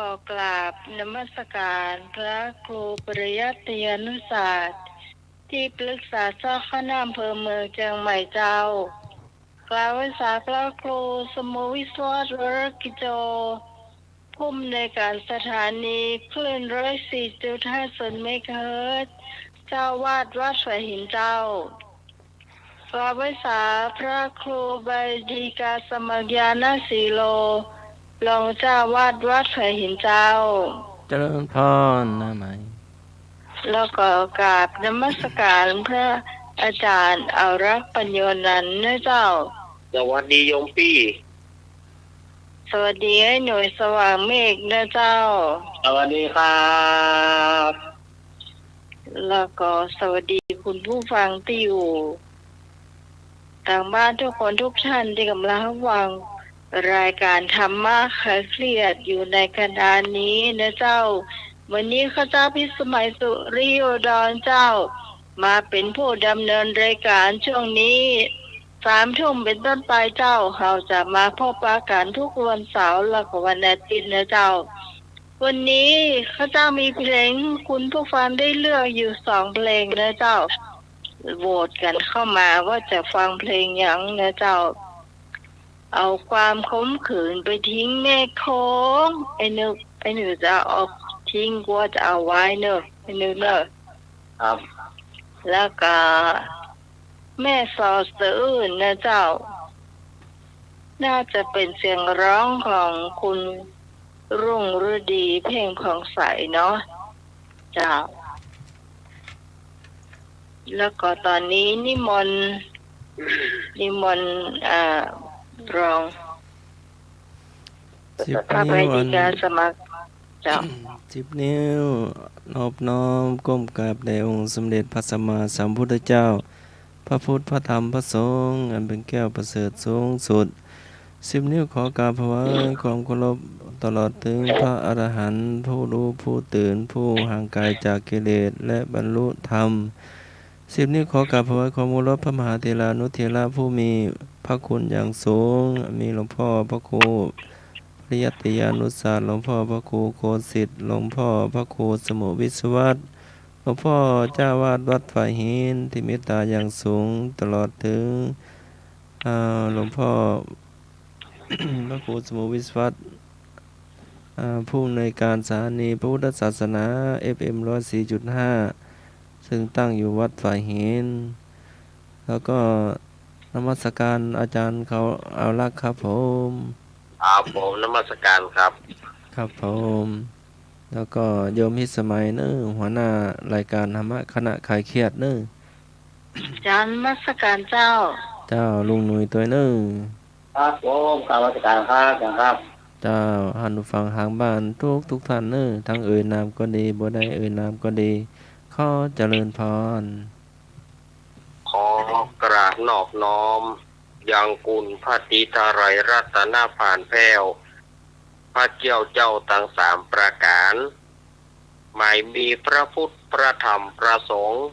ขอกราบนมัสการพระครูปริยัติยานุศาสตร์ที่ปรึกษาเจ้าคณะอำเภอเมืองเชียงใหม่เจ้ากล่าวไว้สาพระครูสมุวิศวรรกิโจผู้อำนวยการสถานีคลื่น104.5 เมกะเฮิรตซ์เจ้าวาดวัดสายหินเจ้ากล่าวไว้สาพระครูบดีกาสมัครยานาสีโลรองเจ้าวาดวัดสายหินเจ้าเจริญพรนะไหมแล้วก็กราบนมัสการพระอาจารย์อารักษ์ปัญโยนันท์นะเจ้าสวัสดีโยมพี่สวัสดีให้หน่วยสว่างเมฆนะเจ้าสวัสดีครับแล้วก็สวัสดีคุณผู้ฟังที่อยู่ทางบ้านทุกคนทุกท่านที่กำลังฟังรายการธรรมะคลายเครียดอยู่ในขณะนี้นะเจ้าวันนี้ข้าเจ้าพิสมัยสุริโยดรเจ้ามาเป็นผู้ดำเนินรายการช่วงนี้3 ทุ่มเป็นต้นไปเจ้าเราจะมาพบปะกันทุกวันเสาร์และก็วันอาทิตย์นะเจ้าวันนี้ข้าเจ้ามีเพลงคุณผู้ฟังได้เลือกอยู่2 เพลงนะเจ้าโหวตกันเข้ามาว่าจะฟังเพลงหยังนะเจ้าเอาความขมขื่นไปทิ้งแม่โค้งไอ้หนูจะเอาทิ้งกว่าจะเอาไว้เนอะไอ้หนูเนอะครับแล้วก็แม่สอเสืออื่นนะเจ้าน่าจะเป็นเสียงร้องของคุณรุ่งฤดีเพ่งผ่องใสเนาะเจ้าแล้วก็ตอนนี้นิมนต์รองพระบดีกาสมัครเจ้า10 นิ้วนอบน้อมก้มกราบแด่องค์สมเด็จพระสัมมาสัมพุทธเจ้าพระพุทธพระธรรมพระสงฆ์อันเป็นแก้วประเสริฐสูงสุด10 นิ้วขอกราบถวายความเคารพตลอดถึงพระอรหันต์ผู้รู้ผู้ตื่นผู้ห่างไกลจากกิเลสและบรรลุธรรม10 นิ้วขอกราบถวายความเคารพพระมหาเถรานุเถระผู้มีพระคุณอย่างสูงมีหลวงพ่อพระครูปริยัติยานุศาสตร์หลวงพ่อพระครูโคสิทธิ์หลวงพ่อพระครูสมุวิศวรรษหลวงพ่อเจ้าวาดวัดฝ่ายหินที่เมตตาอย่างสูงตลอดถึงหลวงพ่อ พระครูสมุวิศวรรษผู้อำนวยการสถานีพระพุทธศาสนา FM 104.5 ซึ่งตั้งอยู่วัดฝ่ายหินแล้วก็นมัสการอาจารย์เขาเอาลักครับผมผมนมัสการครับครับผมแล้วก็โยมพิสมัยเนื้อหัวหน้ารายการธรรมะคณะคลายเครียดเนื้ออาจารย์นมัสการเจ้าลุงหนุ่ยตัวเนื้อครับผมนมัสการครับอย่างครับเจ้าหันฟังทางบ้านทุกท่านเนื้อทั้งเอ่ยนามก็ดีบ่ได้เอ่ยนามก็ดีขอเจริญพรขอกราบนอบน้อมยังคุณพระติตาไรรัตนาผ่านแพ้วพระเจ้าทั้ง3 ประการหมายมีพระพุทธพระธรรมพระสงฆ์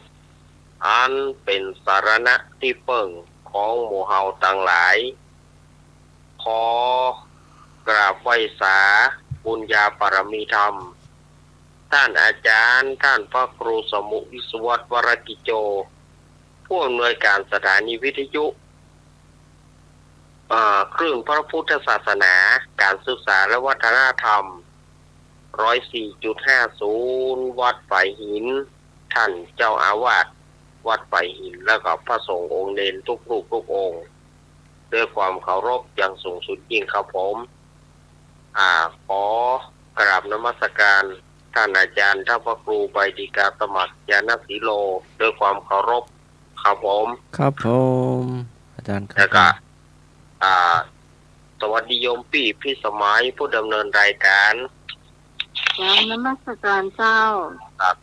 อันเป็นสารณะที่เปิ่งของหมู่เฮาทั้งหลายขอกราบไหว้สาบุญญาปรมีธรรมท่านอาจารย์ท่านพระครูสมุวิศวรรษวรกิโจผู้อำนวยการสถานีวิทยุคลื่นพระพุทธศาสนาการศึกษาและวัฒนธรรม104.50 วัดฝ่ายหินท่านเจ้าอาวาสวัดฝ่ายหินแล้วก็พระสงฆ์องค์เนรทุกรูปทุกองค์ด้วยความเคารพอย่างสูงสุดยิ่งครับผมขอกราบนมัสการท่านอาจารย์ท่านพระครูบดีกาสมัครยานสีโลด้วยความเคารพครับผมครับผมอาจารย์แล้วก็สวัสดีโยมพี่สมัยผู้ดำเนินรายการนมัสการเจ้า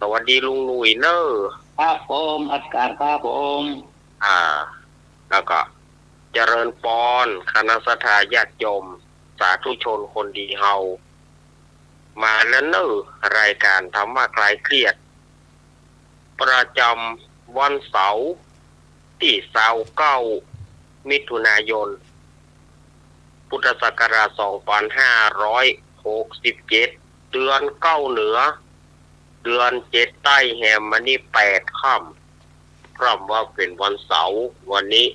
สวัสดีลุงหนุ่ยเนอร์ครับผมอาจารย์ครับผมแล้วก็เจริญปอนคณะสัตยาติโยมสาธุชนคนดีเฮามาแล้วเนอร์รายการธรรมะคลายเครียดประจำวันเสาร์ที่29 มิถุนายน พุทธศักราช 2567 เดือนเก้าเหนือ เดือนเจ็ดใต้แหมมันนี่8 ค่ำพร้อมว่าเป็นวันเสาร์วันนี้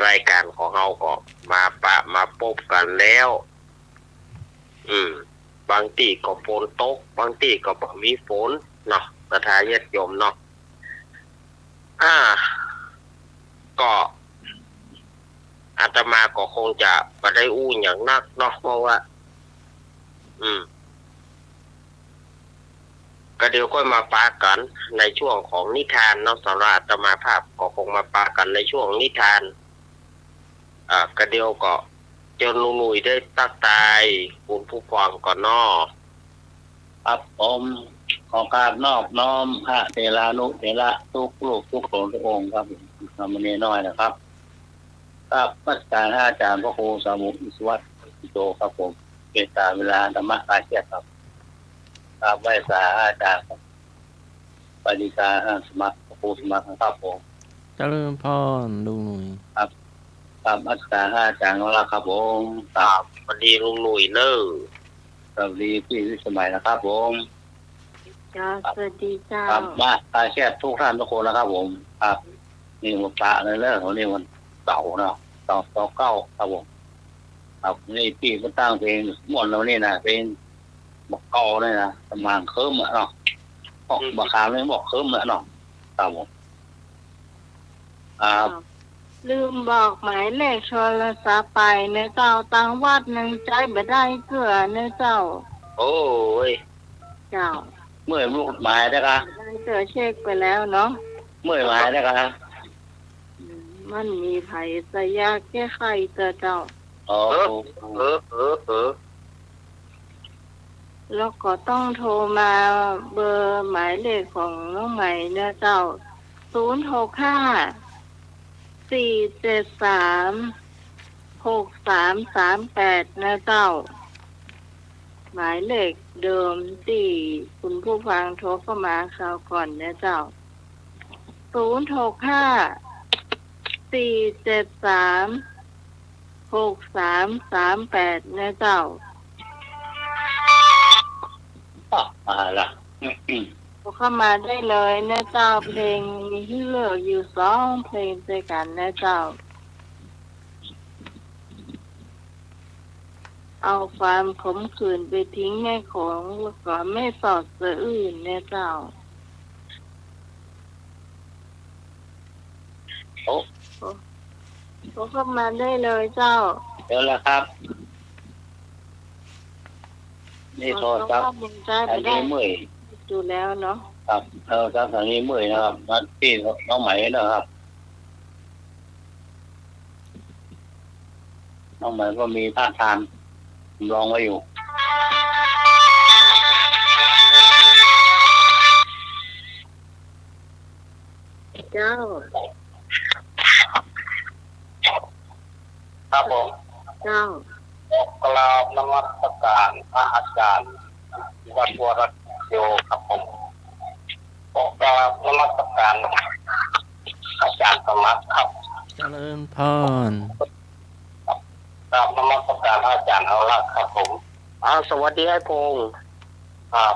รายการของเราก็มาพบกันแล้ว บางที่ก็ฝนตก บางที่ก็บ่มีฝนเนาะประทาญาติโยมเนาะก็อาตมาก็คงจะบ่ได้อู้อย่างนักเนาะเพราะว่า ก็เดี๋ยวค่อยมาปากันในช่วงของนิทานเนาะสำหรับอาตมาภาพก็คงมาปากันในช่วงนิทานก็เดี๋ยวก็เจ้าลุงหนุ่ยได้ตักตายคุณผู้ฟังก่อนเนาะ ครับผมขอกราบนอบน้อมพระเถรานุเถระทุกลูกทุกหลนทุกองค์ครับนำมาเนน้อยนะครับครับมัสการอาจารย์พระครูสามุอิสวัตอิโตครับผมเป็นตามเวลาธรรมะอาเชียครับครับไหว้สาอาจารย์ครับปฏิกาสมัครพระครูสมัครครับผม เจริญพรลุงหนุ่ย ครับมัสการอาจารย์ของเราครับผมค ค รั รั บบ สวัสดีลุงหนุ่ยเนอะ สวัสดีพี่วิสมัยนะครับผม จ้าสวัสดีเจ้า ครับมาอาเชียทุกท่านทุกคนนะครับผมครับนี่วันพระในเรื่องของนี่วันเสาร์เนาะเสาร์เก้าครับผมครับนี่พี่ก็ตั้งเพลงม่วนเรานี่นะเพลงบอกเก่าเลยนะประมาณเคิร์มเนาะบอกบักขามเลยบอกเคิร์มเนาะครับผมครับ ลืมบอกหมายเลขโทรศัพท์ไปเนื้อเจ้าตังวัดหนึ่งใจบ่ได้เกลือเนื้อเจ้า โอ้ย เจ้า เมื่อยลูกหมายได้ครับ ได้เจอเช็คไปแล้วเนาะ เมื่อยหมายได้ครับ มันมีไผสยาแก้ไขเจ้า อ๋อ แล้วก็ต้องโทรมาเบอร์หมายเลขของน้องใหม่เนื้อเจ้า065-473-6338นะเจ้าหมายเลขเดิมที่คุณผู้ฟังโทรเข้ามาคราวก่อนนะเจ้า065-473-6338นะเจ้ามาละ โทรเข้ามาได้เลยนะเจ้าเพลงมีให้เลือกอยู่2เพลงด้วยกันนะเจ้าเอาความขมขื่นไปทิ้งในของแล้วก็ไม่สอดเสืออื่นนะเจ้าโทรเข้ามาได้เลยเจ้า เดี๋ยวแล้วครับนี่โทรศัพท์ ใจ อั ไป น ได้ นี้เมื่อย ดูแล้วเนาะ ครับครับทางนี้เมื่อยนะครับนัดพี่น้องไหมนะครับน้องไหมก็มีท่าทางลองไว้อยู่เจ้า ครับผม เจ้าก ราบนมัสการพระอาจารย์วัดวรโยครับผมกราบนมัสการอาจารย์สมัครครับ เจริญพร กราบนมัสการอาจารย์เอาละครับผม สวัสดีให้พงษ์ ครับ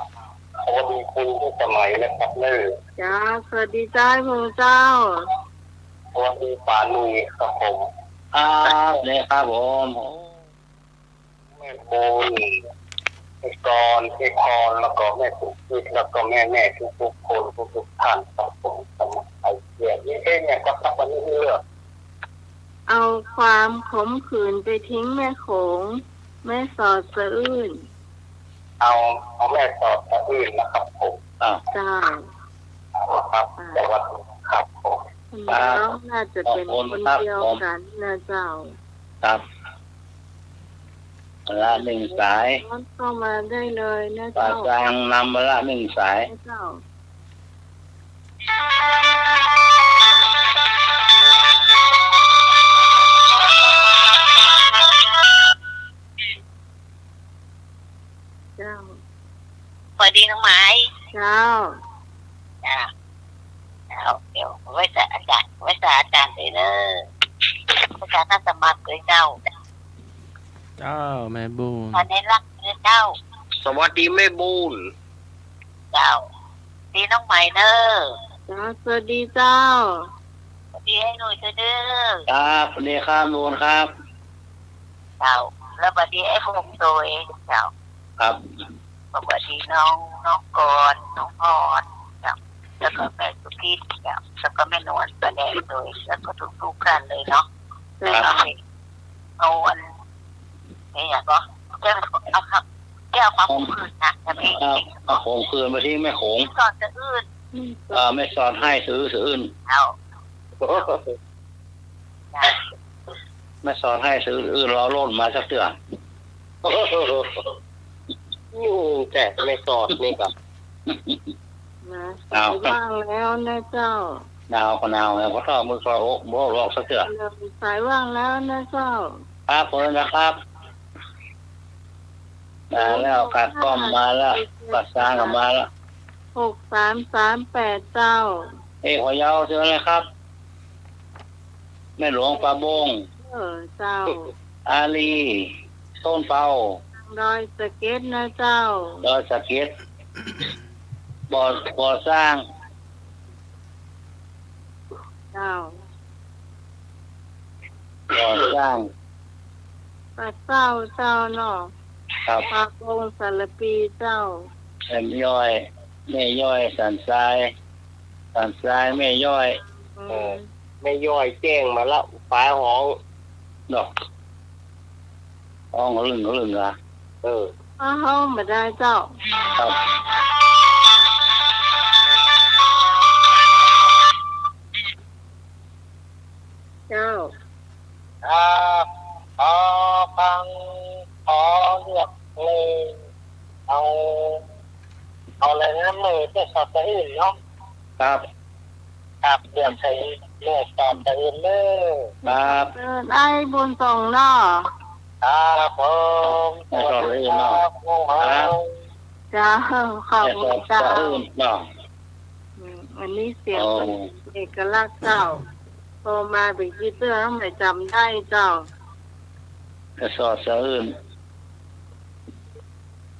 สวัสดีคุณผู้สมัยนะครับเนอ จ้าสวัสดีจ้าพงเจ้า สวัสดีปานุยครับผมครับเนี่ยครับผมแม่บุญเอกรเอกรแล้วก็แม่ทุกทิศแล้วก็แม่ทุกคนทุกท่านครับผมสมัครไอเดียนี่เองเนี่ยก็ทักวันนี้เลือก เอาความขมขื่นไปทิ้งแม่โขงแม่สอดสะอื้น เอาแม่สอดตะอื่นนะครับผมเจ้า ครับสวัสดีครับผม แล้วน่าจะเป็นคนเดียวกันนะเจ้า ครับละหนึ่งสาย เข้ามาได้เลยนะ ปา เจ้าก ลางนำมาละหนึ่งสาย นะเจ้าเจ้า สวัสดีน้องไม้ เจ้า เดี๋ยวไว้สาอาจารย์เลยเนอะอาจารย์น่าสมัครเลยเจ้า เจ้าแม่บุญ ตอนนี้รักเลยเจ้า สวัสดีแม่บูน เจ้าดีน้องใหม่เด้อ จ้าสวัสดีเจ้า สวัสดีให้หน่อยเด้อ ครับสวัสดีครับนูนครับ เจ้าแล้วสวัสดีไอ้พงโดยเจ้า ครับ สวัสดีน้องกรน้องพรเจ้าแล้วก็แม่สุกิตเจ้าแล้วก็แม่นวลแสดงโดยแล้วก็ทุกๆกันเลยเนาะแล้วก็เอาอันนี่อย่างก็แก้วเอาครับแก้วความคุ้มคืนนะจะไม่ เอาโขงคืนมาที่แม่โขง ก่อนจะอื่น ไม่สอนให้ซื้ออื่น เอาเจ้า ไม่สอนให้ซื้ออื่นรอโล่นมาสักเตือน แต่ไม่สอดนี่กับ นะสายว่างแล้วนะเจ้า หนาวก็หนาวแล้วก็ต้องมือซอยโอ๊กโบ้รอกสักเตือน เริ่มสายว่างแล้วนะเจ้า ครับเพิ่นนะครับมาแล้วกัดก้อมมาแล้วกัดซางมาแล้ว 6338เจ้า หัวยาวเจอเลยครับแม่หลวงปลาบง เจ้า อาลีต้นเปา ดอยสะเก็ดนะเจ้า ดอยสะเก็ดบ่อสร้าง เจ้า บ่อสร้าง ปลาเจ้าเจ้าเนาะ ครับ ปลาโกงสารปีเจ้า แม่ย่อยแม่ย่อยสันทรายแม่ย่อย ไม่ย่อยแจ้งมาแล้วฟ้าห้อง ดอกห้องลึงเหรอ เออ ปลาห้องมาได้เจ้า ครับ เจ้า ขอฟังขอเลือกเลยเอาอะไรนะมือจะสอบตัวอื่นเนาะ ครับ ครับเลือกใช้เลือกสอบตัวอื่นเลย ครับ ไอ้บุญส่งเนาะ ครับผม ไม่สอบตัวอื่นเนาะ ครับ เจ้าขอบ แต่ คุ สอ ณ บ เจ้า ตัวอื่นเนาะ อันนี้เสียง โอ้ เอกลักษณ์เจ้าโทรมาเป็นกีเตอร์ทำไมจำได้เจ้า แต่สอบตัวอื่น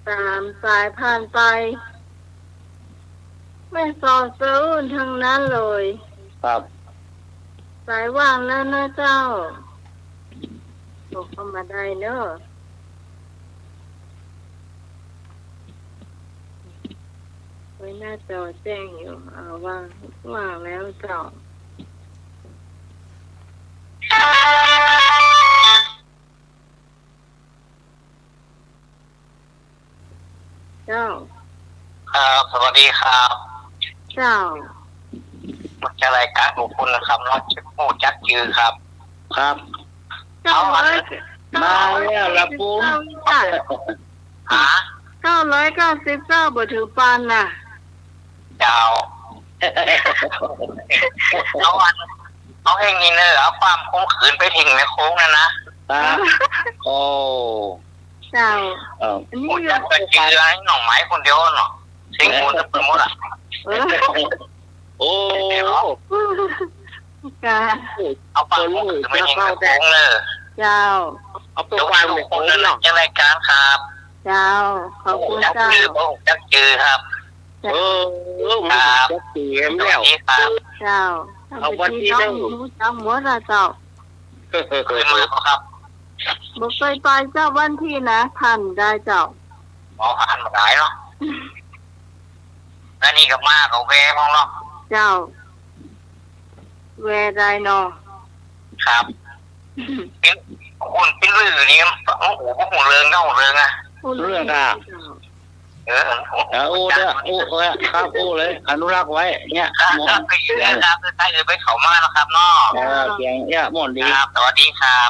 ตามสายผ่านไป ไม่สอดเสื้อทั้งนั้นเลย ครับ สายว่างแล้วนะเจ้าบอกเข้ามาได้เนอะไว้หน้าจอแจ้งอยู่ว่างแล้วเจ้า เจ้า ครับสวัสดีครับ เจ้า มันจะรายการของคุณนะครับน้องชื่อผู้จักจือครับ ครับ เจ้าร้อย มาแล้วละปุ้ม หา 999บ่ถือปานน่ะ เจ้าเอาให้งี้เนอะเอาความคงขืนไปทิ้งในโค้งนะนะครับ โอ้ เจ้า เออ อันนี้ ผู้ อยู่ จักจือให้หน่อไม้คนเดียวเนาะสิ่งมูลจะเป็นหมดอ่ะ เออ โอ้ กา เอาความคงขืนไปทิ้งในโค้งเลย เจ้า เอาไปวางในโค้งนั่นจะรายการครับ เจ้า ขอบคุณ จัก เจ้า จือผู้จักจือครับ ครับจักจีเอ็ม ส แล้ วัส ว ดีครับ เจ้า เอาวันที่ น้ หนึ่ อง ง หมูจังหมดละเจ้า คืนมาครับ บ่เคยไปเจ้าวันที่นะท่านได้เจ้า หมอผ่านมาหลายเนาะแล้วนี่กับมากับแวมองเนาะ เจ้า แวไดเนาะ ครับเป็นคุณเป็นลือนี่โอ้โหหัวเริงก็หัวเริงอ่ะ เรื่องอ่ะ เออ โอ้เด้อโอ้ครับโอ้เลย อนุรักษ์ไว้เนี่ย ครับ หมอ ไปอยู่นะครับใกล้ๆไปเขามานะครับเนาะ เสียงเนี่ยหมอนดี ครับสวัสดีครับ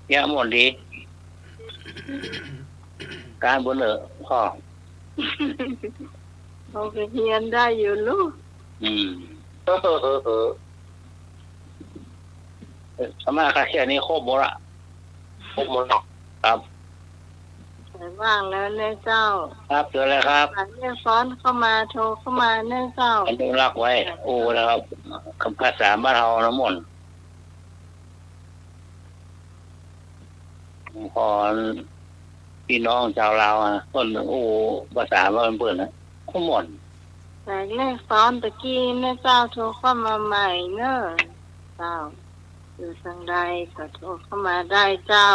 เนี่ยหมอนดี การบนเหนือพ่อ เขาก็เฮียนได้อยู่ลูก สมาคาเชียนี่โคบหมดละ ผมหมดเนาะ ครับ แต่ว่างแล้วเนี่ยเจ้า ครับเจอแล้วครับ หาเรียกซ้อนเข้ามาโทรเข้ามาเนี่ยเจ้า อนุรักษ์ไว้ โอ้นะครับคำภาษาบ้านเราน้ำมนต์พอ พี่น้องชาวลาวคนโอ้ภาษาว่ามันเปิดนะขมอน แต่แรกซ้อนตะกี้แม่เจ้าโทรเข้ามาใหม่เนอะเจ้าอยู่ทางใดก็โทรเข้ามาได้เจ้า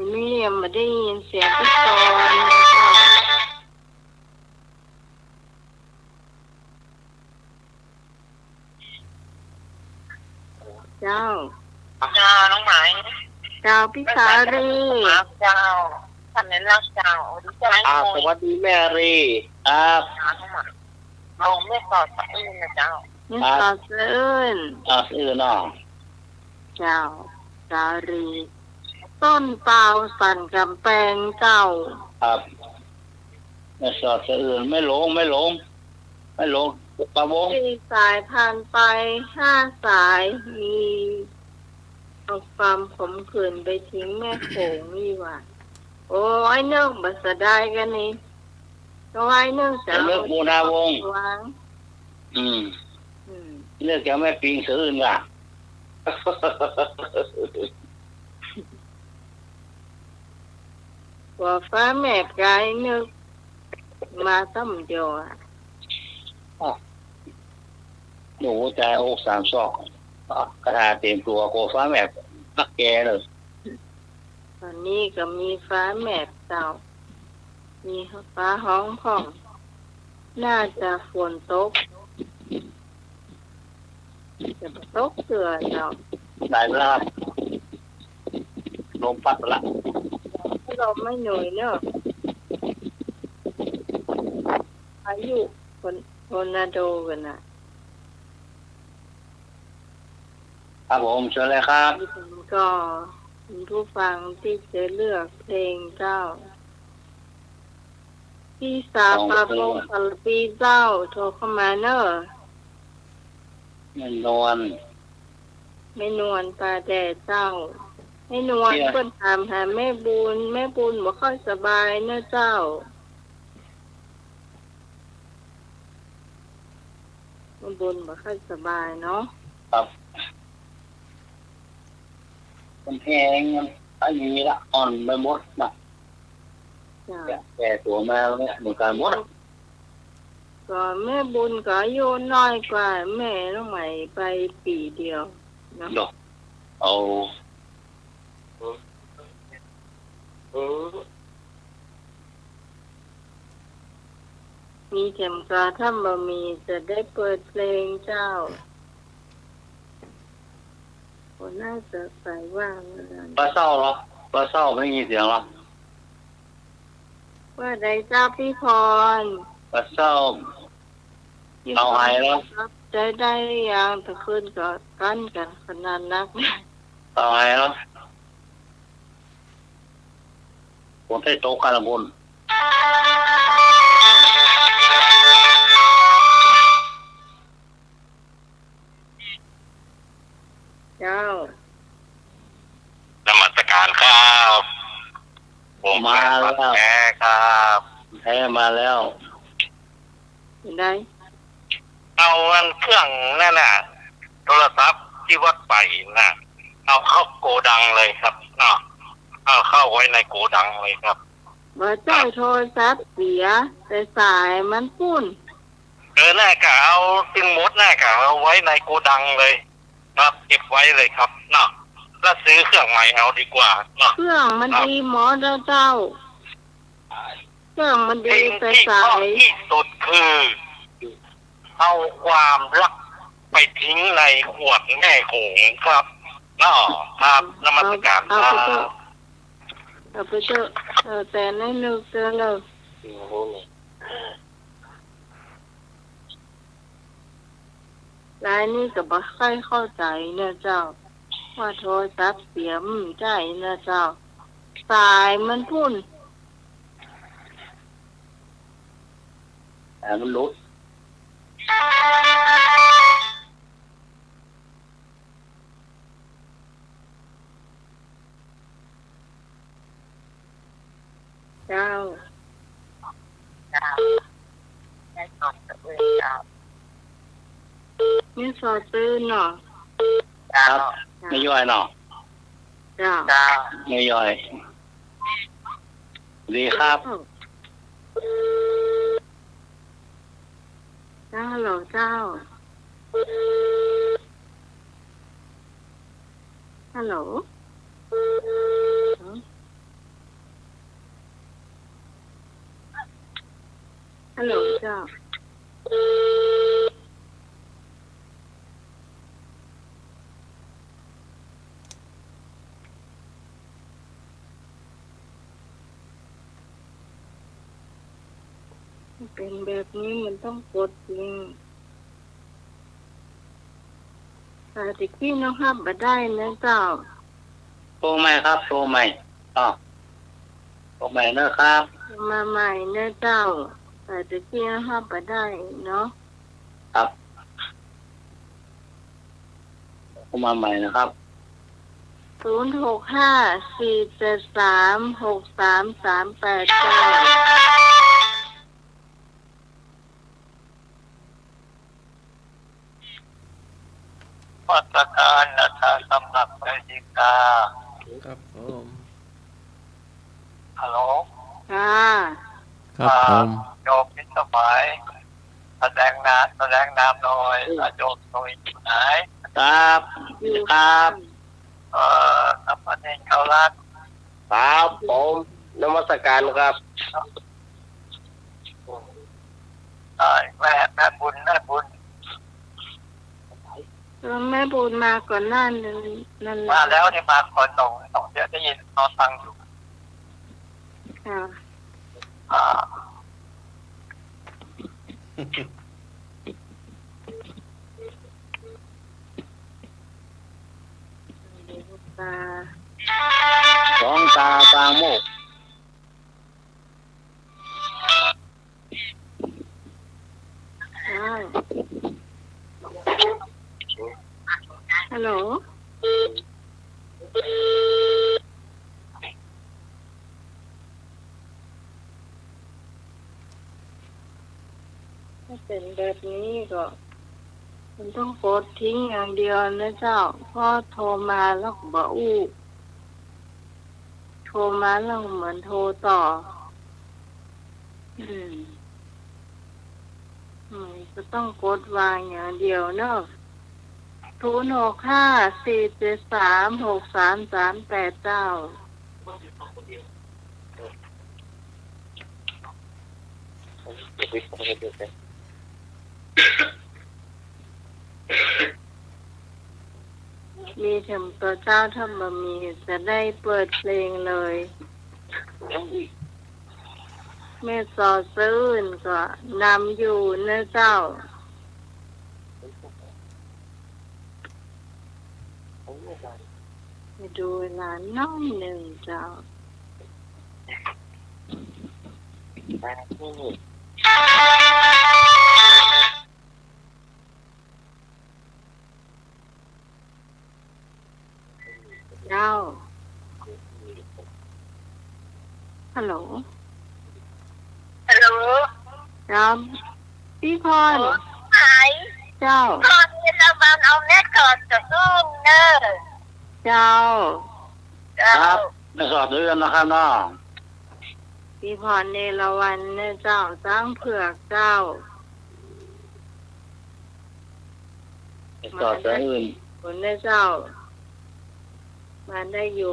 ไม่ยังไม่ได้ยินเสียงพี่ตอนเจ้า น้องหมาย เจ้าพี่สารี เจ้าท่านในรักเจ้าดีใจ สวัสดีแม่รี ครับ น้องหมายเราไม่สอดสะอื้นนะเจ้า นี่สาวเสื่น ชื่อน้อง เจ้าสารีต้นเปล่าสั่นกำแพงเจ้า ครับไม่สอดสะอื่นไม่หลงปะวง ที่สายผ่านไป5 สายมีเอาความขมขื่นไปทิ้งแม่โขงนี่ว่าโอ้ยเนื่องบัสได้กันนี่ก็ไว้เนื่องจาก เลิกบูนาวง วาง อืม อืม เลิกแกแม่ปิงสะอื่นล่ะ ว่าฟ้าแม่กายนึกมาตั้มเดียวอ่ะ หนูใจอก3 ศอกกระทาเต็มตัวโกฟ้าแม่นักแกเลย ตอนนี้ก็มีฟ้าแม่เจ้ามีฟ้าห้องผ่องน่าจะฝนตกจะตกเสือเจ้า ได้เวลาลมพัดละ เราไม่หน่อยเนอะอายุคนนาโดกันนะครับ ผมเชิญเลยครับ ที่ผมก็เป็นผู้ฟังที่จะเลือกเพลงเจ้าพี่สาวปาโมงปลปีเจ้าโทรเข้ามาเนอะ ไม่นวล ไม่นวลปลาแดดเจ้าไม่นวลเพิ่นถามหาแม่บุญบ่ค่อยสบายเนอะเจ้าแม่บุญบ่ค่อยสบายเนาะ ครับมันแพงมันอันนี้ละอ่อนไปหมดนะ จ้า แก่ตัวมาแล้วเนี่ยเหมือนกันหมด ก็แม่บุญก็อายุน้อยกว่าแม่น้องใหม่ไปปีเดียวเนาะ ดอกเอา มีเข็มกาถ้าบ่มีจะได้เปิดเพลงเจ้าคนน่าจะใส่ว่างเลย ปลาเศร้าเหรอปลาเศร้าไม่มีเสียงหรอ ว่าใดเจ้าพี่พร ปลาเศร้า เอาหายแล้ว ใจได้ยังตะคืนก็กันขนาดนัก ต่อไงเหรอผมได้โต๊ะกันละบน เจ้าน มัสการครับผม มาแล้ว แท้ครับ แท้มาแล้ว เห็นได้ เอาอันเครื่องนั่นน่ะโทรศัพท์ที่วัดไปน่ะ เอาเข้าโกดังเลยครับเนาะเอาเข้าไว้ในโกดังเลยครับ บ่เจ้าโทรศัพท์เสียแต่สายมันปุ้น น่ากะเอาซึ่งมดน่ากะเอาไว้ในโกดังเลย ครับเก็บไว้เลยครับเนาะแล้วซื้อเครื่องใหม่เอาดีกว่าเนาะ เครื่องมันดีหมอเจ้าเครื่องมันดี สิ่ง แต่ ที่ สา ชอบ ย ที่สุดคือ เอาความรักไปทิ้งในขวดแม่โขงครับเนาะครับนมัสการค เอา รับ ไปเถอะเอาไปเถอะแต่ในนึกเจอเลยรายนี้ก็บ่ค่อยเข้าใจเนอะเจ้า ว่าโทรศัพท์เสียมใจเนอะเจ้า สายมันพุ่น แต่มันลุด เจ้า เจ้าได้สอดสะอื้นเจ้า นี่สอดซื้อเนาะ เจ้า ไม่ย่อยเนาะ จ เจ้า เจ้า ไม่ย่อย ดีครับ เจ้าฮัลโหลเจ้าฮัลโหลฮัลโหลเจ้าเป็นแบบนี้มันต้องกดจริงแต่ตะกี้น้องห้ามมาได้นะเจ้า โทรใหม่ครับ โทรใหม่อ๋อโทรใหม่นะครับ มาใหม่นะเจ้าแต่ตะกี้น้องห้ามมาได้เนาะ ครับโทรมาใหม่นะครับ 0654736338 มาตรการนะคะสำหรับนาฬิกา ครับผม ฮัลโหล ค่ะ ครับผม โยมพิสมัยแสดงนามหน่อยโยมหน่อยอยู่ไหน ครับ อยู่ ครับ สัมพันธ์เองเขารัก ครับผมนมัสการครับ แม่บุญ แล้วแม่บุญมาก่อนหน้านั้นนั่นแหละ มาแล้วที่มาคนส่งเดี๋ยวได้ยินนอนฟังอยู่ ค่ะ อ่า ตา สองตาตาโมก ค่ะฮัลโหลถ้าเป็นแบบนี้ก็มันต้องกดทิ้งอย่างเดียวนะเจ้าเพราะโทรมาแล้วก็บอกอู้โทรมาแล้วเหมือนโทรต่อ ก็ต้องกดวางอย่างเดียวเนอะ0654736338มีถึงตัวเจ้าถ้าบะมีจะได้เปิดเพลงเลยแม่สอซื่นก็นำอยู่นะเจ้าไปดูเวลาน้อยหนึ่งเจ้าเจ้าฮัลโหล ฮัลโหล ครับพี่พร หาย เจ้า ตอนนี้เราบังเอาเน็ตก่อนจะซุ่มเนอะ เจ้า ครับไม่สอบเรื่องนะครับน้อง พี่พรเนรวันเนี่ยเจ้าสร้างเผือกเจ้า ไม่สอบเรื่องอื่น คุณเนี่ยเจ้า มาได้อยู่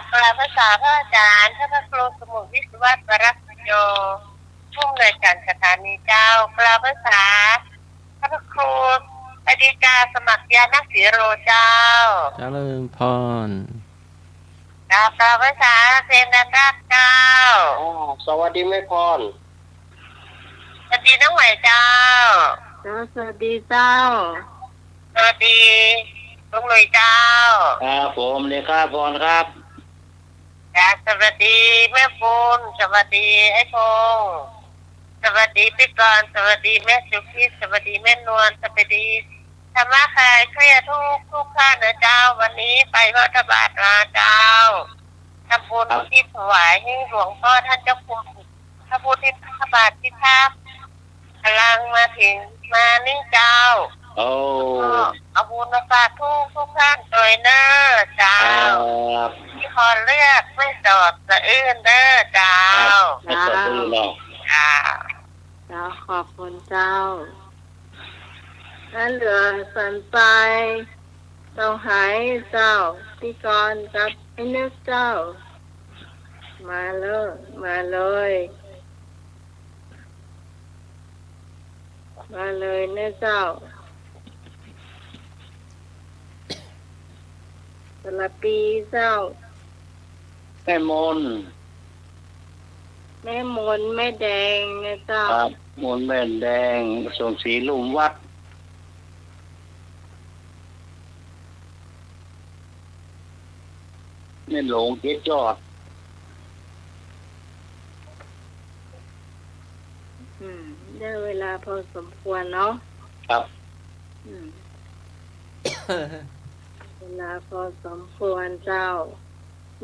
แปลภาษาพระอาจารย์ท่านพระครูสมุทรวิศวัตรรักโยผู้อำนวยการสถานีเจ้าแปลภาษาท่านพระครูอดีกาสมัครยานักศิโรเจ้า เจริญพร แปลภาษาเซนนันรักเจ้า สวัสดีแม่พร สวัสดีน้องใหม่เจ้า สวัสดีเจ้า สวัสดีลุงหนุ่ยเจ้า ครับผมเลยครับพรครับ สวัสดีแม่ปูนสวัสดีไอ้พงษ์สวัสดีพี่กรณ์สวัสดีแม่สุขีสวัสดีแม่นวลสวัสดีธรรมะคลายเครียดทุกท่านนะเจ้า วันนี้ไปวัดบาทมาเจ้าทำบุญที่ถวายให้หลวงพ่อท่านเจ้าคุณพระพุทธบาทพิทักษ์ ลังมาถึงมานี่เจ้า โอ้ ก็เอาบุญมาฝากทุกท่านโดยเนอเจ้า ครับ ที่ขอเลือกไม่สอดสะอื้นเด้อเจ้า ไม่สดชื่นเนาะ จ้า เจ้าขอบคุณเจ้านั่นเหลือสันไปต้องหายเจ้าพี่กรณ์กับไอ้นึกเจ้า มาเลยมาเลยมาเลยเนะเจ้าสลับปีเจ้า แม่มน แม่มนแม่แดงนะเจ้า ครับมนแม่นแดงส่งสีลุ่มวัดแม่หลงเจ๊จอด ได้เวลาพอสมควรเนาะ ครับ อืม เวลาพอสมควรเจ้า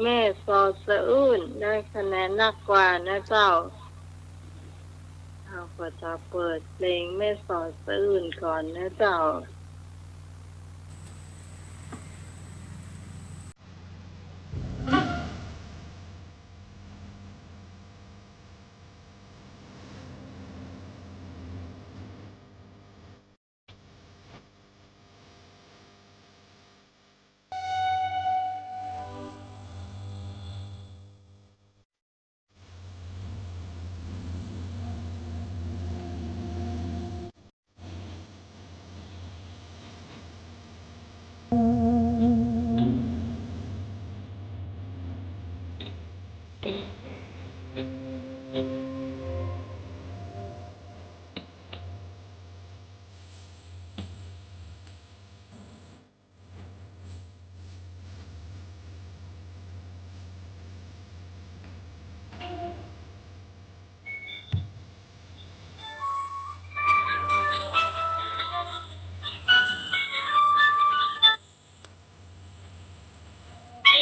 แม่สอดสะอื้นได้คะแนนนักกว่านะเจ้าเราก็จะเปิดเพลงแม่สอดสะอื้นก่อนนะเจ้า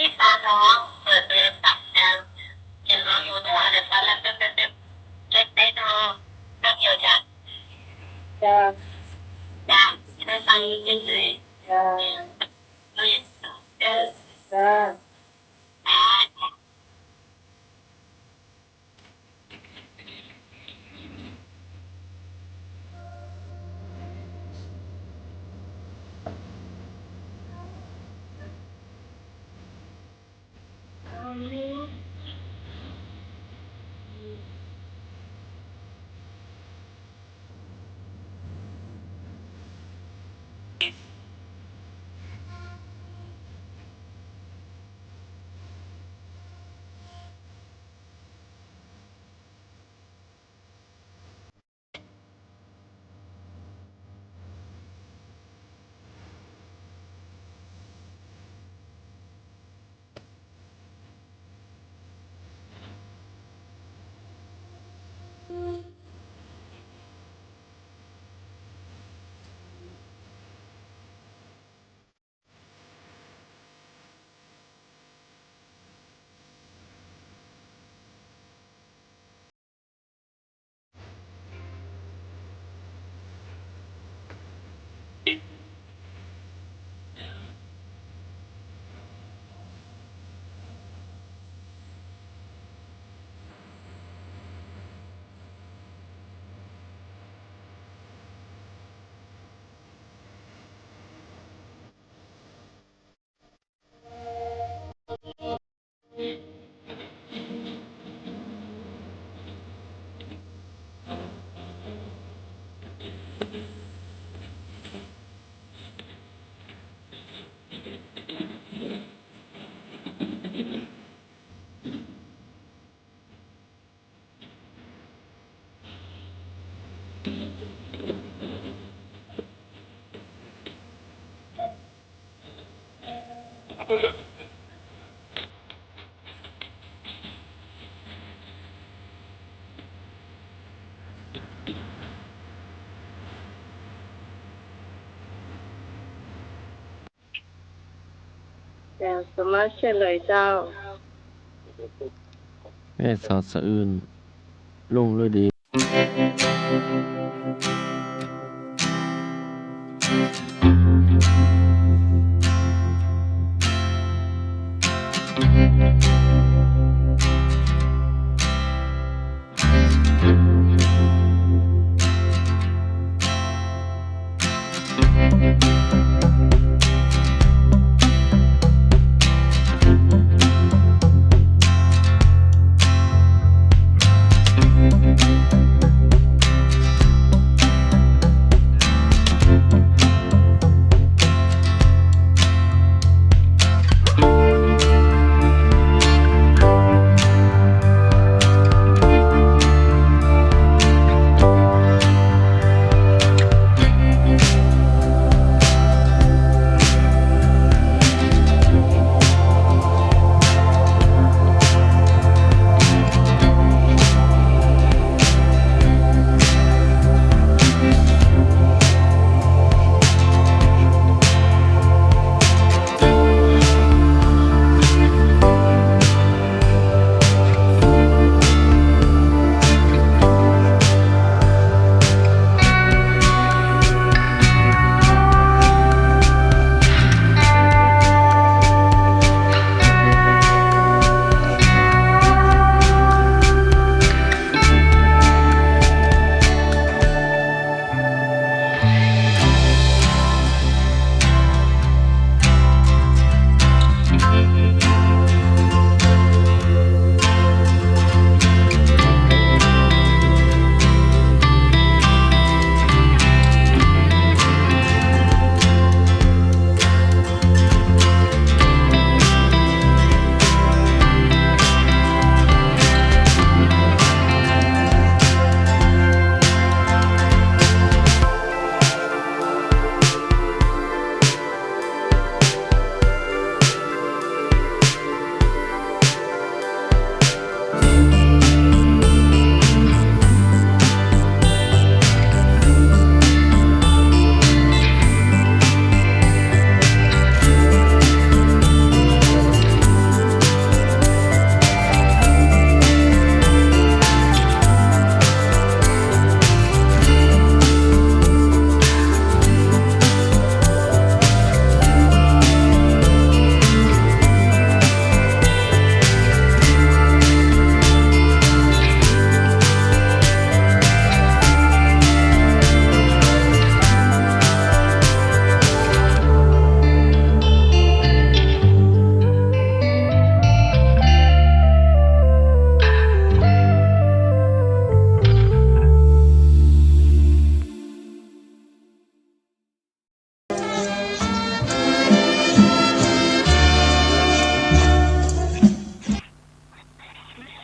พี่ตาน้องเปิดเรียนตับน้ำจะน้องอยู่ตัวเดี๋ยวตอนแรกเล็กได้นอนนั่งอยู่จ้ะ จ้า จ้ะได้ฟังยังไง จ้า ไม่เออ จ้า แต่สมมาเฉลยเจ้า แม่สอดสะอื้นลงเลยดี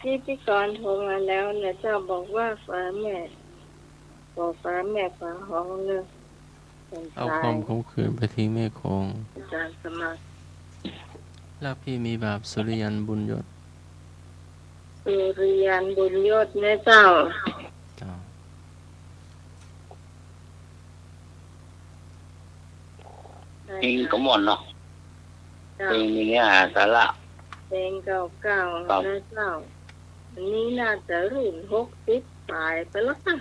พิธีกรโทรมาแล้วนะเจ้าบอกว่าฟ้าแม่บอกฟ้าแม่ฟ้าห้องเลยเป็น เอา สา ควาย มคมขืนไปทิ้งแม่คง อาจารย์สมัคร แล้วพี่มีบาปสุริยันบุญยศ สุริยันบุญยศนะเจ้า เจ้า เองก็หมดเนาะ เจ้า เองมีเนื้อหาสาระ เพลงเก่าๆนะเจ้าอันนี้น่าจะรุ่น60ปลายไปแล้วค่ะ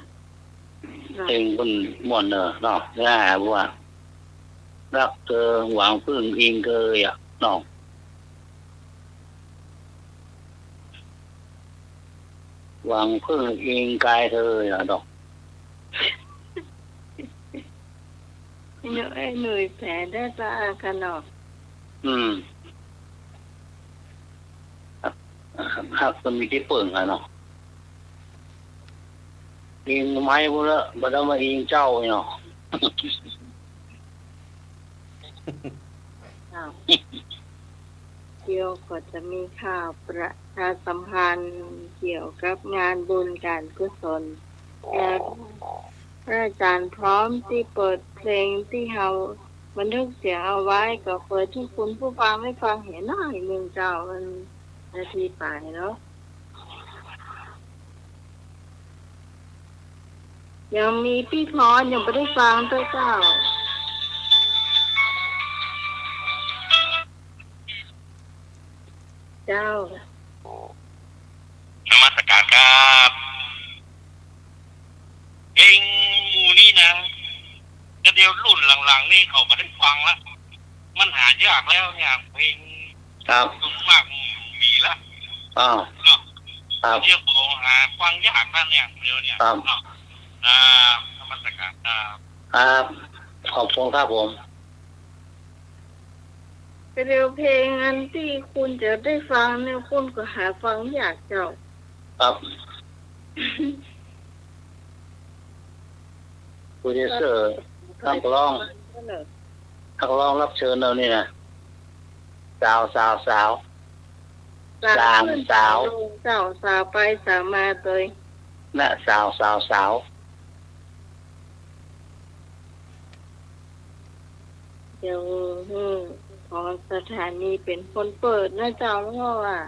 เองคนหมดเนอะเนาะเนื้อหาว่ารักเธอหวังพึ่งเองเคยอ่ะเนาะหวังพึ่งเองกายเธออ่ะดอก เยอะไอ้หนุ่ยแผลได้ตากันออก ครับมันมีที่เปิ่งอะเนาะเองไม้พวกละบัดมาเองเจ้าเนาะ อ้าวเกี่ยวก็จะมีข่าวประชาสัมพันธ์เกี่ยวกับงานบุญการกุศลและพระอาจารย์พร้อมที่เปิดเพลงที่เฮาบันทึกเสียงเอาไว้ก็เปิดที่คุณผู้ฟังไม่ฟังเห็นหน่อยหนึ่งเจ้ามันนาทีไปเนาะยังมีพี่พรยังไม่ได้ฟังด้วยเจ้าเจ้าน มัสการครับเอง นี้นะก็เดี๋ยวรุ่นหลังๆนี่เขาไม่ได้ฟังละมันหายากแล้วเนี่ยเพลง ครับ ทุกมากมีละ อ้าว เนาะ ครับ เดี๋ยวผมหาฟังยากนะเนี่ยเดี๋ยวเนี่ยเนาะธรรมสกัดครับขอบคุณครับผม เร็วเพลงอันที่คุณจะได้ฟังเนี่ยคุณก็หาฟังยากเจ้า ครับโปรดิวเซอร์นักร้องรับเชิญเรานี่นะสาว สาวสาวไปสาวมาเลย นะสาว เดี๋ยวของสถานีเป็นคนเปิดนะเจ้าเพราะว่า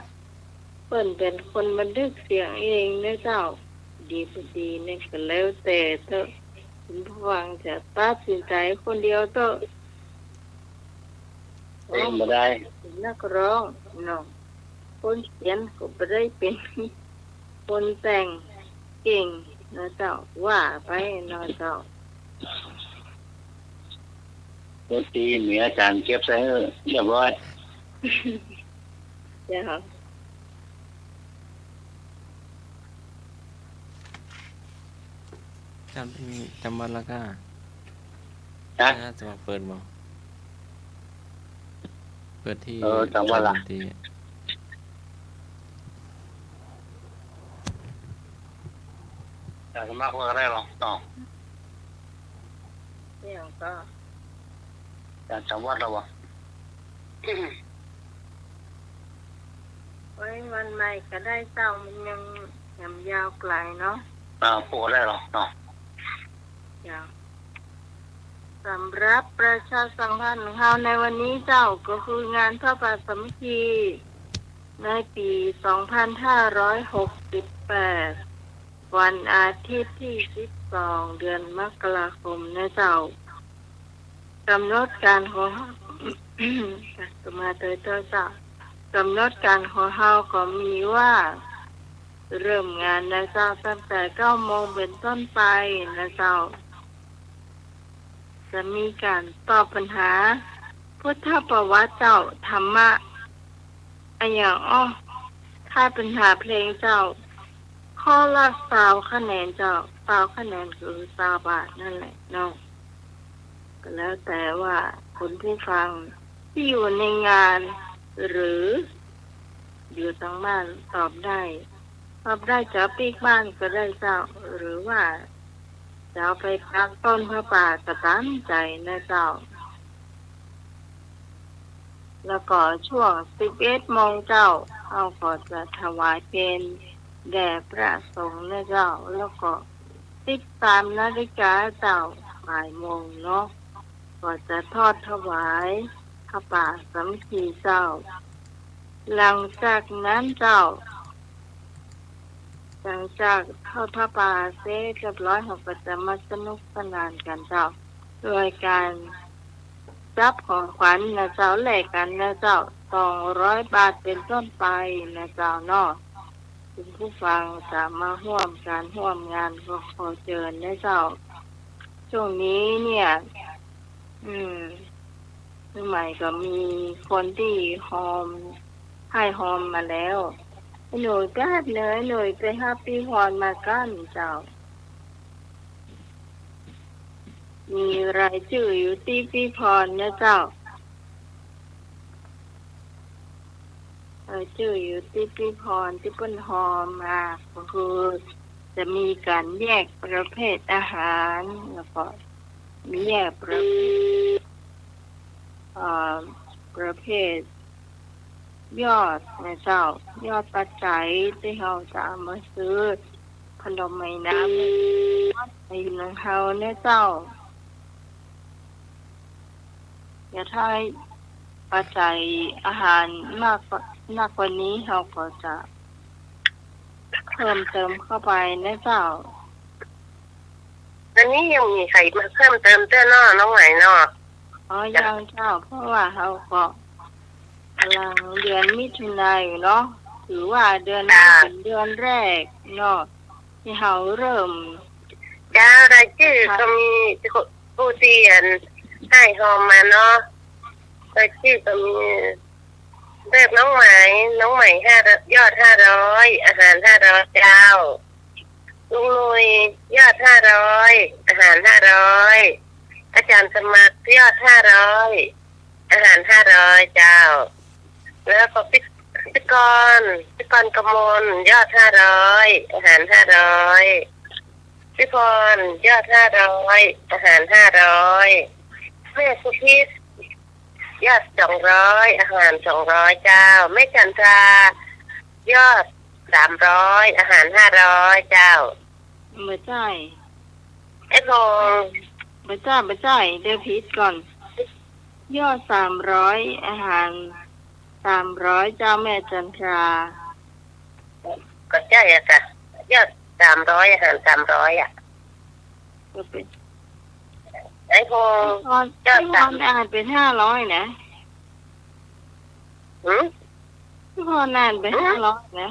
เปิดเป็นคนบันทึกเสียงเองนะเจ้าดีพอดีเนี่ยก็แล้วแต่เถอะคุณผู้ฟังจะตัดสินใจคนเดียวเถอะ เองมาได้ นักร้องเนาะคนเขียนก็ไม่ได้เป็นคนแต่งเก่งนะเจ้าว่าไปนะเจ้า ดนตรีมีอาจารย์เก็บใส่เรียบร้อย เจ้า จำวันละก้า นะ น่าจะมาเปิดบ่เปิดที่ จำวันละ ดนตรี อยากจะมากกว่าอะไรหรอกต่อ เนี่ยก็ อยากจำวัดแล้ววะ ไว้วันใหม่ก็ได้เจ้ามันยังยาวไกลเนาะ พูดได้หรอกต่อย าวสำหรับประชาสัมพันธ์ของเราในวันนี้เจ้าก็คืองานทอดผ้าสามัคคีในปี 2568 วันอาทิตย์ที่ 12 เดือนมกราคมนะเจ้ากำหนดการของ ต่อมาโดยตัวเจ้ากำหนดการของเราก็มีว่าเริ่มงานนะเจ้าตั้งแต่ 9 โมงเป็นต้นไปนะเจ้าจะมีการตอบปัญหาพุทธประวัติเจ้าธรรมะอย่างค่าปัญหาเพลงเจ้าข้อละ20 คะแนนเจ้า20 คะแนนคือ20 บาทนั่นแหละเนาะก็แล้วแต่ว่าคนที่ฟังที่อยู่ในงานหรืออยู่ทางบ้านตอบได้จะปีกบ้านก็ได้เจ้าหรือว่าจะเอาไปปักต้นพระป่าก็ตามใจนะเจ้าแล้วก็ช่วง 11 โมงเจ้าเราก็จะถวายเป็นแด่พระสงฆ์นะเจ้าแล้วก็ 13 นาฬิกาเจ้าบ่ายโมงเนาะก็จะทอดถวายพระป่าสามัคคีเจ้าหลังจากนั้นเจ้าหลังจากทอดพระป่าเสร็จเรียบร้อยเราก็จะมาสนุกสนานกันเจ้าโดยการจับของขวัญนะเจ้าแลกกันนะเจ้า200 บาทเป็นต้นไปนะเจ้าเนาะคุณผู้ฟังจะมาร่วมงานก็ขอเชิญนะเจ้าช่วงนี้เนี่ยสมัยก็มีคนที่ให้ฮอมมาแล้วหน่วยแป๊บเนยหน่วยไปหาปีฮอนมากันเจ้ามีรายชื่ออยู่ที่ปีพรนะเจ้ารายชื่ออยู่ที่ปีพรที่เปิ้นฮอมมาก็คือจะมีการแยกประเภทอาหารแล้วก็มีแยกประเภทยอดนะเจ้ายอดปัจจัยที่เราจะเอามาซื้อขนมไม้น้ำในของเราเนี่ยเจ้าอย่าถ้าปัจจัยอาหารมากกว่านี้เราก็จะเพิ่มเติมเข้าไปนะเจ้า อันนี้ยังมีใครมาเพิ่มเติมเต้อน้อน้องไหวเนาะ ยังเจ้าเพราะว่าเราก็กำลังเดือนมิถุนายนเนาะถือว่าเดือนนี้เป็นเดือนแรกเนาะที่เราเริ่ม จ้ารายชื่อก็มีผู้ที่ให้หอมมาเนาะรายชื่อก็มีเลือกน้องใหม่ยอด500อาหาร500เจ้าลุงลุยยอด500อาหาร500อาจารย์สมัครยอด500อาหาร500เจ้าแล้วก็พิกรกมลยอด500อาหาร500พี่พรยอด500อาหาร500แม่สุพิษยอด200อาหาร200เจ้าแม่จันทรายอด300อาหาร500เจ้าไม่ใช่ ไอ้พงษ์ ไม่ใช่เดี๋ยวผิดก่อนยอด300อาหาร300เจ้าแม่จันทราก็ใช่อะค่ะยอด300อาหาร300อ่ะก็เป็นไอ้พงษ์ยอดอาหารเป็น500นะพี่พรนานเป็น500นะ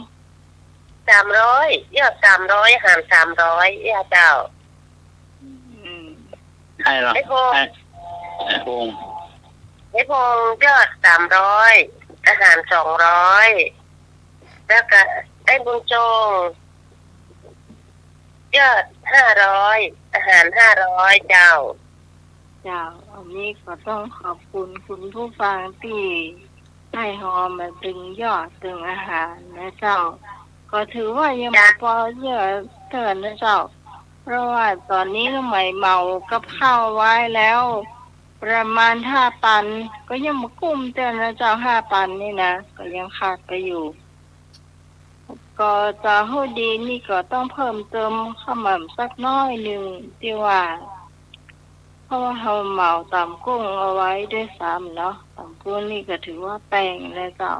300ยอด300อาหาร300ย่าเจ้าใช่หรอไอ้พงษ์ไอ้พงษ์ยอด300อาหาร200แล้วก็ไอ้บุญจงยอด500อาหาร500เจ้าอันนี้ก็ต้องขอบคุณคุณผู้ฟังที่ให้หอมมาตึงยอดตึงอาหารนะเจ้าก็ถือว่ายังพอเยอะเกินนะเจ้าเพราะว่าตอนนี้ก็ไม่เมากับข้าวไว้แล้วประมาณ5 ปันก็ยังมากุ้มเตือนนะเจ้า5 ปันนี่นะก็ยังขาดไปอยู่ก็จะให้ดีนี่ก็ต้องเพิ่มเติมขนมสักน้อยหนึ่งที่ว่าเพราะว่าเราเหมาตำกุ้งเอาไว้ด้วยซ้ำเนาะตำกุ้งนี่ก็ถือว่าแปลงเลยเจ้า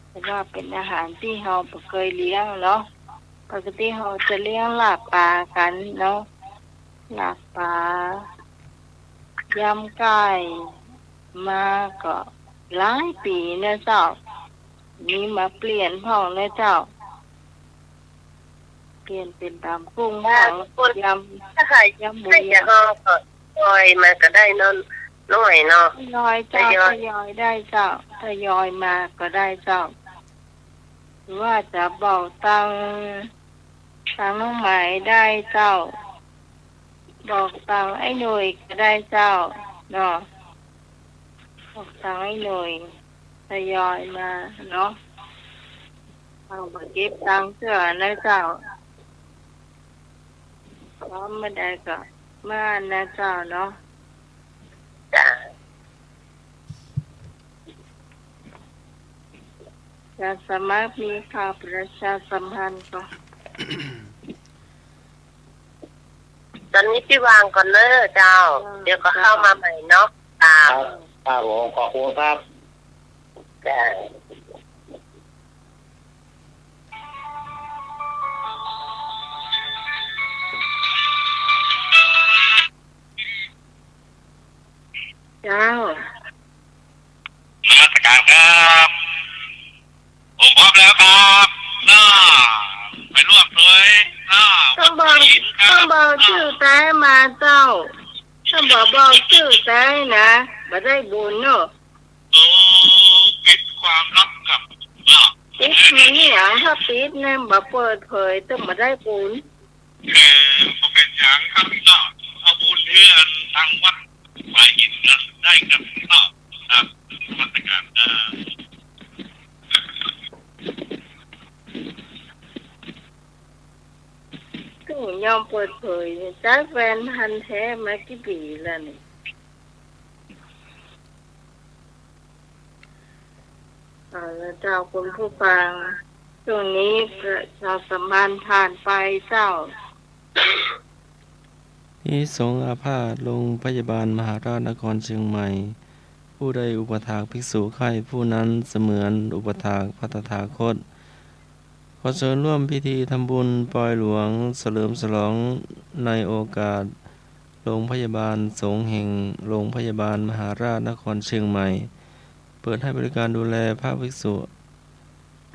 แต่ว่าเป็นอาหารที่เราเคยเลี้ยงเนาะปกติเราจะเลี้ยงลาบปลากันเนาะลาบปลายำไก่มาก็หลายปีนะเจ้านี่มาเปลี่ยนห้องนะเจ้าเปลี่ยนเป็นตามกุ้งห้องยำถ้าใครยำหมูจะห่อก็ลอยมาก็ได้นอนน้อยเนาะลอยเจ้าทยอยได้เจ้าทยอยมาก็ได้เจ้าหรือว่าจะบอกตังน้องหมายได้เจ้าบอกตังไอ้หน่วยก็ได้เจ้าเนาะบอกตังไอ้หน่วยทยอยมาเนาะเอาไปเก็บตังเสื้อนะเจ้าพร้อมมาได้ก็มานะเจ้าเนาะจะสมัครมีข่าวประชาสัมพันธ์ก็ตอนนี้พี่วางก่อนเนอะเจ้าเดี๋ยวก็เข้ามาใหม่เนาะครับผมขอบคุณครับเจ้านมัสการครับผมพร้อมแล้วครับไปร่วมด้วยต้องบอกชื่อแต่มาเจ้าต้องบอกชื่อแต่นะบ่ได้บุญเนาะปิดความลับกับปิดมันอย่างถ้าปิดเนี่ยบ่เปิดเผยต้องบ่ได้บุญพอเป็นอย่างครับเอาบุญเพื่อนทางวัดไปอินกันได้กันครับมาตรการถึงยอมเปิดเผยจ้าแฟนพันแท้มากี่ปีแล้วนี่แล้วเจ้าคุณผู้ฟังช่วงนี้ประชาสัมพันธ์ผ่านไปเจ้าที่สงฆ์อาพาธโรงพยาบาลมหาราชนครเชียงใหม่ผู้ใดอุปถากภิกษุไข้ผู้นั้นเสมือนอุปถากพระตถาคตขอเชิญร่วมพิธีทำบุญปล่อยหลวงเฉลิมฉลองในโอกาสโรงพยาบาลสงฆ์แห่งโรงพยาบาลมหาราชนครเชียงใหม่เปิดให้บริการดูแลพระภิกษุ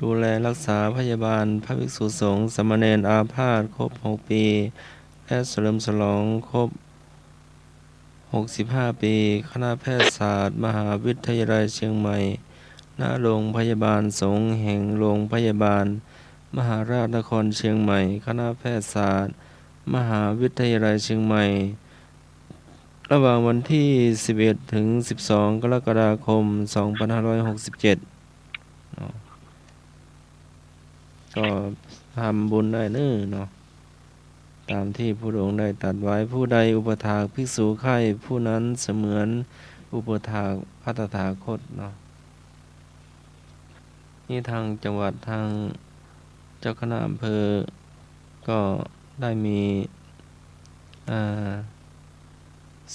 ดูแลรักษาพยาบาลพระภิกษุสงฆ์สามเณรอาพาธครบ6 ปี เฉลิมฉลองครบ65 ปีคณะแพทยศาสตร์มหาวิทยาลัยเชียงใหม่ณโรงพยาบาลสงฆ์แห่งโรงพยาบาลมหาราชนครเชียงใหม่คณะแพทยศาสตร์มหาวิทยาลัยเชียงใหม่ระหว่างวันที่11ถึง12กรกฎาคม2567เนาะก็ทำบุญได้เนาะตามที่พระองค์ได้ตรัสไว้ผู้ใดอุปถากภิกษุไข่ผู้นั้นเสมือนอุปถากพระตถาคตเนาะนี่ทางจังหวัดทางเจ้าคณะอำเภอก็ได้มี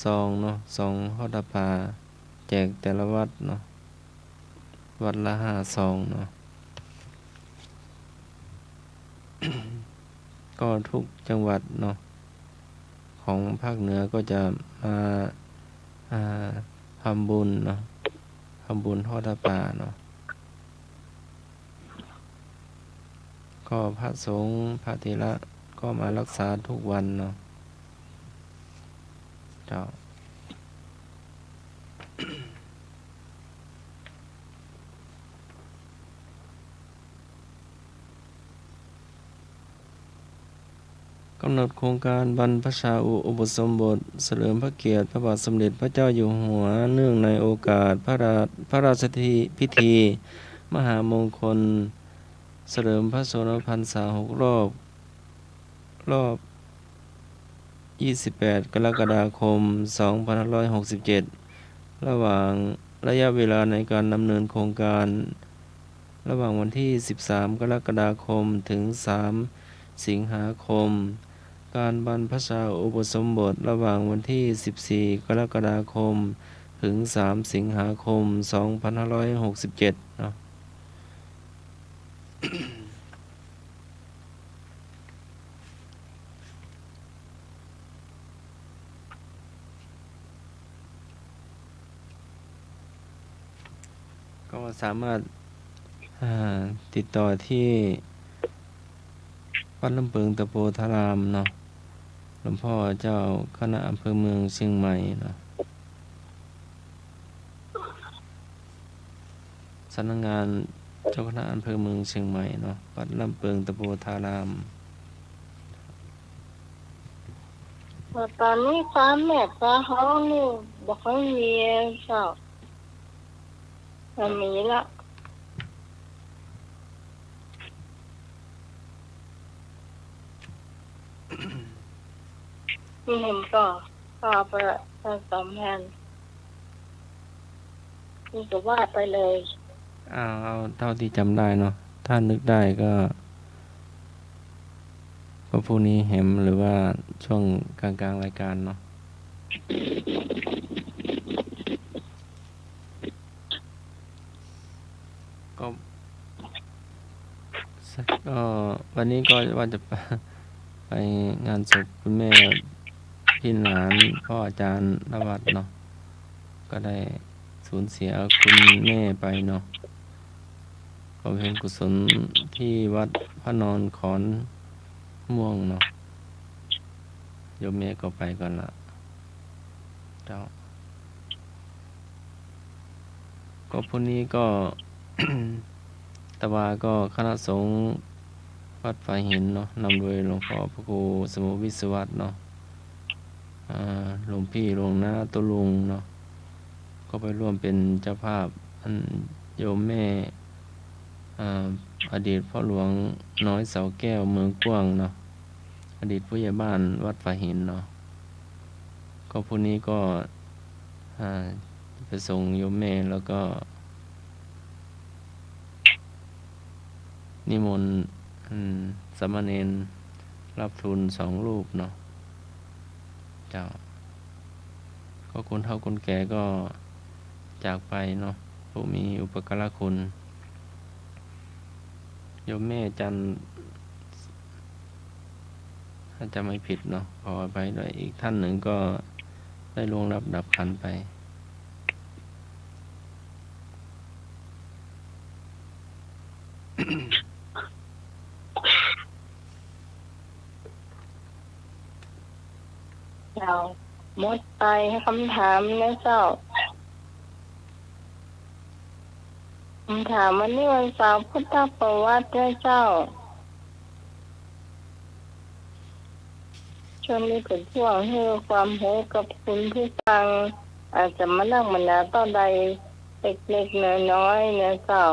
ซองเนาะซองทอดผ้าแจกแต่ละวัดเนาะวัดละ5 ซองเนาะ ก็ทุกจังหวัดเนาะของภาคเหนือก็จะมาทำบุญเนาะทำบุญทอดผ้าเนาะก็พระสงฆ์พระเถระก็มารักษาทุกวันเนาะเจ้า กำหนดโครงการบรรพชาอุปสมบทเฉลิมพระเกียรติพระบาทสมเด็จพระเจ้าอยู่หัวเนื่องในโอกาสพระราชพิธีมหามงคลเฉลิมพระชนมพรรษา6 รอบ 28 กรกฎาคม 2567 ระหว่างระยะเวลาในการดำเนินโครงการระหว่างวันที่ 13 กรกฎาคม ถึง 3 สิงหาคม การบรรพชาอุปสมบทระหว่างวันที่ 14 กรกฎาคม ถึง 3 สิงหาคม 2567 เนาะ ก็สามารถติดต่อที่วัดลำเปิงตะโพธารามเนาะหลวงพ่อเจ้าคณะอำเภอเมืองเชียงใหม่เนาะสำนักงานเจ้าคณะอำเภอเมืองเชียงใหม่เนาะวัดลำเปิงตะโพธาราม ตอนนี้ฟ้าแม่ฟ้าห้องนี่บอกเขามีเจ้ามันมีละนี่เห็นก็ไปตามแผนนี่ก็ว่าไปเลยเอาเท่าที่จำได้เนาะถ้านึกได้ก็พรุ่งนี้แหมหรือว่าช่วงกลางรายการเนาะก็วันนี้ก็ว่าจะไปงานศพคุณแม่พี่หลานพ่ออาจารย์นวัดเนาะก็ได้สูญเสียคุณแม่ไปเนาะก็เป็นกุศลที่วัดพระนอนขอนม่วงเนาะโยมแม่ก็ไปก่อนละเจ้าก็พรุ่งนี้ก็ ตะวาก็คณะสงฆ์วัดฝ่ายหินเนาะนำโดยหลวงพ่อพระครูสมุวิศวัตรเนาะหลวงพี่หลวงน้าตุลุงเนาะก็ไปร่วมเป็นเจ้าภาพโยมแม่อดีตพ่อหลวงน้อยเสาแก้วเมืองกว้างเนาะอดีตผู้ใหญ่บ้านวัดฝ่ายหินเนาะก็พรุ่งนี้ก็ไปส่งโยมแม่แล้วก็นิมนต์สามเณรรับทุน2 รูปเนาะเจ้าก็คนเฒ่าคนแก่ก็จากไปเนาะผู้มีอุปการะคุณโยมแม่จันถ้าจะไม่ผิดเนาะขอไปด้วยอีกท่านหนึ่งก็ได้ล่วงรับดับขันไป หมดไปให้คำถามนะเจ้าคำถามวันนี้วันเสาร์พุทธประวัติด้วยเจ้าช่วงนี้เป็นช่วงให้ความรู้กับคุณผู้ฟังอาจจะมานั่งมานาต้นใดเล็กๆน้อยๆนะเจ้า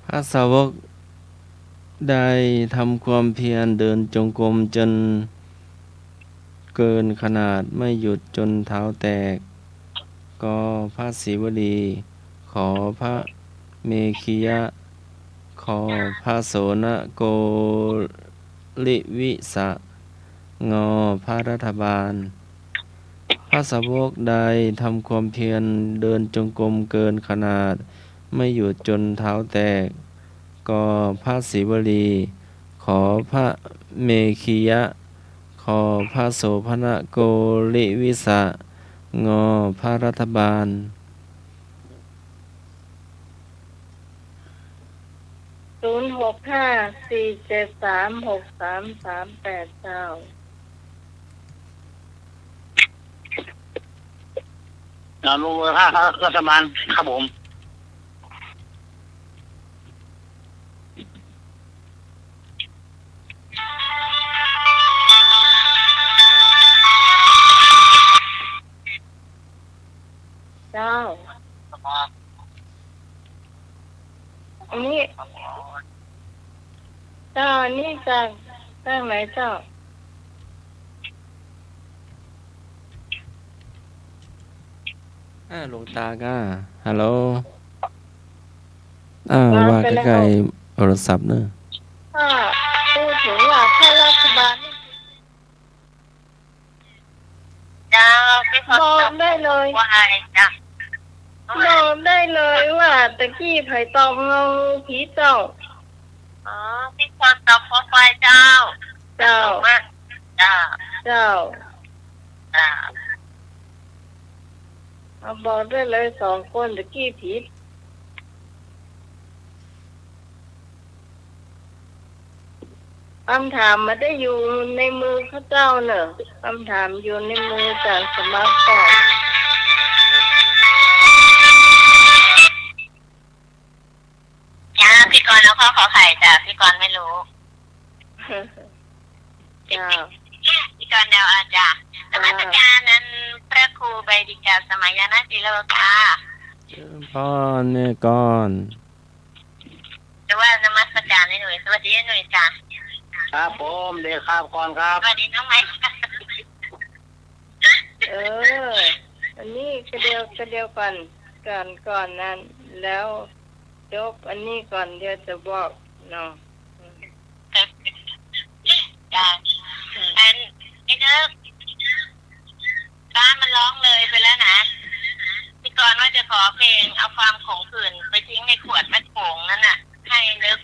พระสาวกได้ทำความเพียรเดินจงกรมจนเกินขนาดไม่หยุดจนเท้าแตกก็พระศิวลีขอพระเมขิยะขอพระโสนโกลิวิสะงอพระรัฐบาลพระสาวกได้ทำความเพียรเดินจงกรมเกินขนาดไม่หยุดจนเท้าแตกก็พระศิวลีขอพระเมขิยะขอพระโสภณโกลิวิสะงอพระรัฐบาล0654736338เจ้าลงเลยค่ะรัฐบาลครับผม เจ้าอันนี้เจ้าอันนี้จากไหนเจ้าหลวงตาก็ฮัลโหลว่าใกล้ๆโทรศัพท์เนอะถ้าพูดถึงว่าข้าราชการนี่ เจ้าพี่พ บอกได้เลย ว่าไงจ้ะ บอกได้เลยว่าตะกี้ไผ่ตองเงาผีเจ้า อ๋อพี่พรตอบไฟเจ้า เจ้า จ้า เจ้า จ้า เอาบอกได้เลย2 คนตะกี้ผีคำถามมาได้อยู่ในมือเขาเจ้าเนอะคำถามอยู่ในมือจากสมาร์ทโฟน จ้าพี่กรณ์แล้วพ่อขอไข่จ้ะพี่กรณ์ไม่รู้ เจ้า พี่กรณ์แนวอาจารย์นมัสการนั้นพระครูใบดิกาสมัยนาศิโลค่ะ พ่อเนี่ยก่อน หรือว่านมัสการให้หน่อยสวัสดีหน่อยจ้ะ ครับผมเด็กครับก่อนครับ สวัสดีน้องไม้ อันนี้ก็เดียวก่อนนั้นแล้วยกอันนี้ก่อนเดี๋ยวจะบอกเนาะ จ้ะอันไอ้เด้อฟ้ามันร้องเลยไปแล้วนะพี่กรณ์ว่าจะขอเพลงเอาความขมขื่นไปทิ้งในขวดแม่โขงนั่นน่ะให้นึก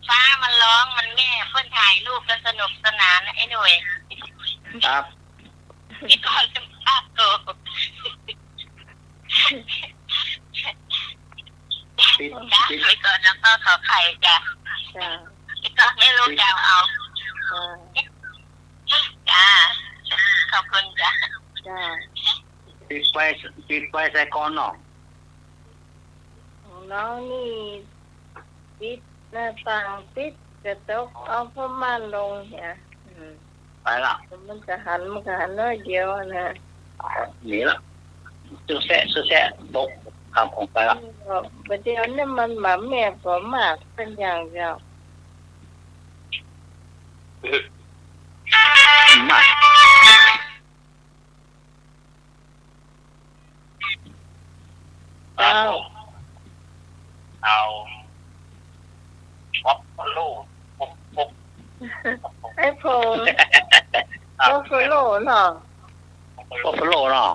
ฟ้ามันร้องมันแม่เพื่อนถ่ายรูปกันสนุกสนานไอ้หน่วย ครับ พี่กรณ์จะภาพโต ปิด จ้ะ ปิด พี่กรณ์แล้วก็ขอไข่จ้ะ จ้า พี่กรณ์ไม่รู้จะเอาจ้าขอบคุณจ้ะ จ้า ปิดไฟใส่ก่อนเนาะ ของน้องนี่ปิดหน้าต่างปิดกระจกเอาผ้าม่านลงเนี่ย ไปละ มันก็หันน้อยเดียวนะ หนีละซื้อแสะตกครับผมไปละ ประเดี๋ยวนี้มันหมาแม่ก็มากเป็นอย่างเดียว มา เจ้า เอาป๊อปลูกปุ๊บ ไอ้โฟนโอ้โฟโลเนาะ โอ้โหโลเนาะ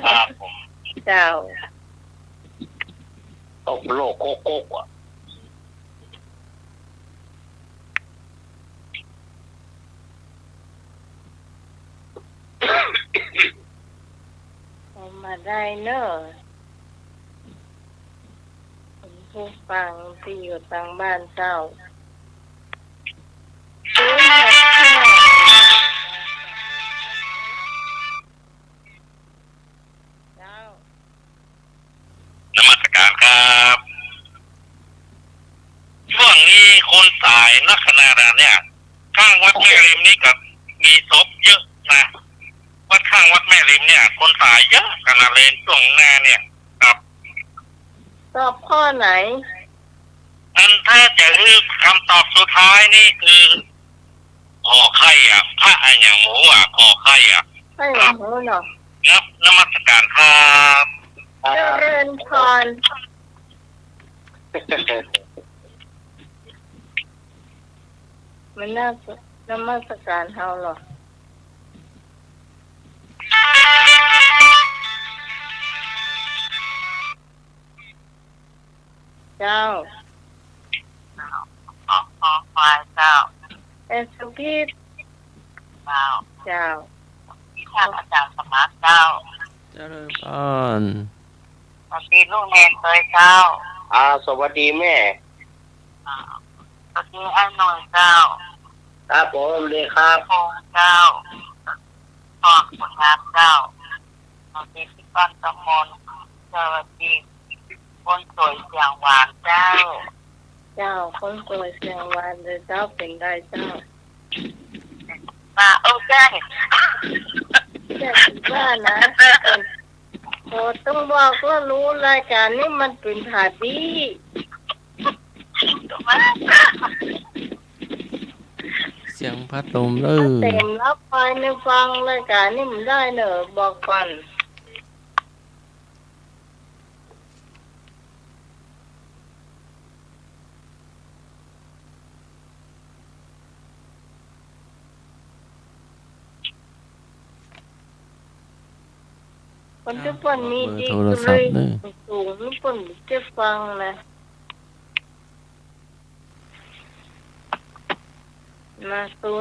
ครับผม เจ้า โอ้โหโลโกกอ่ะ เอามาได้เนอะคุณผู้ฟังที่อยู่ทางบ้านเจ้า065 างวัดแม่ริมนี่ก็มีศพเยอะนะวัดข้างวัดแม่ริมเนี่ย คนตายเยอะขนาดเลยช่วงหน้าเนี่ยครับ ตอบข้อไหน อันถ้าจะคือคำตอบสุดท้ายนี่คือขอไข่อ่ะพระอันอย่างหมูอ่ะขอไข่อ่ะ ให้หนูเนาะ นับนมัสการครับ เจริญพรมันน่านมัสการเฮาหรอเจ้า ขอควายเจ้า เอสุพิษ เจ้า เจ้า ที่ท่านอาจารย์สมาร์ทเจ้า เจริญพร สวัสดีลูกเนนเคยเจ้า สวัสดีแม่ สวัสดีไอ้หน่อยเจ้า ครับผมเลยครับ พงเจ้าพ่อคุณงามเจ้าสวัสดีพี่ก้อนตะมนสวัสดีคนสวยเสียงหวานเจ้า เจ้าคนสวยเสียงหวานเลยเจ้าเป็นได้เจ้า มาใช่ แค่ว่านะโอ้ต้องบอกว่ารู้รายการนี้มันเป็นผาดี เสียงพัดลมเลย เต็มรับไปในฟังรายการนี้มันได้เนอะบอกก่อนคนทุกคนมีดี โทร ก็ ศั เล พ ย ท์เลย สูงทุกคนจะฟังนะมา0654736338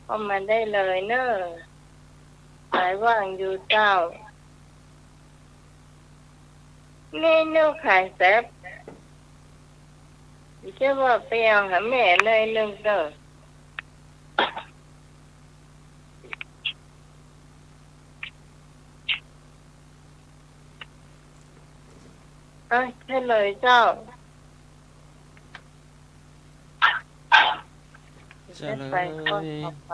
เข้ามาได้เลยเนอะสายว่างอยู่เจ้าเมนูขายแซ่บดิฉันว่าไปเอาหาแม่หน่อยนึงเด้อใช่เลยเจ้า เจริญ ไปข้อต่อไป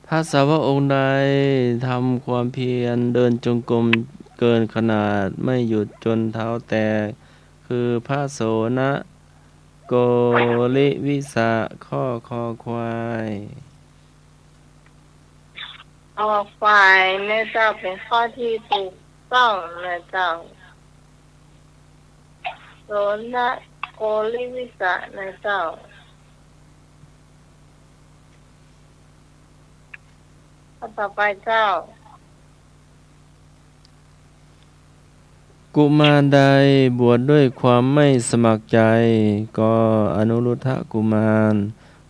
พระสาวกองค์ใดทำความเพียรเดินจงกรมเกินขนาดไม่หยุดจนเท้าแตกคือพระโสนะโกริวิสะข้อคอควาย ออกฝ่ายเนะเจ้าเป็นข้อที่ถูกต้องนะเจ้าโสนะโกริวิสะนะเจ้าข้อต่อไปเจ้า กุมารใดบวชด้วยความไม่สมัครใจ ก็อนุรุทธกุมาร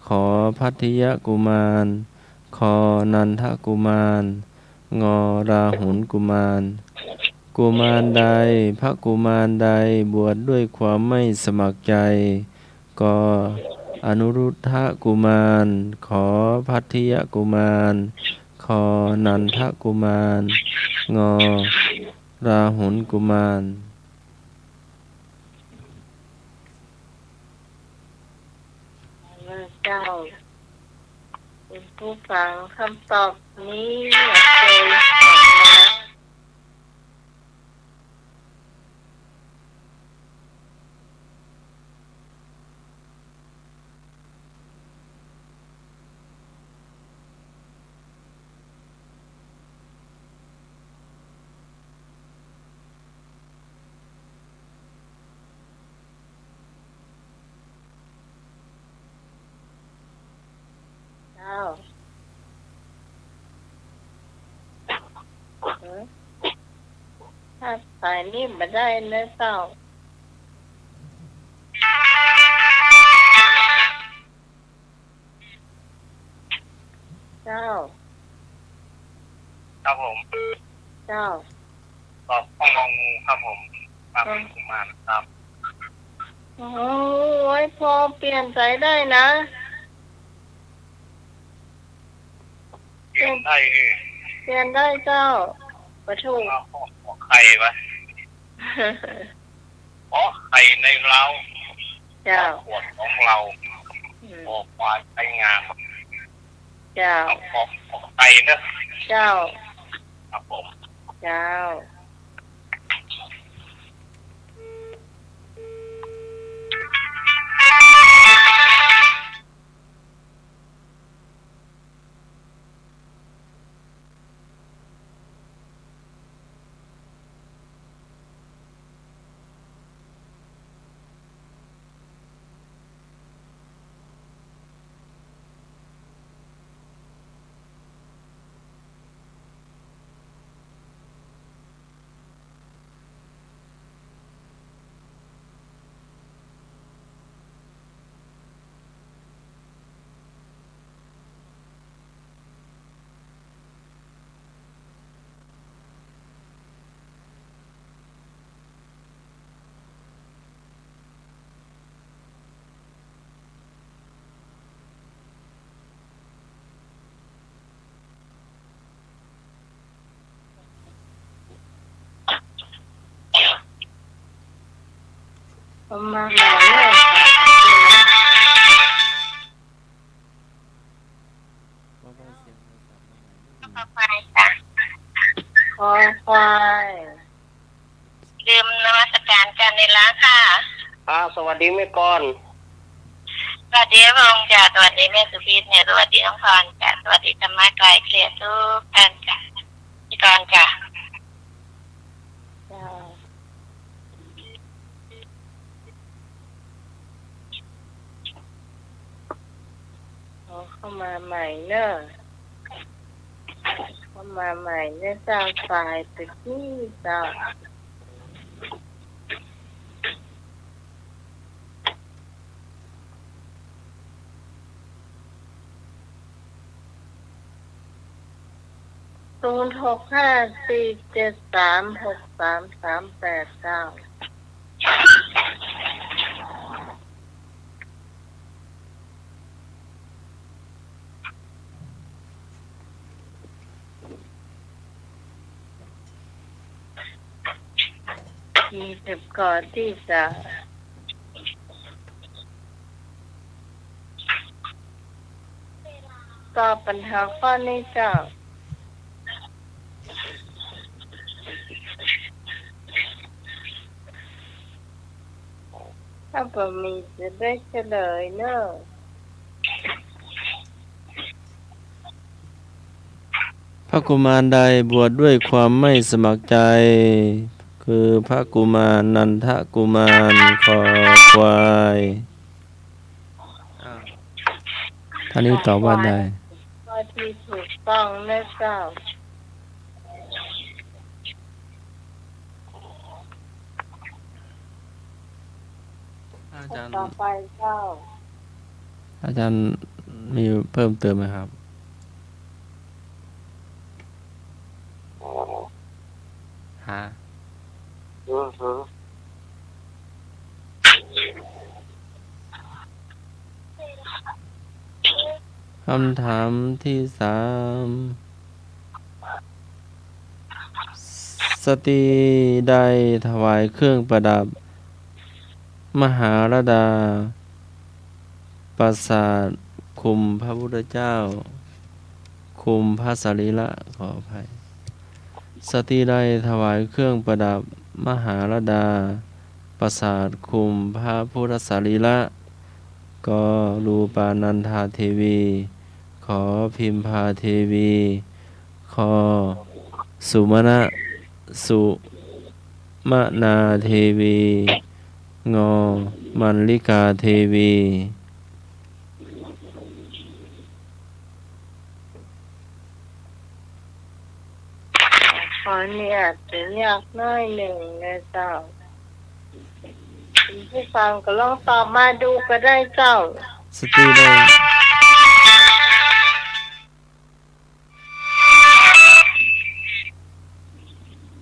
ขอพัทธิยกุมาร ขอนันทกุมาร งอราหุลกุมาร กุมารใดพระกุมารใดบวชด้วยความไม่สมัครใจ ก็อนุรุทธกุมาร ขอพัทธิยกุมาร ขอนันทกุมาร งอราหุลกุมาร เจ้าเป็นผู้ฟังคำตอบนี้เคยฟังมาเจ้าถ้าสายนี้มาได้นะเจ้าเจ้า ครับผม เจ้า ตอบข้องงูครับผมครับกุมารครับ โอ้ยพอเปลี่ยนใจได้นะ ลี่ยนได้ เปลี่ยนได้เจ้าประถูก ไข่ปะอ๋อไข่ในเรา เจ้า ขวดของเรา อืม ออกมาใช้งาน เจ้า ของไข่นะ เจ้า ครับผม เจ้า ประมาณนั้นเลยค่ะ ไปจ้ะ คอควาย ลืมนมัสการกันในร้านค่ะ สวัสดีแม่กอน สวัสดีพระองค์จ้ะสวัสดีแม่สุพิษเนี่ยสวัสดีน้องพรจ้ะสวัสดีธรรมะกายเคลียร์ทุกท่านจ้ะพี่กรณ์จ้ะ เจ้าเอาเข้ามาใหม่เนอะเข้ามาใหม่เนี่ยเจ้าสายตะกี้เจ้า065473638920ก่อนที่จะตอบปัญหาข้อนี้เจ้าถ้าบ่มีจะได้เฉลยเนอะ พระกุมารใดบวชด้วยความไม่สมัครใจ คือพระกุมารนันทกุมารคอควายท่านนี้ตอบว่าใด ข้อที่ถูกต้องนะเจ้า อาจารย์ ต่อไปเจ้า อาจารย์มีเพิ่มเติมไหมครับฮะคำถามที่3สตรีใดถวายเครื่องประดับ มหาราดาปราสาทคุมพระพุทธเจ้า คุมพระสรีระขออภัยสตรีใดถวายเครื่องประดับ มหาราดาปราสาทคุมพระพุทธสรีระก็รูปานันทาเทวี ขอพิมพาเทวีขอสุมณะสุมนาเทวีงอมันลิกาเทวีขอเนี่ยอาจจะยากน้อยหนึ่งนะเจ้าคุณผู้ฟังก็ลองตอบมาดูก็ได้เจ้า สตรีได้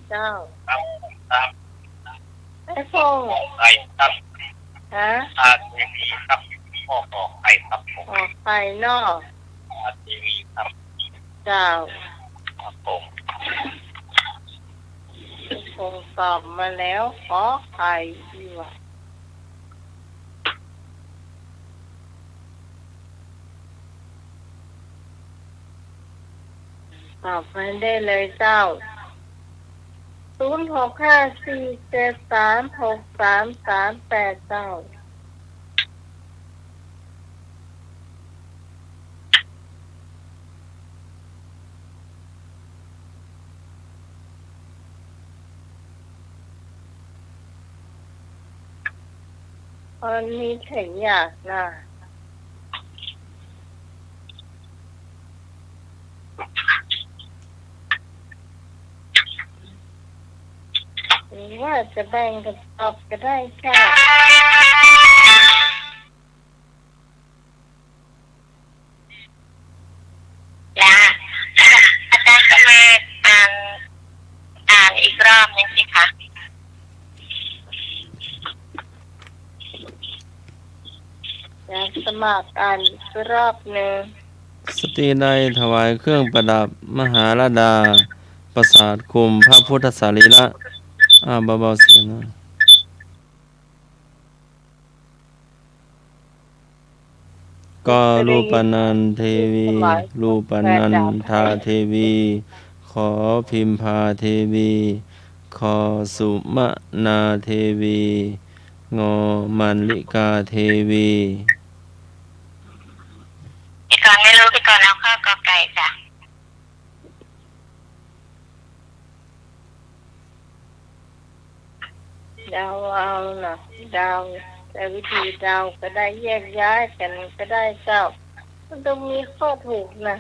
เจ้า ครับ ไอ้พงษ์ ไข่ครับ ฮะ ทีวีครับพ่อบอกไข่ครับผม ออกไปนอก ทีวีครับ เจ้า ครับผม คงตอบมาแล้วขอไข่ดีกว่าตอบมาได้เลยเจ้า0654736338เจ้าอันนี้ถึงอยากนะหรือว่าจะแบ่งกันตอบก็ได้ค่ะ จ้าอาจารย์จะมาอ่านอีกรอบนึงสิคะ อยากสมัครอ่านอีกรอบหนึ่ง สตรีใดถวายเครื่องประดับมหาราดาปราสาทคุมพระพุทธสรีระเบาๆเสียงนะก็รูปนันเทวีรูปนันทาเทวี ขอพิมพาเทวี ขอสุมนาเทวี งอมันลิกาเทวี พี่กรณ์ไม่รู้พี่กรณ์เอาข้อกอไก่จ้ะ เดาเอานะเดาแต่วิธีเดาก็ได้แยกย้ายกันก็ได้เจ้ามันต้องมีข้อถูกนะ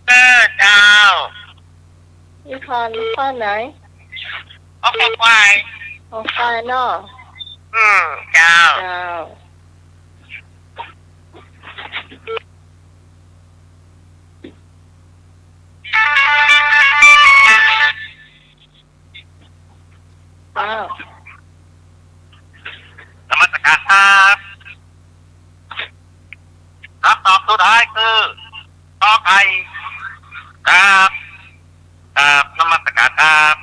เจ้า เจ้า นี่ข้อไหน โอเคควาย ข้อไฟเนาะ เจ้า เจ้าเจ้าน มัสการครับคำตอบสุดท้ายคือตอไก่ครับนมัสการครับ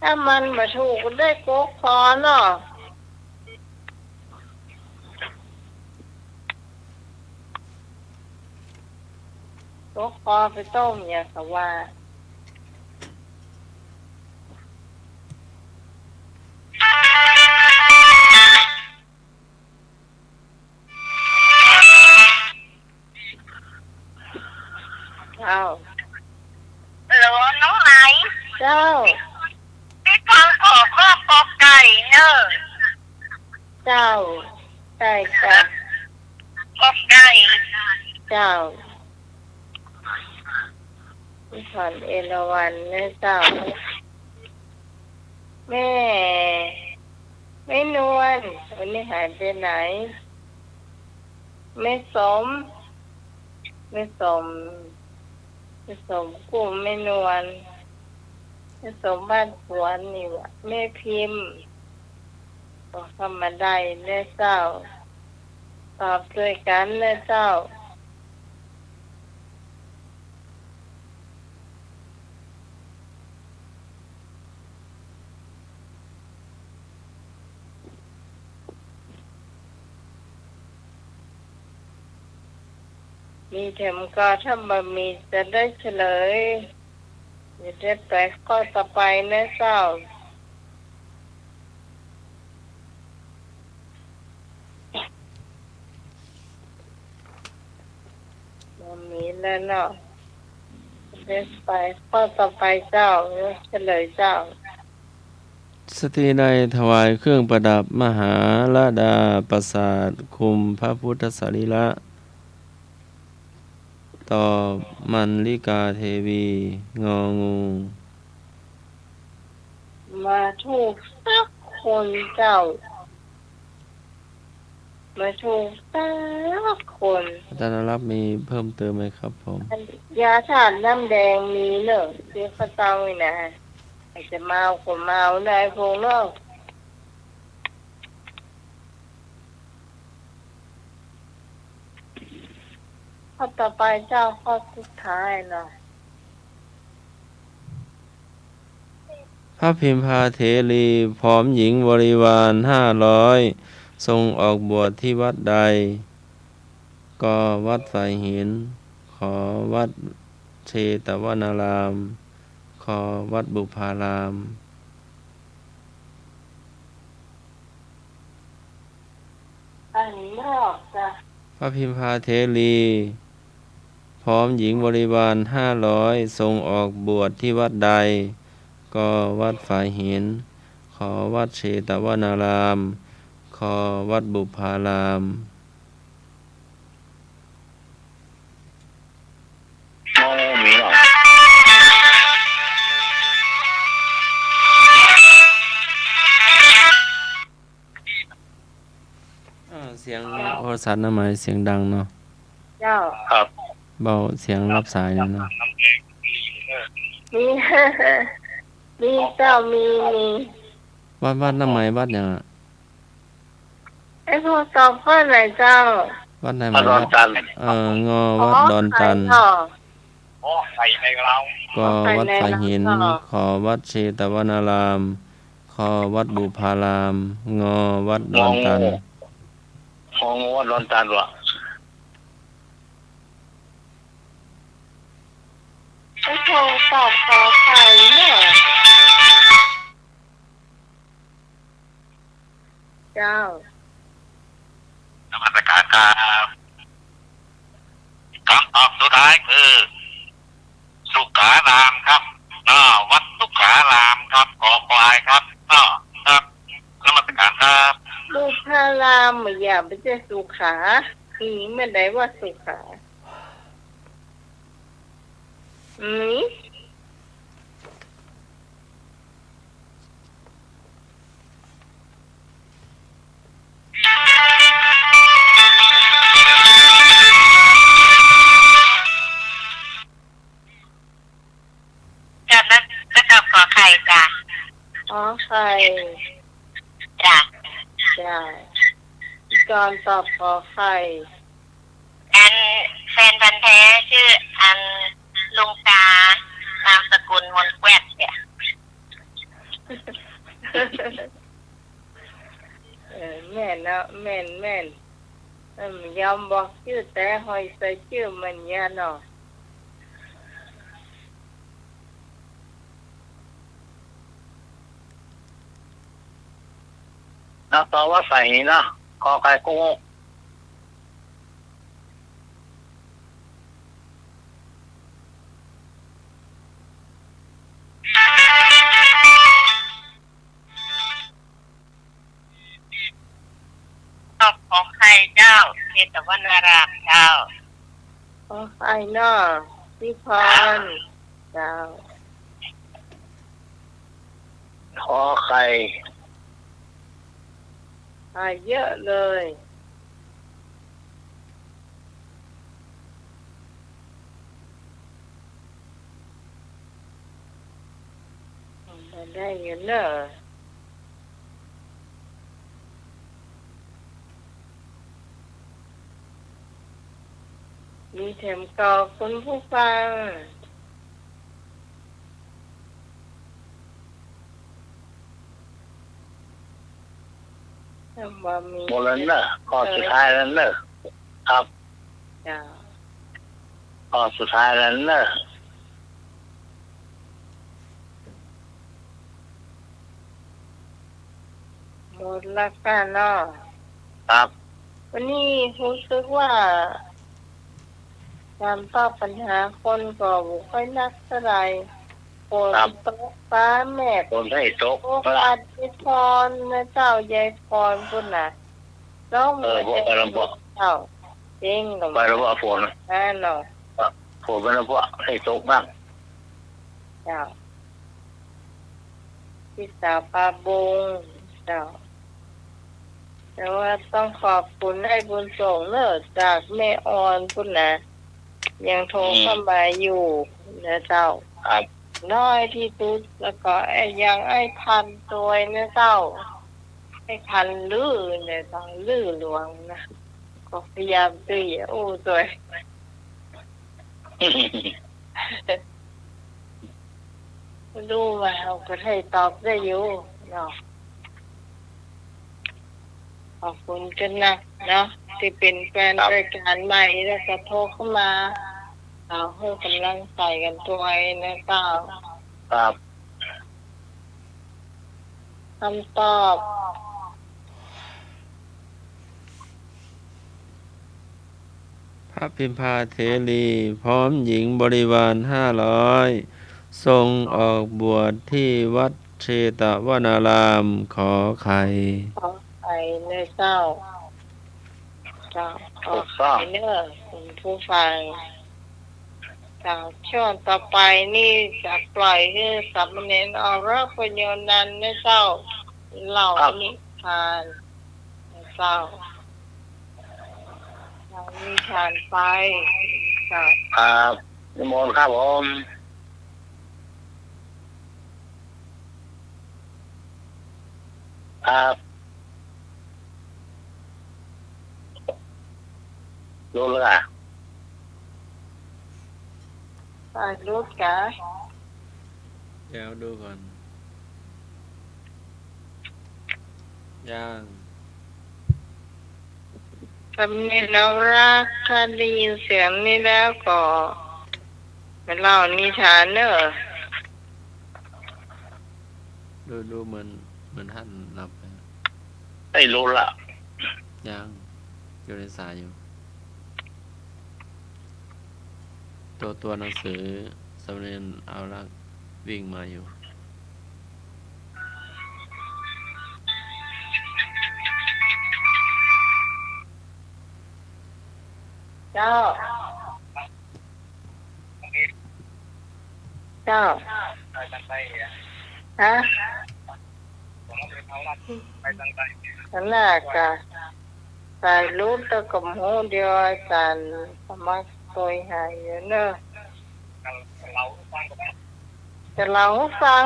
ถ้ามันมาถูกได้โก๊กคอเนาะโก๊กคอไปต้มอย่างสว่าเจ้า หลวงน้องไหน เจ้า พี่ฟังขอข้อกอไก่เนอะ เจ้าใช่จ้ะ กอไก่ เจ้าพี่ถอนเอราวัณนะเจ้าแม่ไม่นวลวันนี้หายไปไหนไม่สมไม่สมกลุ่มไม่นวลไม่สมบ้านสวนนี่วะแม่พิมพ์บอกทำมาได้เน้อเจ้าตอบด้วยกันเน้อเจ้ามีเข็มก็ถ้ามันมีจะได้เฉลยจะได้ไปข้อต่อไปนะเจ้ามันมีแล้วเนาะจะได้ไปข้อต่อไปเจ้าเฉลยเจ้า สตรีใดถวายเครื่องประดับมหาราดาปราสาทคุมพระพุทธสรีระตอบมันลิกาเทวี งองู มาถูกสักคนเจ้า มาถูกแต่ละคน อาจารย์รับมีเพิ่มเติมไหมครับผม ยาธาตุน้ำแดงมีเนอะซื้อข้าวเต้านี่นะอาจจะเมาคนเมาได้พงเนอะข้อต่อไปเจ้าข้อสุดท้ายเนาะ พระพิมพาเถรีพร้อมหญิงบริวาร500ทรงออกบวชที่วัดใดก็วัดสายหิน ขอวัดเชตวนาราม ขอวัดบุพาราม อันนอกจ้ะ พระพิมพาเถรีพร้อมหญิงบริวาร500ทรงออกบวชที่วัดใดก็วัดฝายหิน ขอวัดเชตวนาราม ขอวัดบุพาราม มองมีหรอ เสียงโทรศัพท์น้ำหมายเสียงดังเนาะ เจ้า ครับ เบาเสียงรับสายเนาะ มี มีเจ้ามี วัดน้ำหมายวัดอย่างอะ ไอ้พวกตอบข้อไหนเจ้า วัดไหนห มา มาย ร้อนตัน งอวัดดอนตัน อ๋อ โอ้ใส่ในเรา ก็วัดฝายหิน ขอวัดเชตวนาราม ขอวัดบุพาราม งอวัดดอนตัน มองว่าร้อนตันวะ ไอ้พวกตอบขอไข่เนี่ยเจ้า นมัสการครับคำตอบสุดท้ายคือสุขารามครับวัดสุขารามครับขอควายครับครับนมัสการครับ บุพารามอย่าไปเจอสุขาคือไม่ได้ว่าสุขาอืม จ้ะแล้วก็ขอไข่จ้ะ อ๋อไข่ จ้ะ จ้าจอนตอบขอไข่ อันแฟนพันธุ์แท้ชื่ออันลุงตานามสกุลมนต์แควดเนี่ย แม่นเนาะแม่นยอมบอกชื่อแต่หอยใส่ชื่อมันยาเนาะ นะต่อว่าใส่หินนะขอไข่กุ้ง ตอบของใครเจ้าเทตวันนารามเจ้า ขอไข่เนาะพี่พรเจ้า ขอไข่ ไข่เยอะเลยได้เงินเนอะมีแถมก่อคุณผู้ฟังว่ามี หมดแล้วเนอะข้อสุดท้ายแล้วเนอะครับ จ้า ข้อสุดท้ายแล้วเนอะ หมดละกันเนาะ ครับ วันนี้รู้สึกว่าการตอบปัญหาคนก็บ่ค่อยนักเท่าไหร่ฝนตกฟ้าแม่ คนให้ตก โอ้อาทิตย์พรนะเจ้ายายพรพุ่นน่ะน้องเจ้าเจ๊งกับ ไปแล้วว่าฝน นั่นเนาะ ฝนไปแล้วว่าให้ตกบ้าง เจ้าพี่สาวปาบงเจ้า แต่ว่าต้องขอบคุณให้บุญส่งเนอะจากแม่ออนพุ่นนะยังโทรเข้ามาอยู่นะเจ้า ครับ น้อยที่สุดแล้วก็ยังไอ้พันตัวนะเจ้าไอ้พันลื้อเนี่ยต้องลื้อหลวงนะก็พยายามตีโอ้ตัว ดูว่าเอาก็ให้ตอบได้อยู่เนาะขอบคุณกันนะเนาะที่เป็นแฟนรายการใหม่แล้วก็โทรเข้ามาเอาให้กำลังใจกันตัวเองนะเจ้า ครับ คำตอบ พระพิมพาเถรีพร้อมหญิงบริวาร500ทรงออกบวชที่วัดเชตวนารามขอไข่ ขอไปในเจ้าขอไปเนอะคุณผู้ฟังช่วงต่อไปนี่จะปล่อยให้สัมเนรอรประโยชน์นั้นนะเจ้าเล่านิทานนะเจ้าเรานิทานไปเจ้า ครับนิมนต์ครับผมครับรู้แล้วอ่ะ ไปรู้กะ เดี๋ยวดูก่อนย่าง สัมเนรเรารักถ้าได้ยินเสียงนี้แล้วก็มาเล่านิทานเนอะ ดูเหมือนท่านหลับไป ได้รู้ละ ย่างอยู่ในสายอยู่ ตัวหนังสือสำเนียงเอารักวิ่งมาอยู่ เจ้าฮะขนาดกะใส่รูปตะกับหูเดียวอาจารย์สมัครตัวหายเยอะเนอะจะเล่าให้ฟัง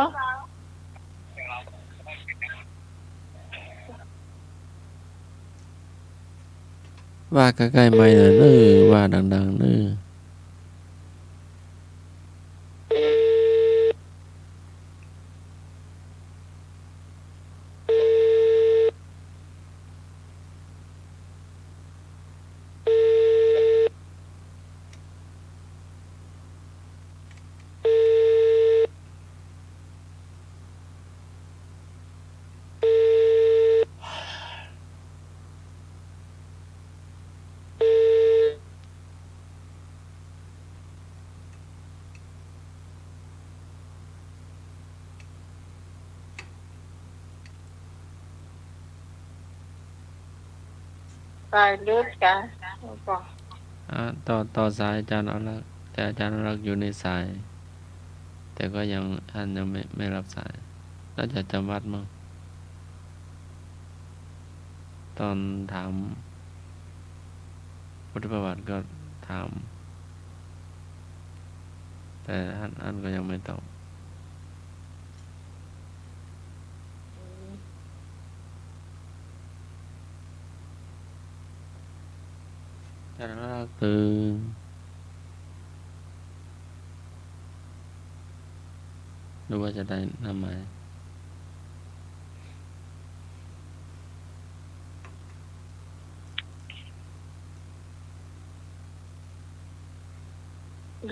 ว่าใกล้ๆไม่เนอะว่าดังๆเนอะ ใส่รูปกะก็ ต่อสายอาจารย์เอารักแต่อาจารย์เอารักอยู่ในสาย แต่ก็ท่านยังไม่รับสายน่าจะจำวัดมั้งตอนถามพุทธประวัติก็ถาม แต่ท่านก็ยังไม่ตอบอาจารย์เอารักตื่นดูว่าจะได้นำไหม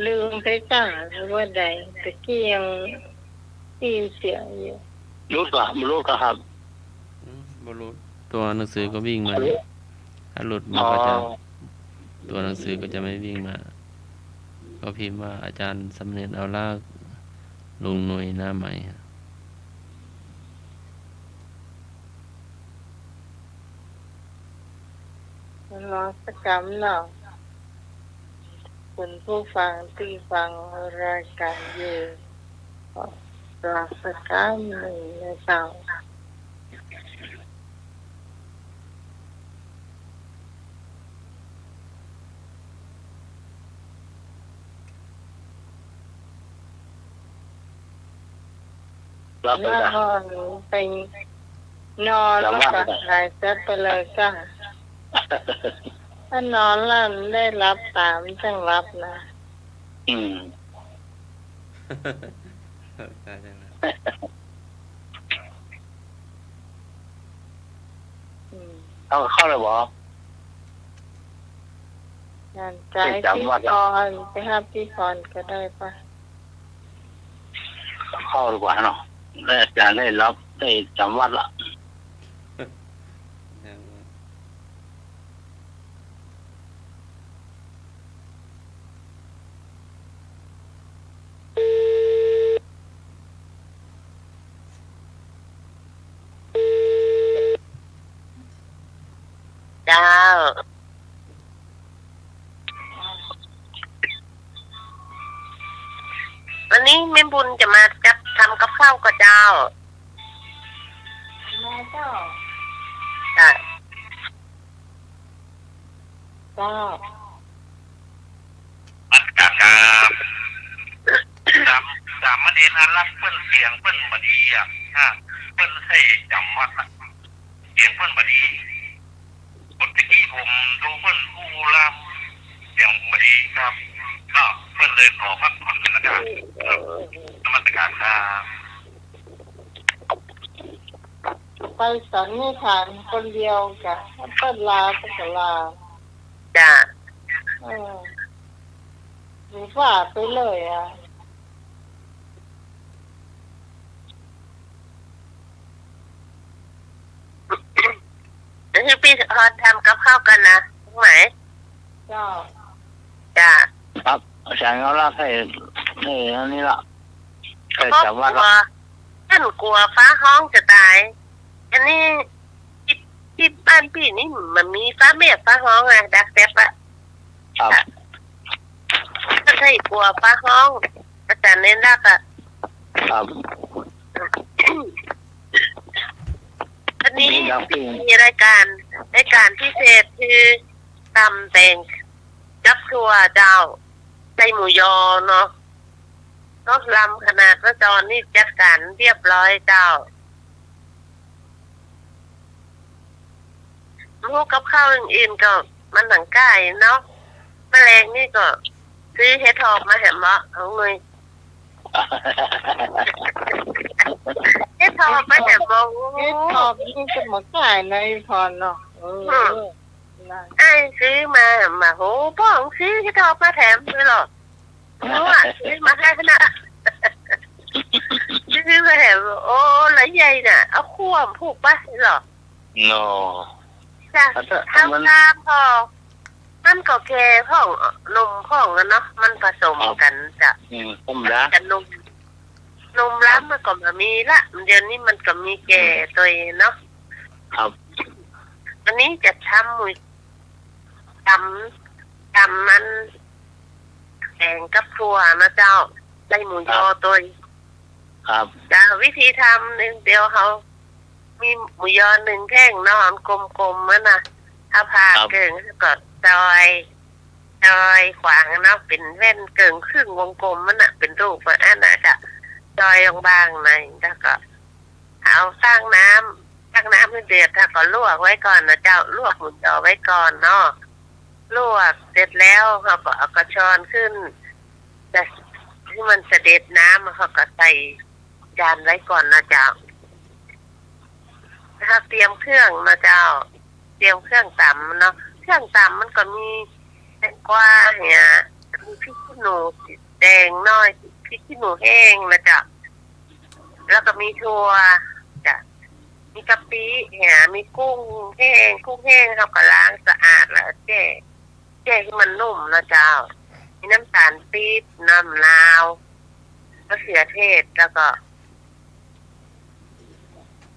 ลืมไปจ้าหรือว่าใดตะกี้ยังได้ยินเสียงอยู่ รู้ก่ะไม่รู้ก็ครับ บรรลุตัวหนังสือก็วิ่งมาอยู่ถ้าหลุดมันก็จะตัวหนังสือก็จะไม่วิ่งมา ก็พิมพ์ว่าอาจารย์สำเร็จเอาลากลุงหน่วยหน้าใหม่ รอสักกรรมเนาะคุณผู้ฟังที่ฟังรายการอยู่รอสักกรรมหนึ่งนะเจ้า รับไป แล้ว จ้ะ ก็ไปนอนแล้วก็หายใจไปเลยจ้ะถ้านอนแล้วได้รับตามจังรับนะ อืม ได้จังนะ เข้าเลยบ่ งานใจพี่พรไปหาพี่พรก็ได้ปะ เข้าดีกว่าเนาะได้อาจารย์ได้รับได้จำวัดละ เจ้าวันนี้แม่บุญจะมาจับทำกับข้าวกับเจ้า แม่เจ้า จ้ะ เจ้า มันกากาสามเณรรักเปิ้นเสียงเปิ้นบดีอ่ะเปิ้นให้จำวัดนะเสียงเปิ้นบดีปกติผมดูเปิ้นอู้ลามเสียงบดีครับก็เปิ้นเลยขอพักผ่อนนะครับนมัสการครับ ไปสันนิษฐานคนเดียวจ้ะถ้าเปิ้ลลาก็ลา จ้ะ หรือว่าไปเลยอ่ะ แล้วที่พี่พรทำกับข้าวกันนะถูกไหม เจ้า จ้ะ ครับอาจารย์เขาลากให้อันนี้ละให้ ครอบ จำ ค วัด รัว ละ ท่านกลัวฟ้าห้องจะตาย อันนี้ที่บ้านพี่นี่มันมีฟ้าเมฆฟ้าห้องอะดักแซบอะ ครับ ถ้าใช่กลัวฟ้าห้องอาจารย์เน้นรักอะ ครับ อันนี้ ครับพี่ มีรายการพิเศษคือตำแตงจับครัวเจ้าใส่หมูยอเนาะลำขนาดพระจรนี่จัดการเรียบร้อยเจ้าลูกกับข้าวอื่นๆก็มันหนังไก่เนาะแมลงนี่ก็ซื้อเห็ดหอมมาแหมะเอาเงยเห็ดหอมมาแหมะ เฮ็ดทอบนี่จะมาขายในพรเนาะไอ้ซื้อมาโหพ่อของซื้อเห็ดหอมมาแถมด้วยหรอเพราะว่าซื้อมาให้ขนาดซื้อมาแถมโอ้ละใหญ่น่ะเอาคั่วผูกป่ะหรอ โน จ้ะทำตามพอมันก็แก่พ่องนมพ่องกันเนาะมันผสมกันจ้ะ ผมนะ กันนมล้ำมันก็มามีละเดี๋ยวนี้มันก็มีแก่ตัวเนาะ ครับ วันนี้จะทำหมูทำมันแกงกับถั่วนะเจ้าใส่หมูยอตัว ครับ จ้าวิธีทำหนึ่งเดียวเขามีหมูยอหนึ่งแท่งนอนกลมๆมันนะถ้าผ่าเกิงก็ซอยขวางเนาะเป็นแว่นเกิงครึ่งวงกลมมันน่ะเป็นรูปมันอันน่ะจ้ะซอยบางๆหน่อยแล้วก็เอาตั้งน้ำให้เดือดถ้าก็ลวกไว้ก่อนนะเจ้าลวกหมูยอไว้ก่อนเนาะลวกเสร็จแล้วเขาก็เอากระชอนขึ้นแต่ที่มันเสด็จน้ำเขาก็ใส่จานไว้ก่อนนะเจ้าถ้าเตรียมเครื่องนะเจ้าเตรียมเครื่องตำเนาะเครื่องตำมันก็มีแตงกวาเนี่ยมีพริกขี้หนูแดงน้อยพริกขี้หนูแห้งนะจ๊ะแล้วก็มีถั่วจ้ะมีกะปิเนี่ยมีกุ้งแห้งครับก็ล้างสะอาดแล้วแช่ให้มันนุ่มนะเจ้ามีน้ำตาลปี๊บน้ำลาวมะเขือเทศแล้วก็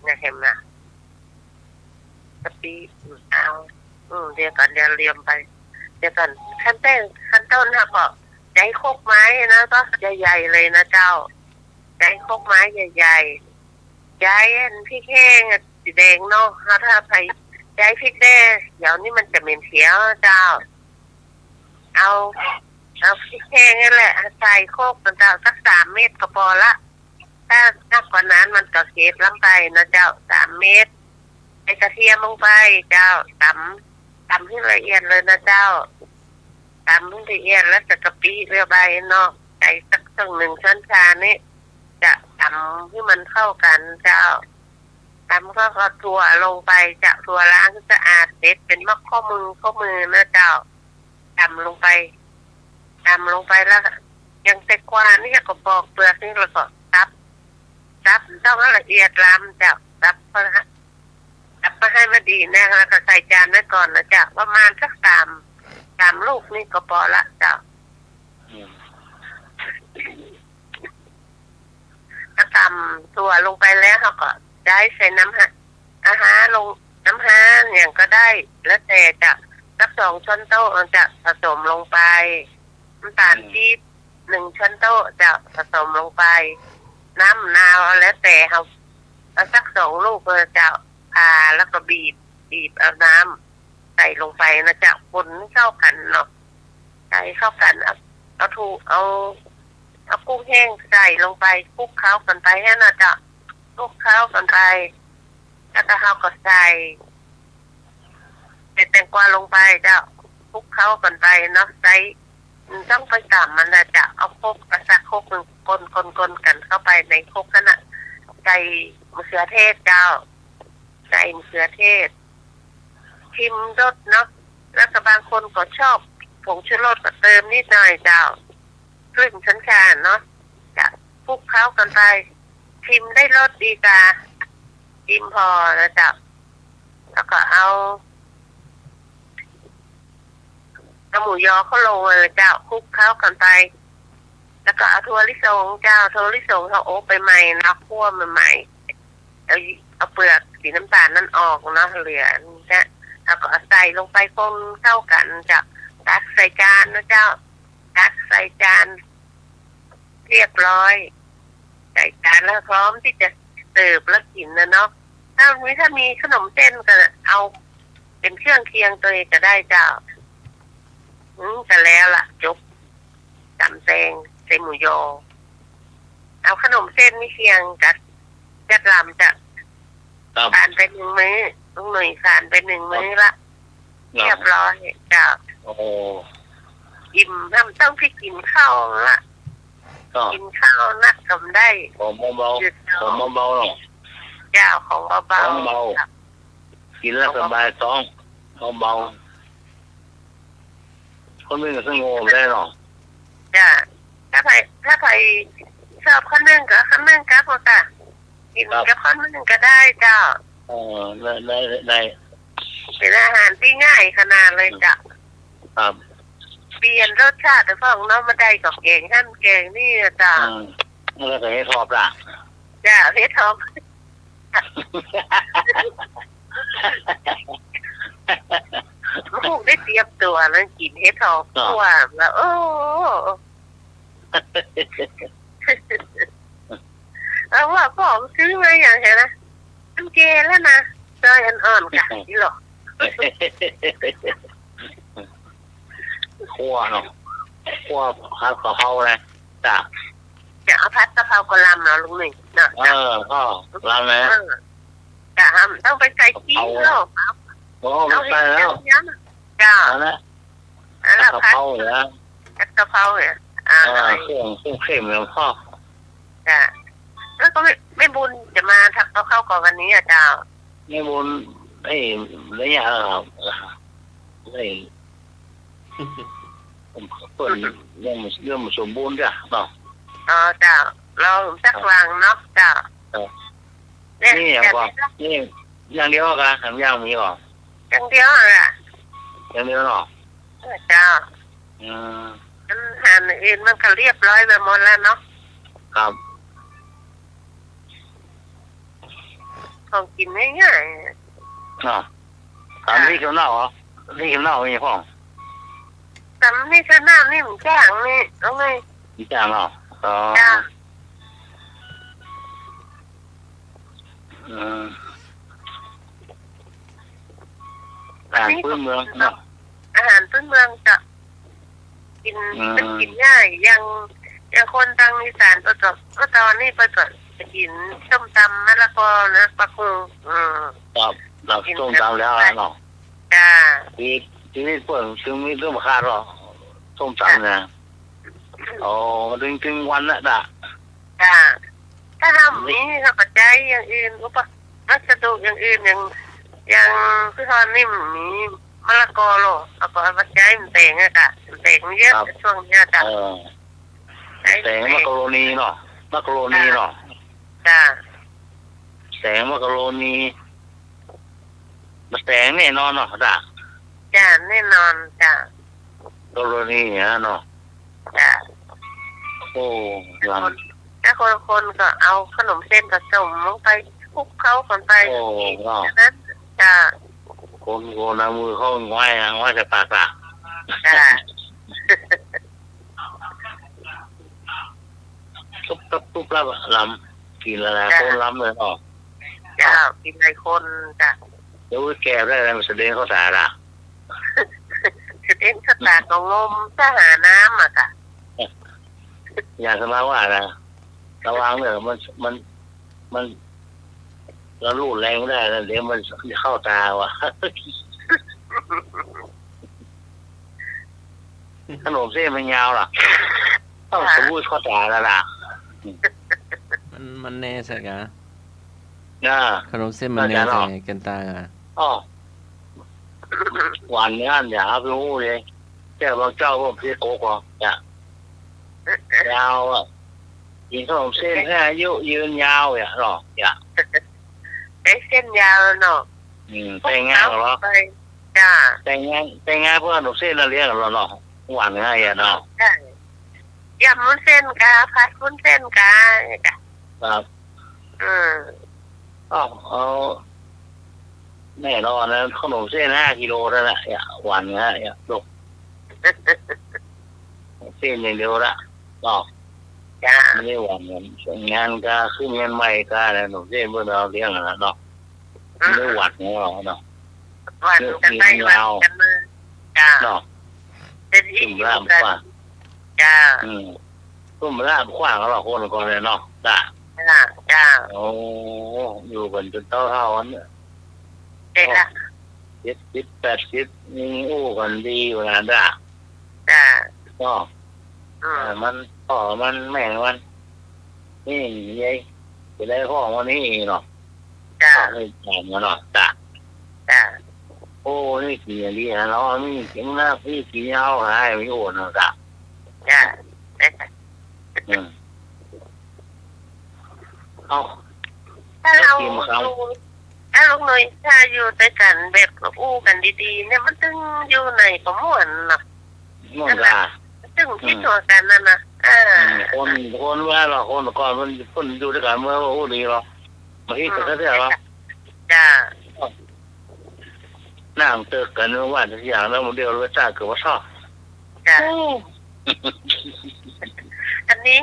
เนี่ยเห็นไหมกะปิเอาเดี๋ยวก่อนเรียมไปเดี๋ยวก่อนขั้นต้นค่ะก็ใช้โคกไม้นะก็ใหญ่ๆเลยนะเจ้าใช้โคกไม้ใหญ่ๆย้ายพริกแห้งสีแดงเนาะถ้าใครย้ายพริกแดงเดี๋ยวนี้มันจะเหม็นเขียวเจ้าเอาพริกแห้งนั่นแหละใส่โคกเจ้าสัก3 เม็ดก็พอละ ถ้านักกว่านั้นมันก็เก็บลงไปนะเจ้า3 เม็ดใส่กระเทียมลงไปเจ้าตำให้ละเอียดเลยนะเจ้าตำให้ละเอียดแล้วจะกะปิเรือใบเนาะใส่สัก1 ช้อนชานี่จะตำให้มันเข้ากันเจ้าตำก็ถั่วลงไปจะถั่วล้างสะอาดเด็ดเป็นมัดข้อมือนะเจ้าตำลงไปแล้วยังแตงกวานี่ก็ปอกเปลือกนี่แล้วก็ซับต้องให้ละเอียดล้ำเจ้าซับมาให้มันดีแน่แล้วก็ใส่จานไว้ก่อนนะเจ้าประมาณสัก3 ลูกนี่ก็พอละเจ้าถ้าตำถั่วลงไปแล้วเขาก็ได้ใส่อาหารลงน้ำฮานอย่างก็ได้แล้วแต่จะสัก2 ช้อนโต๊ะจะผสมลงไปน้ำตาลปี๊บ1 ช้อนโต๊ะจะผสมลงไปน้ำมะนาวแล้วแต่เขาแล้วสัก2 ลูกจะผ่าแล้วก็บีบเอาน้ำใส่ลงไปนะจะคนเข้ากันเนาะใส่เข้ากันเอากุ้งแห้งใส่ลงไปคลุกเคล้ากันไปให้นะจะคลุกเคล้ากันไปแล้วก็เขาก็ใส่แตงกวาลงไปจะคลุกเคล้ากันไปเนาะใส่ต้องไปตำมันนะจะเอาโคกกระซักโคกหนึ่งคนกันเข้าไปในโคกนั่นน่ะใส่มะเขือเทศเจ้าใส่มะเขือเทศชิมรสเนาะแล้วก็บางคนก็ชอบผงชูรสก็เติมนิดหน่อยเจ้าครึ่งช้อนชาเนาะจะคลุกเคล้ากันไปชิมได้รสดีกาชิมพอแล้วเจ้าแล้วก็เอาหมูยอเขาลงเลยเจ้าคลุกเคล้ากันไปแล้วก็เอาถั่วลิสงเจ้าถั่วลิสงเขาโอ๊บไปใหม่นะคั่วใหม่เอาเปลือกสีน้ำตาลนั่นออกเนาะเหลือนะแล้วก็ใส่ลงไปคนเข้ากันจะตักใส่จานนะเจ้าตักใส่จานเรียบร้อยใส่จานแล้วพร้อมที่จะเสิร์ฟแล้วกินนะเนาะถ้ามีขนมเส้นก็เอาเป็นเครื่องเคียงตัวเองก็ได้เจ้าก็แล้วล่ะจบตำแตงใส่หมูยอเอาขนมเส้นนี่เคียงกับจัดลำจะทานไป1 มื้อลุงหนุ่ยทานไป1 มื้อละเรียบร้อยเจ้าโอ้อิ่มทำต้องไปกินข้าวละกินข้าวนักทำได้ของเบาๆเนาะเจ้าของเบากินแล้วสบายท้องเบาคนนึงก็สงบได้เนาะจ้าถ้าใครชอบข้าวนึ่งก็ข้าวนึ่งครับพ่อค่ะกินกับข้าวนึ่งก็ได้เจ้าได้เป็นอาหารที่ง่ายขนาดเลยจ้ะครับเปลี่ยนรสชาติของน้องมาได้กับแกงหั่นแกงนี่จ้ะมันก็ให้ทอบละจ้ะให้ทอบลูกได้เตรียมตัวแล้วกินเฮ็ดทองทั่วแล้วแล้วว่าพ่อซื้อมาอย่างไรนะน้ำเจแล้วนะซอยอ่อนๆกันนี่หรอคั่วเนาะคั่วผัดกะเพราเลยจ้ะจะเอาผัดกะเพรากะหล่ำเนาะลุงหนึ่งเนาะก็ลำเลยจะต้องไปใส่ขี้เนาะโอ้ไปแล้วจ้าแล้วกะเพราเหรอผัดกะเพราเนี่ยเครื่องเค็มแล้วพ่อจ้ะแล้วก็ไม่บุญจะมาทักเข้าก่อนวันนี้อ่ะเจ้าไม่บุญระยะครับผมเปิดเรื่องสมบูรณ์จ้ะเนาะเจ้าเราสักวางเนาะเจ้านี่อย่างว่านี่อย่างเดียวกันทำอย่างมีก่อนอย่างเดียวอ่ะอย่างเดียวเนาะเจ้าอาหารอื่นมันก็เรียบร้อยไปหมดแล้วเนาะครับของกินง่ายๆถามที่เขียวหน้าเหรอที่เขียวหน้ามีพ่อตำนี่ข้าวหน้านี่มันแจ้งนี่เอาไงแจ้งเหรอจ้าอาหารพื้นเมืองเนาะอาหารพื้นเมืองจะกินง่ายยังคนทางอีสานก็ตอนนี้ก็เห็ จะกินส้มตำมะละกอนะปลาคุงครับเราส้มตำแล้วเนาะจ้าทีนี้เปิดซึ่งมีเรื่องราคาหรอส้มตำนะอ๋อถึงวันละด่ะจ้าถ้าทำนี้ถ้าปัจจัยอย่างอื่นวัสดุอย่างอื่นอย่างพี่ทอนนี่มีมะละกอโลแล้วก็ปัจจัยมันเต่งอะค่ะเต่งเยอะช่วงนี้จ้ะแสงมักกะโรนีเนาะมักกะโรนีเนาะจ้าแสงมักกะโรนีมาแสงแน่นอนเนาะด่ะจ้าแน่นอนจ้ามักกะโรนีเนี่ยเนาะจ้าโอ้ลำถ้าคนก็เอาขนมเส้นผสมลงไปคลุกเข้าก่อนไปนั้นจ้าคนเอามือเข้าง่ายใส่ปากอ่ะจ้าตุ๊บรับลำกินอะไรคนล้ำเลยเนาะจ้ากินหลายคนจ้าเดี๋ยวแกได้อะไรมาแสดงเขาสาระแสดงเขาตาของงมถ้าหาน้ำอ่ะค่ะอยากจะมาว่านะระวังเนี่ยมันเราลูดแรงไม่ได้แล้วเดี๋ยวมันเข้าตาวะขนมเส้นมันยาวล่ะต้องสมบูรณ์เข้าตาแล้วล่ะมันแน่สักอ่ะขนมเส้นมันแน่สักกันตาอ่ะอ๋อหวานเนื้ออย่าไปหูเลยแต่บางเจ้าก็พี่โกกอ่ะยาวอ่ะกินขนมเส้นแค่ยืนยาวอ่ะหรอได้เส้นยาวเนาะแต่งงานหรอจ้าแต่งงานเพื่อขนมเส้นเราเลี้ยงเราเนาะหวานง่ายอ่ะเนาะยำวุ้นเส้นกาผัดวุ้นเส้นกาจ้ะครับเอาแน่นอนนะขนมเส้น5 กิโลนั่นแหละหวานง่ายลูกเส้นอย่างเดียวละเนาะจ้าไม่ได้หวานงานก็ขึ้นเงินใหม่ก็แล้วหนูเส้นเมื่อเราเลี้ยงนะเนาะไม่ได้หวานของเราเนาะหวานกันไปหวานกันมาจ้าเนาะเป็นอีกอย่างจ้าตุ้มล่ามขว้างเราคนก่อนเลยเนาะจ้าจ้าโอ้อยู่กันจนเท่าอันเนี่ยเด็กละ70 80นี่อู้กันดีกว่านั้นจ้าก็มันแม่งมันนี่ยัยไปได้พ่อวันนี้เนาะจ้าไม่แข่งกันเนาะจ้าโอ้นี่กี่อย่างดีนะเรานี่เก่งนะพี่กี่เอาหายไม่โอนนะจ้าเอาถ้าเราลูกหน่อยถ้าอยู่ด้วยกันแบบอู้กันดีๆเนี่ยมันตึงอยู่ในประมวลเนาะม่วนจ้าตึงที่ตัวกันนั่นนะคนว่าเราคนก่อนมันอยู่ด้วยกันเมื่ออู้ดีหรอมาที่กันได้หรอจ้านั่งเจอกันว่าทุกอย่างแล้วมันเดียวรู้จักเกิดว่าชอบจ้าอันนี้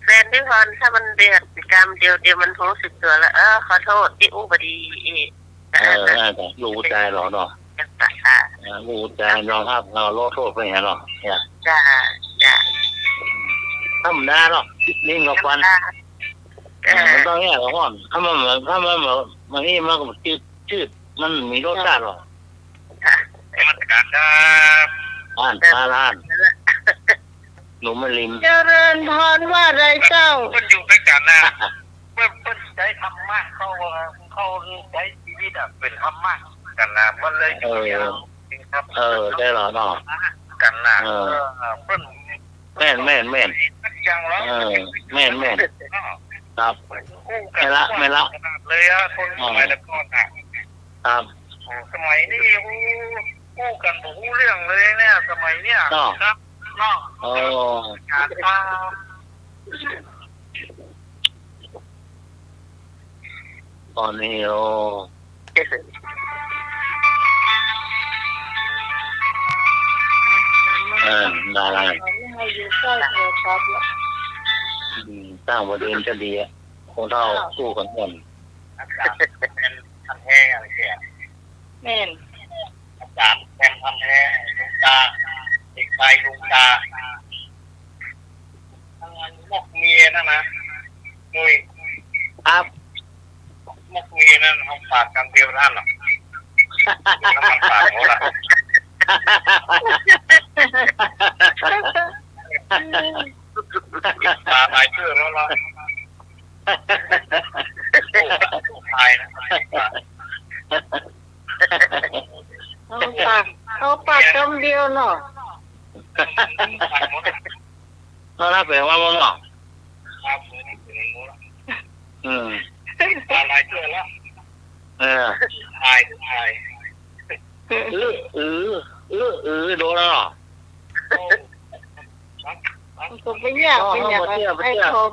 แฟนที่พรถ้ามันเดือดกรรมเดียวมันรู้สึกตัวแล้วขอโทษที่อู้บดีรู้ใจหรอเนาะรู้ใจน้องครับเราโลดโทษไปไงเนาะจ้าธรรมดาเนาะนิ่งกับฟันมันต้องแย่กับห้อนถ้ามันนี่มันก็จืดมันมีรสชาติหรอมันการร้านหนูมาลิมเจริญพรว่าไรเจ้ามันอยู่ด้วยกันนะเพิ่นใช้ธรรมะเขาใช้ชีวิตเป็นธรรมะกันนะมันเลยได้หรอเนาะกันนะเพิ่นแม่นยังแล้วแม่นครับไม่ละเลยคนสมัยแต่ก่อนครับสมัยนี้พูดกันผมเรื่องเลยเนี่ยสมัยเนี้ยครับเนาะการตอนนี้ได้สร้างประเด็นจะดีคนเท่าสู้กันหมดเป็นพันแท้อะไรเสียแม่นอาจารย์เป็นพันแท้ลุงตาเด็กชายลุงตา มกเมียนั่นนะมุ้ย ครับ มกเมียนั่นเขาฝากกันเดียวท่านหรอน้ำมันฝากเขาละตาลายชื่อแล้วล่ะตายนะ เอาปากคำเดียวเนาะ ก็รับไปว่ามันเนาะ ครับตาลายชื่อแล้ว ตาย โดนแล้วเนาะ ก็ไม่อยากไอ้ทอง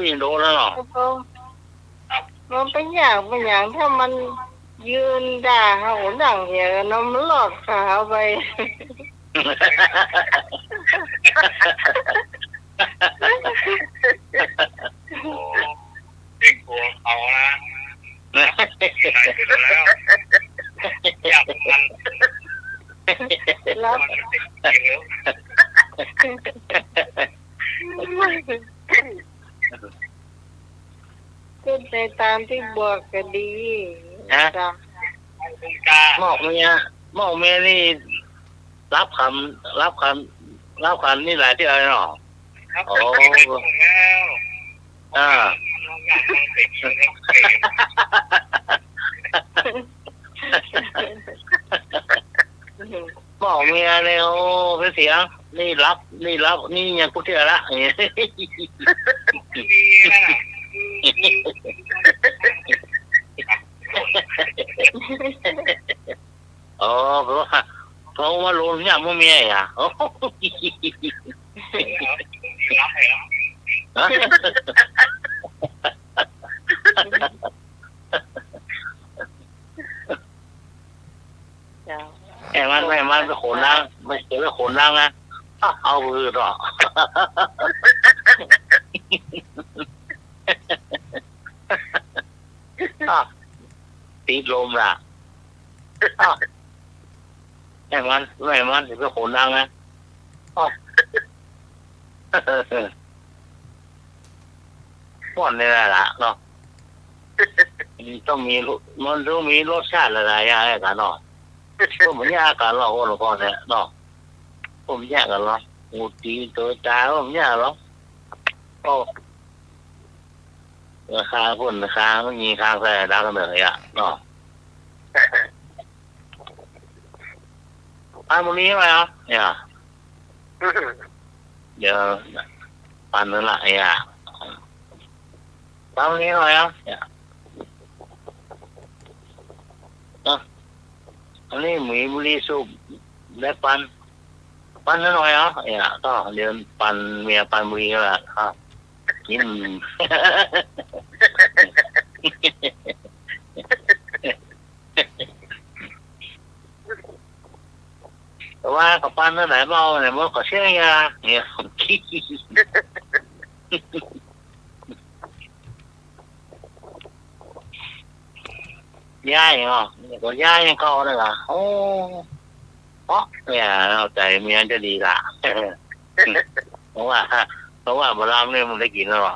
ยังโดนแล้วเนาะ ไอ้ทองมันเป็นอย่างถ้ามันยืนด่าเขาดังอย่างนั้นมันหลอดขาไป โอ้ยิ่งกลัวเขานะตายไปแล้วอยากมัน รับ มันติดเยอะ ก็ในตามที่บอกก็ดีจ้ะ คุณกา หมอกเมียนี่รับคำนี่หลายที่อะไรเนาะ ครับแล้ว อ่า อยากมันติดเยอะ หมอกเมียเนี่ยโอ้เป็นเสียงนี่รับนี่ยังพูดเท่าละ มีนะอ๋อเพราะว่าลงเนี่ยมึงเมียอ่ะโอ้ รับไปแล้ว จ้ะ แม่มันไปขนนั่งไม่เจอขนนั่งนะเอาคือต่อตีลมล่ะแม่มันไปขนนั่งนะป้อนนี่แหละเนาะต้องมีมันต้องมีรสชาติอะไรอย่างเงี้ยกันเนาะผมแยกกันหรอกหลวงพ่อเนี่ยเนาะผมแยกกันหรอกงูตีตัวตาผมแยกหรอกโอ้ราคาพุ่นราคาไม่มีค่าแพงดังกันเลยอ่ะเนาะอันนี้ไหมอ่ะเนี่ยเดี๋ยวปันนั่นแหละเนี่ยปันนี้ไหมอ่ะเนี่ยอันนี้มีบุรีสูบและปันนั่นหน่อยอ่ะเนี่ยก็เดี๋ยวปันเมียปันบุรีก็แล้วครับกินแต่ว่ากับปันนั่นไหนเบาเนี่ยมันก็เชื่อยาเนี่ยขี้ย่ายเนาะก็ย่ายยังเก่าเลยล่ะโอ้เพราะเนี่ยเอาใจเมียจะดีล่ะเพราะว่าบารามเนี่ยมันได้กินแล้วหรอ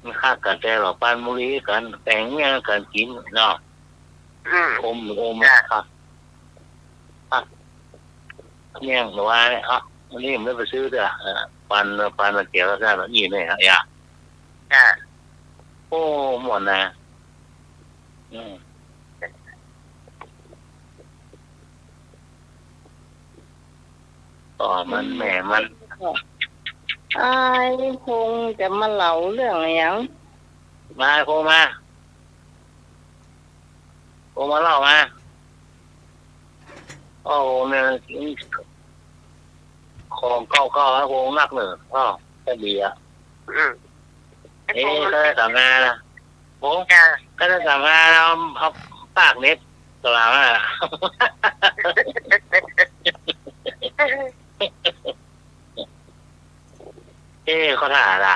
มันฆ่ากันแต่หรอปานมุรีกันแต่งเนี่ยกันกินเนาะอมครับเนี่ยหรือว่าเนี่ยอันนี้ผมได้ไปซื้อเด้อปันมาเกี่ยวแล้วได้แบบนี้เนี่ยอย่าโอ้หมดนะต่อมันแม่มัน ไอ้คงจะมาเล่าเรื่องอะไรอย่าง มาโคมาเล่ามาโอ้เนี่ยของเก่าๆแล้วคงนักเหนือก็ดีอ่ะก็ได้ทำงานนะโอ้ก็ได้ทำงานเอาปากเน็ตตลาดอ่ะเขาถ่ายล่ะ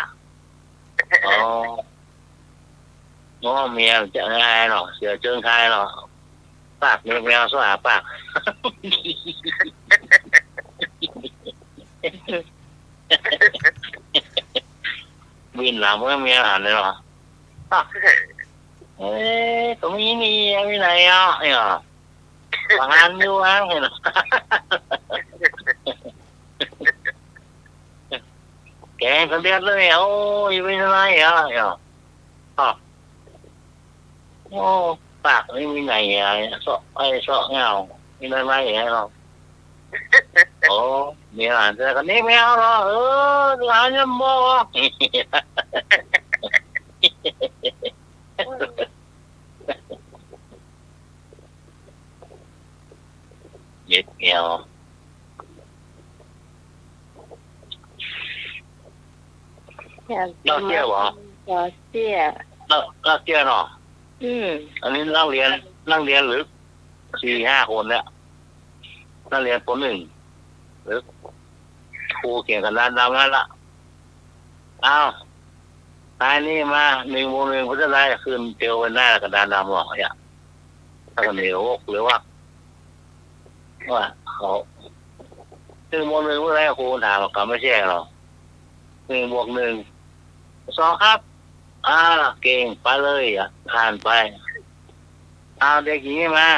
ง้อเมียจะง่ายหรอเสียเชิงไทยหรอ ปากแมวสอาปากบินหลังเมื่อมีอาหารเลยเหรอเอ้ยตรงนี้มีอะไรไหนอ่ะเนี่ยบางอันอยู่อ่ะเห็นไหมแกงก็เดือดเลยโอ้ยไม่อะไรอ่ะเนี่ยโอ้ปากไม่มีไหนอ่ะเสาะเงาไม่ได้ไรอ่ะหรอกโอ้มีอาหารแต่กันนี้ไม่เอาหรอกอาหารยังบ่เย็ดเกี่ยวเราเที่ยวเหรอ เราเที่ยว เราเที่ยวเนาะ อันนี้นักเรียนหรือ4-5 คนเนี่ยนักเรียนป .1 หรือครูเกี่ยวกับด้านดำนั่นละอ้าวตายนี่มา1 โมงก็จะได้คืนเตียวไปหน้ากระดานดำหรอกเนี่ยถ้ากันเหนียวหรือว่าเขา1 โมงก็ได้ครูถามกลับไม่ใช่หรอก1+1 2ครับเก่งไปเลยผ่านไปเด็กหญิงมา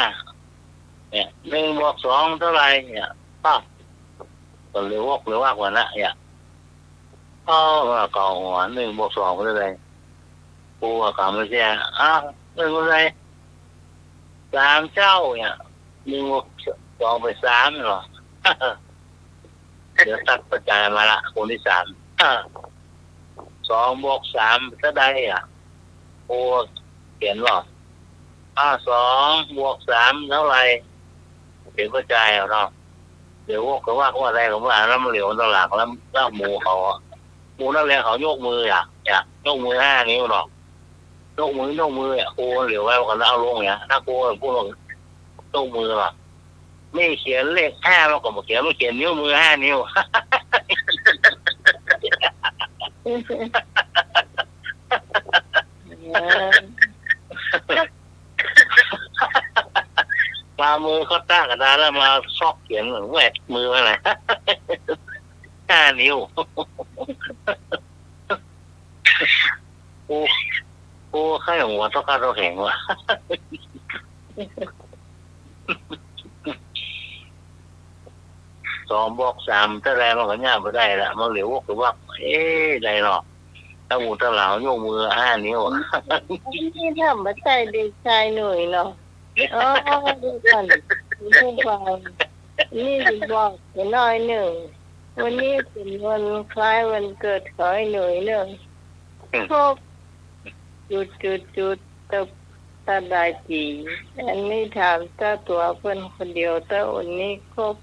เนี่ย1+2 เท่าไหร่เนี่ยก็เร็วว่ากว่านะเนี่ยเก่าหัว1+2ก็ได้ปูกลับไม่ใช่1ก็ได้3เจ้าเนี่ย1+2ไป3หรอเดี๋ยวตัดปัจจัยมาละคนที่3 2+3 เท่าใดปูเขียนหรอ2+3 เท่าไหร่เขียนปัจจัยเนาะเดี๋ยวก็ว่าอะไรผมว่าแล้วมันเหลียวตลาดแล้วหมูเขาหมูนักเรียนเขายกมือยกมือ5 นิ้วหรอกยกมือครูเหลียวไว้กันแล้วเอาลงเนี่ยถ้าครูพูดว่ายกมือหรอไม่เขียนเลข5แล้วก็บอกเขียนนิ้วมือ5 นิ้วมามือเขาตั้งกระดาษแล้วมาซอกเขียนเหมือนแหวกมืออะไร5 นิ้วกูข้าหัวต้องการเราแข็งว่ะ2+3 ถ้าแรงมันก็ง่ายไปได้ละมันเหลวหรือว่าได้หรอกถ้าหมูตะเหลายกมือ5 นิ้วนี่ทำมาใส่เด็กชายหน่อยเนาะดูกันผู้ฟังนี่จะบอกหน่อยหนึ่งวันนี้เป็นวันคล้ายวันเกิดขอให้หน่อยหนึ่งครบจุดตาได้จีอันนี้ถามเจ้าตัวเพื่อนคนเดียวแต่วันนี้ครบ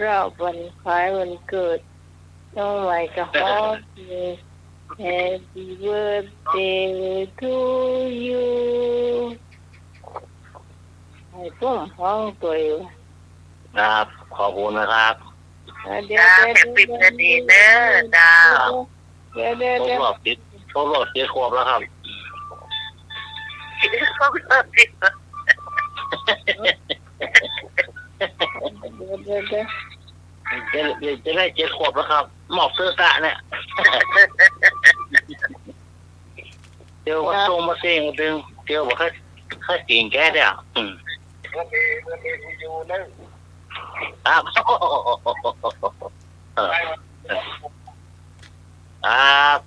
รอบวันคล้ายวันเกิดน้องใหม่ก็ฮอตHappy birthday to you ให้พ่วงห้องตัวอยู่ครับขอบคุณนะครับเดี๋ยวแฮปปี้เบิร์ดเดย์เด้อจ้าเดี๋ยวครบ7 ขวบแล้วครับจะได้7 ขวบแล้วครับหมอบเสื้อกะเนี่ยเดี๋ยวว่าส่งมาเสียงดึงเดี๋ยวว่าค่ากิ่งแก้เดี๋ยวครับ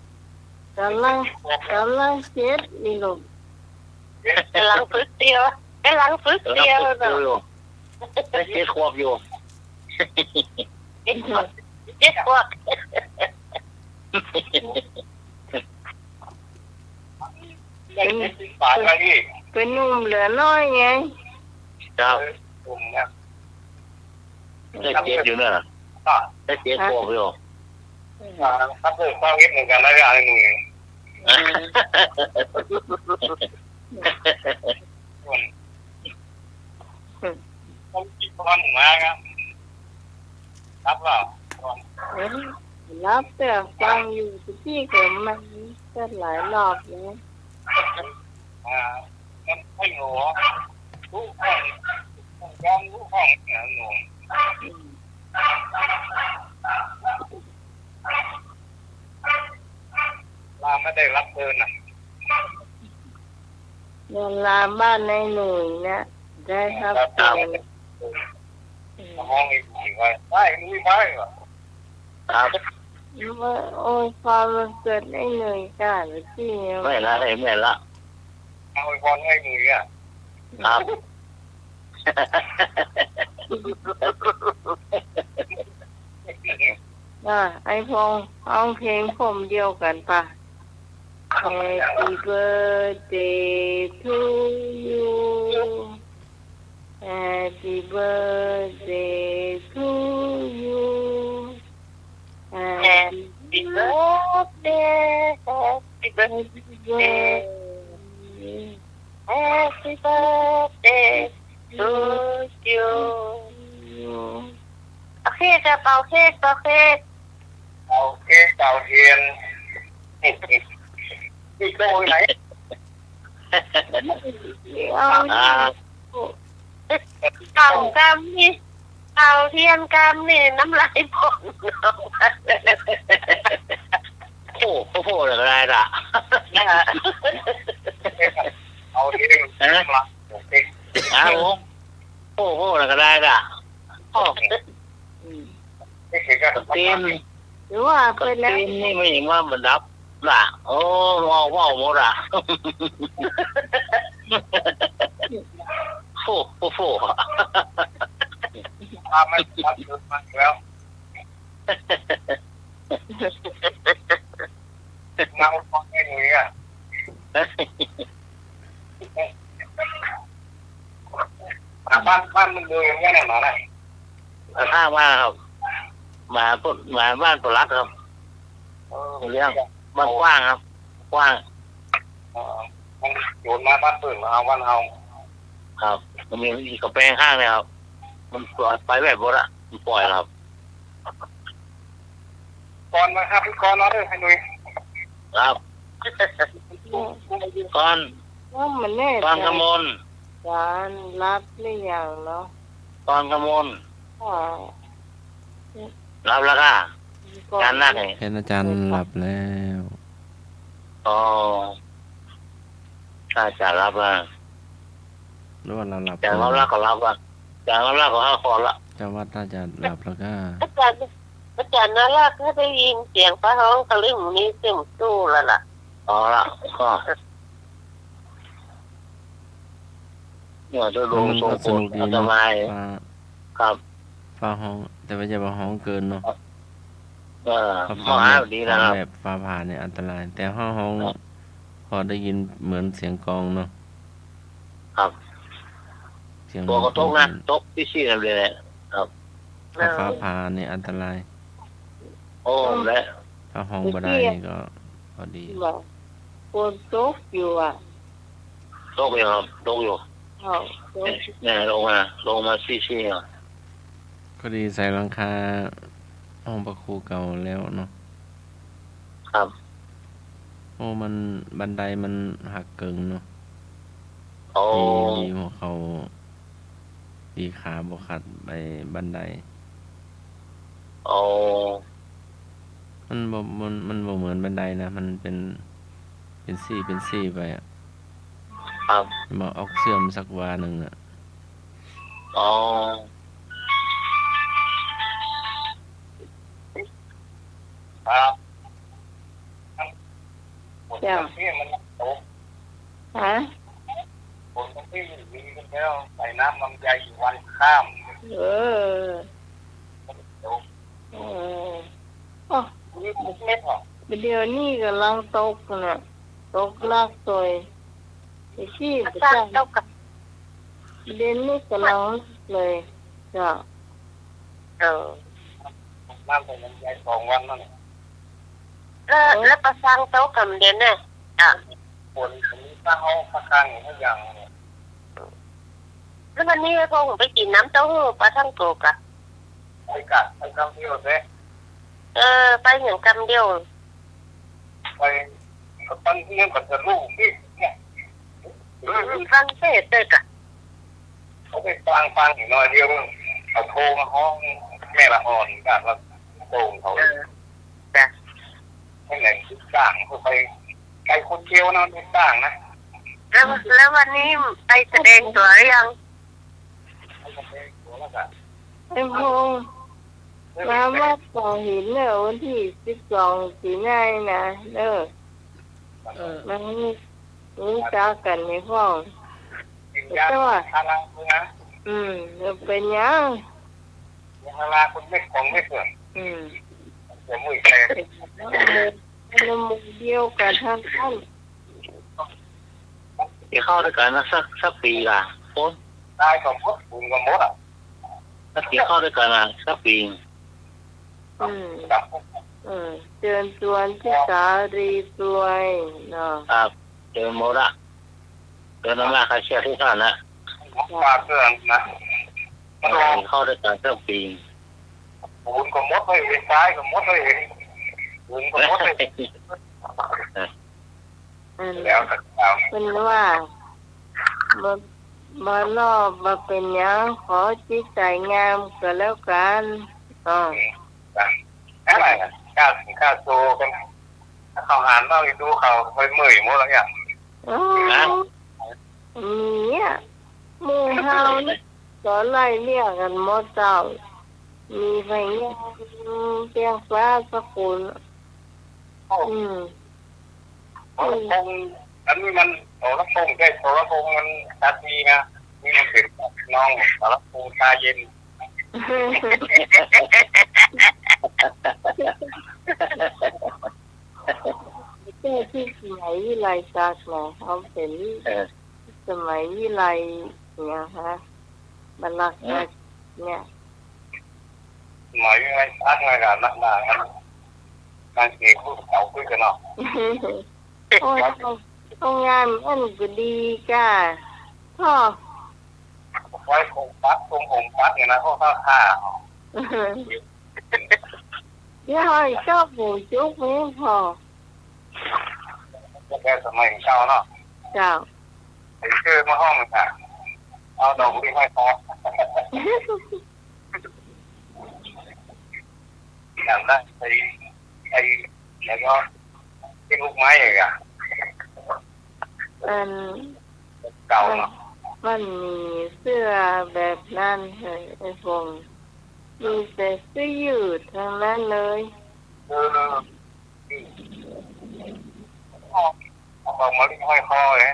กำลังเจ็ดนี่ลูกกำลังฝึกเดียวเนาะได้7 ขวบอยู่7 ขวบเป็นนุ่มเหลือน้อยไงครับได้7อยู่เนี่ยได้7 ขวบอยู่ครับเพื่อนความคิดเหมือนกันนะอย่างหนึ่งผมคิดว่าหนึ่งมาครับว่ารับแต่ฟังอยู่ที่เกิดมันก็หลายรอบแล้วมันให้หนูทุกคน ย้อนรู้ห้องเนี่ยหนูลาไม่ได้รับเชิญนะ เดินลามบ้านในหนุ่ยนะได้ครับเชิญ ห้องอีกไว้ได้ลุยไปเหรอ ครับ ว่าโอ้ยความมันเกิดในหนุ่ยกันที่ ไม่ละไม่ละ เอาไอ้บอลให้มืออ่ะ ครับ ไอพงเอาเพลงผมเดียวกันปะ Happy birthday to you Happy birthday to you Happy birthday Happy birthday Happy birthday to you โอเคจะเป่าเค้กเป่าเค้ก เอาเค้กเต่าเทียนอีกโดยไหน เอาเป่ากำนี่เป่าเทียนกำนี่น้ำลายผม โอ้โหอะไรล่ะ เอาเทียนน้ำลายเค้ก อ้าวโอ้โหอะไรล่ะโอ้ เค้กก็ ตีน หรือว่า ก็ เป็น ตีนนี่ไม่ถึงว่ามันดับล่ะโอ้ว้าวหมดอ่ะโฟ ทำไม่ทันหยุดมาแล้วเงาฟังให้มืออ่ะบ้านมันดูอย่างนี้หน่อยนะ ข้างบ้านครับมาบ้านปลักครับเรื่องบ้านกว้างครับกว้าง มันโยนมาบ้านปืนมาเอาบ้านเอา ครับมันมีอีกกระแปงข้างเลยครับมันปล่อยไปแบบบดอะมันปล่อยครับ ก่อนมาครับพี่ก่อนเอาด้วยให้ดู ครับก้อน ว่ามันแน่ ก้อนขมล การรับหรือยังเนาะ ก้อนขมล ว่า รับแล้วค่ะการนักไง เห็นอาจารย์หลับแล้ว อ๋อถ้าจะรับละ หรือว่าเราหลับ จะรับละก็รับละจะรับละก็ห้าคอละ เจ้าวัดน่าจะหลับแล้วก็ อาจารย์น่ารักถ้าได้ยินเสียงฟ้าร้องตะลึงนี่เต็มตู้แล้วล่ะ อ๋อละก็เนี่ยจะลงทรง ส ผล นุกดี อัต เนาะ มาย ฟ้า ครับ ฟ้าห้อง แต่ว่าจะว่าห้องเกินเนาะ หม ฟ้า อ แบ อ้าว บ ดีนะครับ แบบฟ้าผ่าเนี่ยอันตราย แต่ห้องพอได้ยินเหมือนเสียงกลองเนาะ ครับ เสียง ตัวก็ตกนะตกที่ชี้กันเลยแหละครับ ถ้าฟ้าผ่าเนี่ยอันตราย โอ้และ ถ้าห้องบ่ได้นี่ก็พอดี บอกคนตกอยู่อ่ะ ตกอยู่ครับตกอยู่ เขาตก เนี่ยลงมาชี้ๆอ่ะ ก็ดีใส่หลังคาห้องประครูเก่าแล้วเนาะ ครับ โอ้มันบันไดมันหักเกิงเนาะ โอ้ มีหัวเขาตีขาบกขัดไปบันได โอ้ มันบ่เหมือนบันไดนะ มันเป็นซี่ไปอ่ะ ครับ มาออกเสื่อมสักวาหนึ่งอ่ะ อ๋อ ครับที่มันตก ฮะ คนที่มีกันแล้วใส่น้ำลำไยอยู่วันข้าม เออโอ้ นี่เม็ดหรอ เดี๋ยวนี้กำลังตกน่ะตกลากตัวไอ้ที่ อา ประ จาร จั ย์ตกกับ เดี๋ยวนี้กำลังเลยจ้ะ น้ำใส่ลำไย2 วันนั่น แล้วประสังโตกับเด่นเนี่ยคนนี้ถ้าเขาประกันทุกอย่าง แล้ววันนี้พอผมไปกินน้ำเต้าหู้ปลาทั้งโกกะ ไปกัดไปคำเที่ยวเซ่ ไปเหมือนกำเดียว ไปตั้งเรื่องกับจะลูกที่เนี่ย ฝรั่งเศสเลยกะ เขาไปป่า ฟังอีกหน่อยเดียวเขาโทรมาห้องแม่ละอ่อนกันว่าโป่งเขา จ้ะ ไม่ไหนทุกต่างเขาไปไกลคนเที่ยวนะทุกต่างนะ แล้ววันนี้ไปแสดงตัวหรือยัง ไอ้พงษ์มาวัดต่อหินเนี่ยวันที่12 สีหน้านะเด้อมันรู้จักกันในห้อง กินยาทาราคุณนะ จะเป็นยัง ทาราคุณไม่ของไม่เสื่อมเดี๋ยวมือแตก น้ำมูกเดียวกันทั้งท่าน ที่เข้าด้วยกันนะสักปีละโอ้ ได้สมมติบุญกับมดอ่ะ สักปีเข้าด้วยกันนะสักปี กับ เชิญชวนที่สารีสวยเนาะ ครับเจอโมระเจอน้ำลายคาเชียทุกท่านนะ ปลาเสื่อมนะมันลอง เข้าด้วยกันสักปี บุญกับมดเลยซ้ายกับมดเลยบุญกับมดเลยแล้วแต่เรา เป็นว่ามาลอบมาเป็นยังขอจิตใจงามก็แล้วกันอะไรนะข้าโซกันเขาอ่านเราดูเขาไปเมื่อยหมดแล้วอย่าง เนี่ยมูเฮานี่ก็ไล่เรียกกันหมดเจ้ามีไฟเงี้ยเปียงฟ้าสกุลอันนี้มันโสระพงใช่โสระพงมันชัดมีนะมีมันเป็นน้องโสระพงชาเย็น แค่ที่สมัยวิไลศักดิ์นะเขาเป็นสมัยวิไลเนี่ยฮะบรรลักษ์เนี่ย หมายไงอัดไงกันนักหนาการเกี่ยวกับเก่าคุยกันเนาะ โอ้ยต้องงานอันก็ดีก้าพ่อ ไว้คงปัดเนี่ยนะพวกข้า เดี๋ยวให้ชอบหมูจุกไม่พอ แค่สมัยเก่าเนาะ เจ้า ชื่อมาห้องมันค่ะเอาดอกที่ให้พอทำได้ไอ้แล้วก็ที่ลูกไม้อีกอ่ะ เก่าเนาะ มันมีเสื้อแบบนั้นเลยไอ้พงษ์มีแต่เสื้อยืดทั้งนั้นเลยบอกมาลิ้นห้อยคอเลย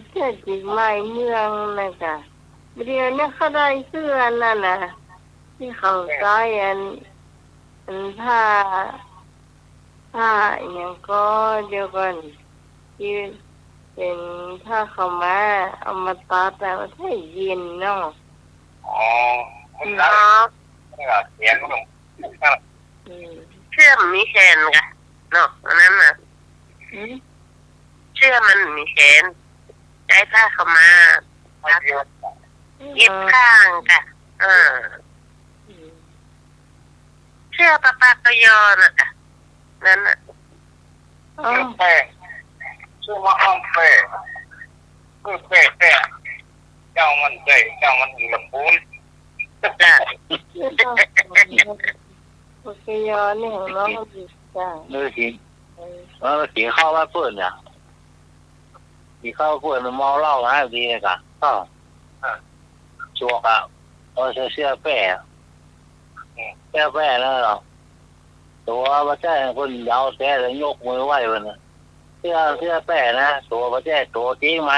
เสื้อจีไม้เมืองนะจ๊ะเดี๋ยวนี้เขาได้เสื้อนั่นน่ะที่เขาใส่อันผ้าอย่างก็เดียวกันที่เป็นผ้าขาวม้าเอามาตัดแล้วให้เย็นเนาะ อ๋อมันได้เสียงก็ต้อง เชื่อมมีแขนกะเนาะอันนั้นน่ะเชื่อมันมีแขนใช้ผ้าเข้ามาเย็บข้างกะเชื่อปะปะกะยอน่ะกะนั่นน่ะ แป้งชื่อว่าห้องแป้งคือแป้งเจ้ามันใจเจ้ามันลำพูน จ้ะ ปากยอนี่ของน้องดีจ้า เมื่อกี้เข้าว่าเพื่อนเนี่ยที่เข้าเพื่อนมันมองเล่าให้ดีเลยกันก็ชัวร์อ่ะเสื้อแป้แล้วหรอตัวพระเจ้าคนยาวแต่แล้วยกมือไหว้มันเสื้อแป้นะตัวพระเจ้าตัวจริงไหม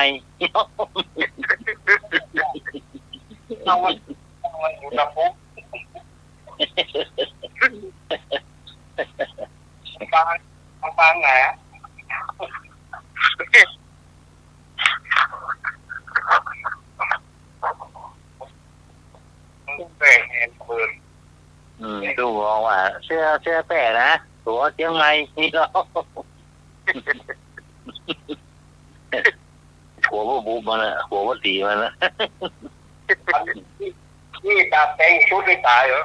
เอามันอยู่ลำพูนฟังไหนแป้งเห็นปืน ดูบอกว่าเสื้อแป้นะตัวเจียงไงนี่เนาะหัวบุบมันนะหัวตีมันนะ นี่ตาแตงชุดได้ตายเหรอ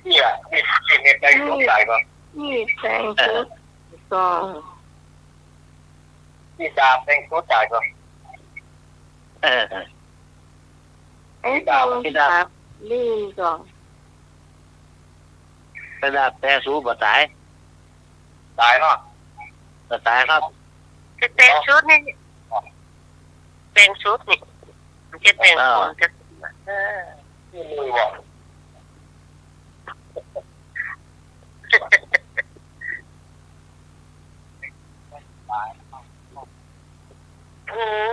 เนี่ยนี่แตงชุดตายก่อน นี่แต่งชุดก็ นี่ตาแตงชุดตายก่อน เออ ไอ้ตรงครับลื่นก่อน กระดาษแต่สูบตาย ตายเนาะ ตายครับ จะแต่งชุดนี่แต่งชุดนี่มันจะแต่งคนจะที่มือบอก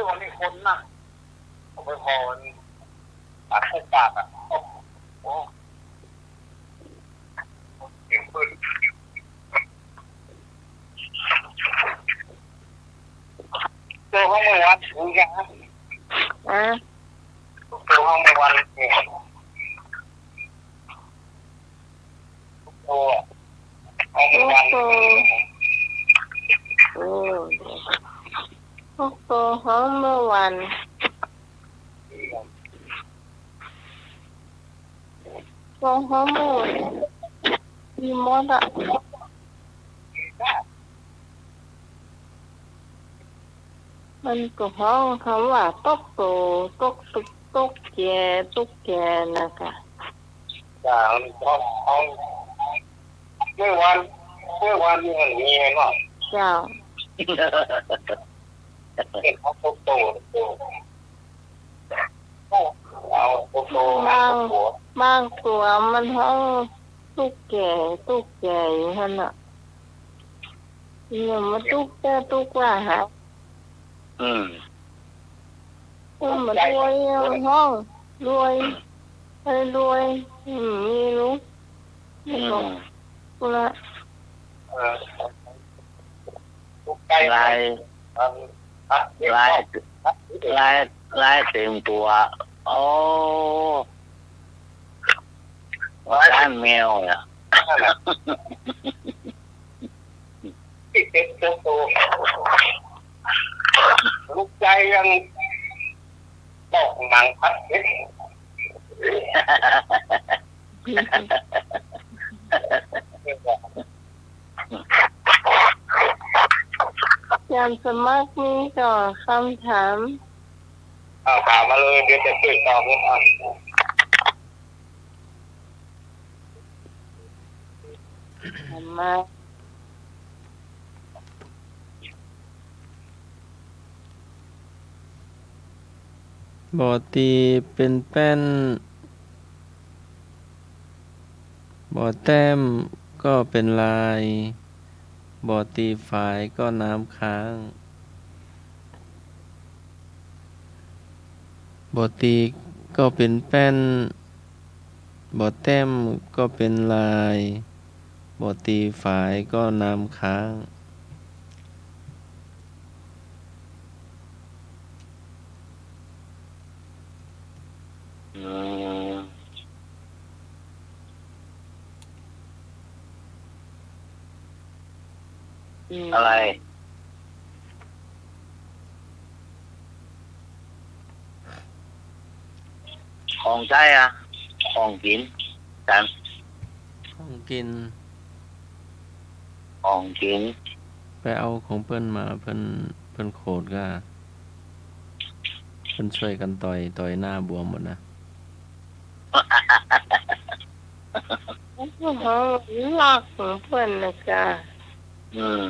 วันนี้คนนะผมไปพอมันตัดเข้าปากอ่ะโอ้โหเก่งปืนเจอห้องเมื่อวันรู้ยังฮะ อ่ะ เจอห้องเมื่อวันเนี่ยโอ้ห้องเมื่อวัน โอ้พวกโตห้องเมื่อวันโตห้องเมื่อวันมีมดอ่ะมันก็ห้องคำว่าตกโตตกตุกตกแกตุกแกนะคะ จากห้องเมื่อวันมีมันมีไหมเนาะ เจ้า เห็นเขาโตเอาโตหัว บางตัวมันห้องตุกแกอยู่หั่นน่ะเนี่ยมันตุกแกตุกว่าหา อืม มันรวยห้องรวยรวยมีรู้ไม่บอกกูละ ลายเต็มตัวโอ้ร้านแมวเนี่ย ติดเต็มโตลูกใจยังบอกหนังพัดเด็ก ยามสมัครนี้ก็คำถาม ถามมาเลยเดี๋ยวจะช่วยตอบให้ฟัง ถามมา บ่อตีเป็นแป้นบ่อแต้มก็เป็นลายบ่อตีฝายก็น้ำค้างบ่อตีก็เป็นแป้นบ่อแต้มก็เป็นลายบ่อตีฝายก็น้ำค้าง อืมอะไรของใช้อ่ะของกินกัน ของกิน ของกิน ไปเอาของเพิ่นมาเพิ่นโขดก็เพิ่นช่วยกันต่อยหน้าบวมหมดนะ ห้องลากของเพื่อนนะจ๊ะ อืม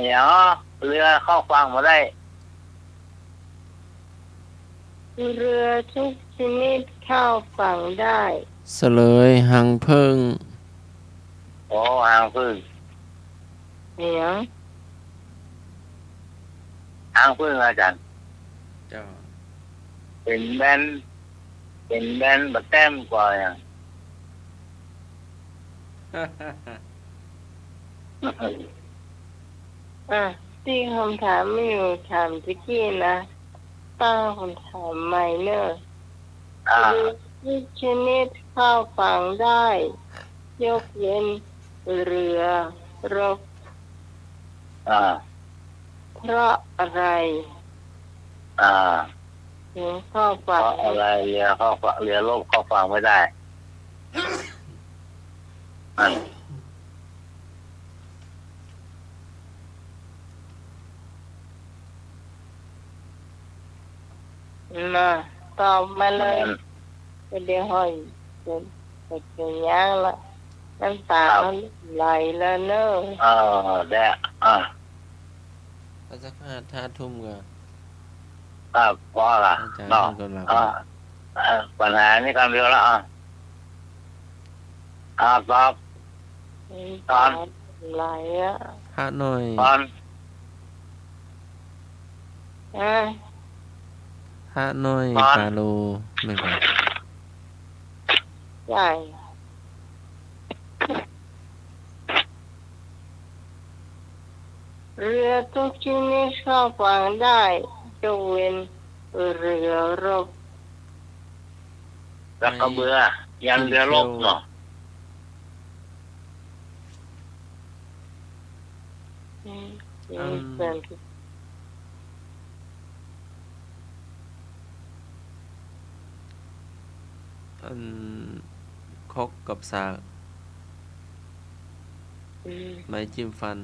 เดี๋ยวเรือเข้าฟังมาได้ เรือทุกชนิดเข้าฝั่งได้ เสลยหังเพิ่ง โอ้หางพึ่ง เหนียง หางพึ่งอาจารย์ เจ้า เป็นแบนบัดแต้มกว่าอย่าง ที่คำถามไม่อยู่ถามตะกี้นะตั้งคำถามใหม่เนอะ อ่า ทุกชนิดเข้าฝั่งได้ ยกเว้นเรือรบ อ่า เพราะอะไร อ่า ถึงข้อ เพ ฝัง ราะอะไรเรือเข้าฝั่งเรือล่มเข้าฝั่งไม่ได้อัน มาตอบมาเลยก็เดี๋ยวห้อยจะย่างละน้ำตามันไหลแล้วเนอะ แดะถ้าสักห้าทุ่มก็ ครับพอละ อาจารย์ เนาะ ท่านก็หลับ ปัญหานี่คำเดียวแล้วตอบ ตอน ไหลอ่ะ พระหน่อย ตอน อ่ะ พระหน่อย ตอน ปาโลไม่ครับ ใช่เรือทุกชนิดเข้าฝั่งได้ยกเว้นเรือรบ แล้วก็เบื่อยันเรือล่มเนาะ เป็น อันคกกับสากไม้จิ้มฟัน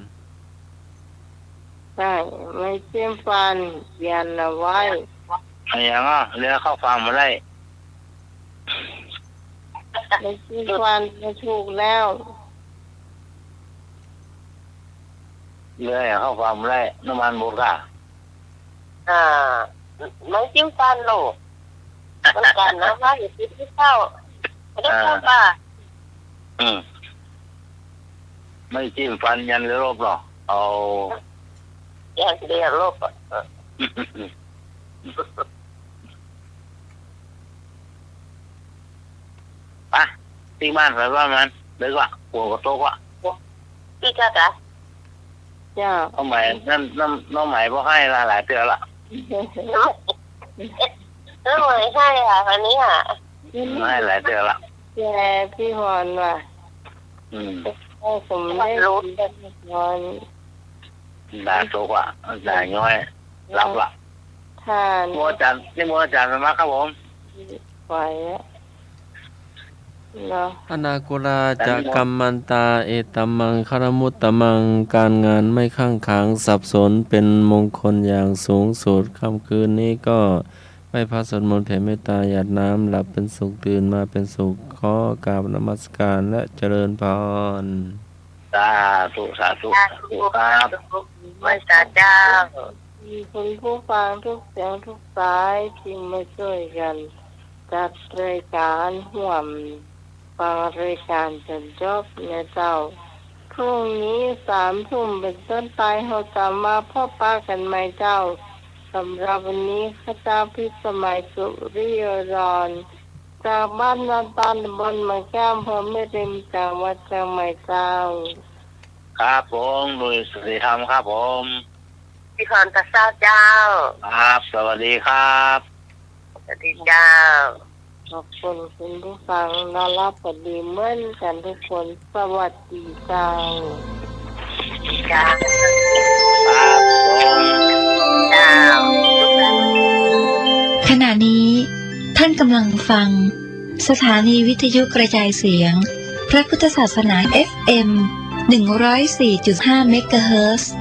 ใช่ไม่เชื่อมฟันยันเอาไว้ อะไรอย่างเรือเข้าฝั่งมาได้ ไม่เชื่อมฟันก็ถูกแล้ว เรือเข้าฝั่งมาได้น้ำมันบุกไม่จิ้มฟันลูกมันกันนะว่าอย่าคิดที่เข้าไม่ได้เข้าป่ะ ไม่จิ้มฟันยันเรือล่มหรอกเอา อย่าเรียกโลก ที่บ้านไปว่ามันเลยว่าหัวกระโตกว่า พี่จ้าจ้ะ จ้า น้องใหม่นั่นน้องใหม่พอให้หลายเตือนละ แล้วเหมยให้ค่ะวันนี้ค่ะ ให้หลายเตือนละ แกพี่ฮอนว่ะให้ผมได้รู้ได้ฮอน ด่าโตกว่าด่าย้อยรับละ ทาน มัวจันนี่มัวจันมาครับผม ไหวเนาะ อนาคุลาจะกัมมันตาเอตัมมังคารมุตตมังการงานไม่ข้างขางสับสนเป็นมงคลอย่างสูงสุดค่ำคืนนี้ก็ไหว้พระสวดมนต์แผ่เมตตาหยาดน้ำหลับเป็นสุขตื่นมาเป็นสุขขอกราบนมัสการและเจริญพร สาธุครับ ไม่จ้าจ้า มีคุณผู้ฟังทุกเสียงทุกสายที่มาช่วยกันจัดรายการห่วมฟังรายการจนจบในเจ้าพรุ่งนี้3 ทุ่มเป็นต้นไปเราจะมาพบปะกันใหม่เจ้าสำหรับวันนี้ข้าเจ้าพิสมัยสุริยรอนจากบ้านนาตาลบนมาแก้มอำเภอแม่ริมจังหวัดเชียงใหม่เจ้า ครับผมลุยสติธรรมครับผม พี่คอนตาเศร้าเจ้า ครับสวัสดีครับ สวัสดีเจ้า ขอบคุณคุณผู้ฟังนอนรับฝันดีเหมือนกันทุกคนสวัสดีเจ้า จ้า ครับผม เจ้า ขณะนี้ท่านกำลังฟังสถานีวิทยุกระจายเสียงพระพุทธศาสนา FM 104.5 เมกะเฮิรตซ์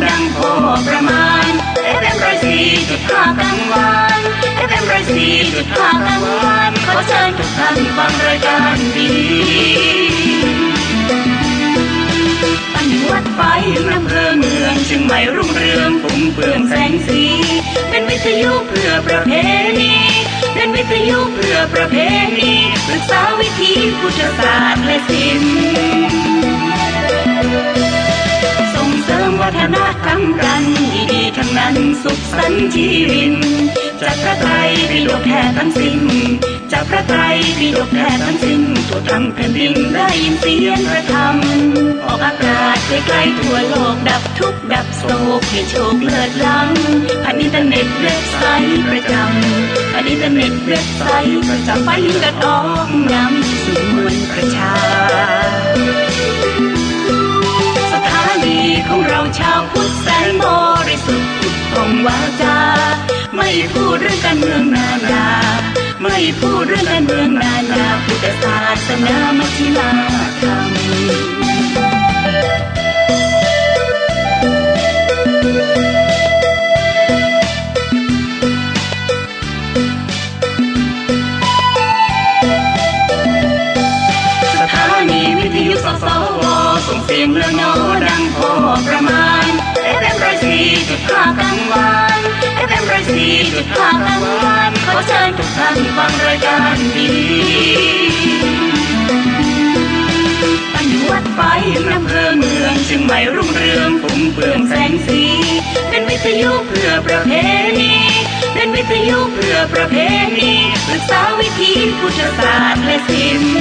ดังพอประมาณ FM 104.5 กลางวัน FM 104.5 กลางวันขอเชิญทุกท่านฟังรายการดีอันวัดไฟอำเภอเมืองเชียงใหม่รุ่งเรืองฟุ้งเฟื่องแสงสีเป็นวิทยุเพื่อประเพณีเป็นวิทยุเพื่อประเพณีศึกษาวิถีพุทธศาสตร์และศิลป์ส่งเสริมวัฒนธรรมกันดีๆทั้งนั้นสุขสันต์ชีวิตจากพระไตรปิฎกแท้ทั้งสิ้นจากพระไตรปิฎกแท้ทั้งสิ้นทั่วทั้งแผ่นดินได้ยินเสียงพระธรรมออกอากาศไกลๆทั่วโลกดับทุกข์ดับโศกให้โชคเลิศล้ำผ่านอินเทอร์เน็ตเว็บไซต์ประจำผ่านอินเทอร์เน็ตเว็บไซต์ประจำไปยิงกระตองนำสู่มวลประชาสถานีของเราชาวพุทธแสนบริสุทธิ์ของวาจาไม่พูดเรื่องการเมืองนานาไม่พูดเรื่องการเมืองนานาพุทธศาสนามัชฌิมาธรรมสถานีวิทยุสสวส่งเสียงเลือน้อดังพอประมาณ FM 104.5 กลางวัน FM 104.5 กลางวันขอเชิญทุกท่านฟังรายการดีอันวัดไฟอำเภอเมืองเชียงใหม่รุ่งเรืองฟุ้งเฟื่องแสงสีเป็นวิทยุเพื่อประเพณีเป็นวิทยุเพื่อประเพณีศึกษาวิถีพุทธศาสตร์และศิลป์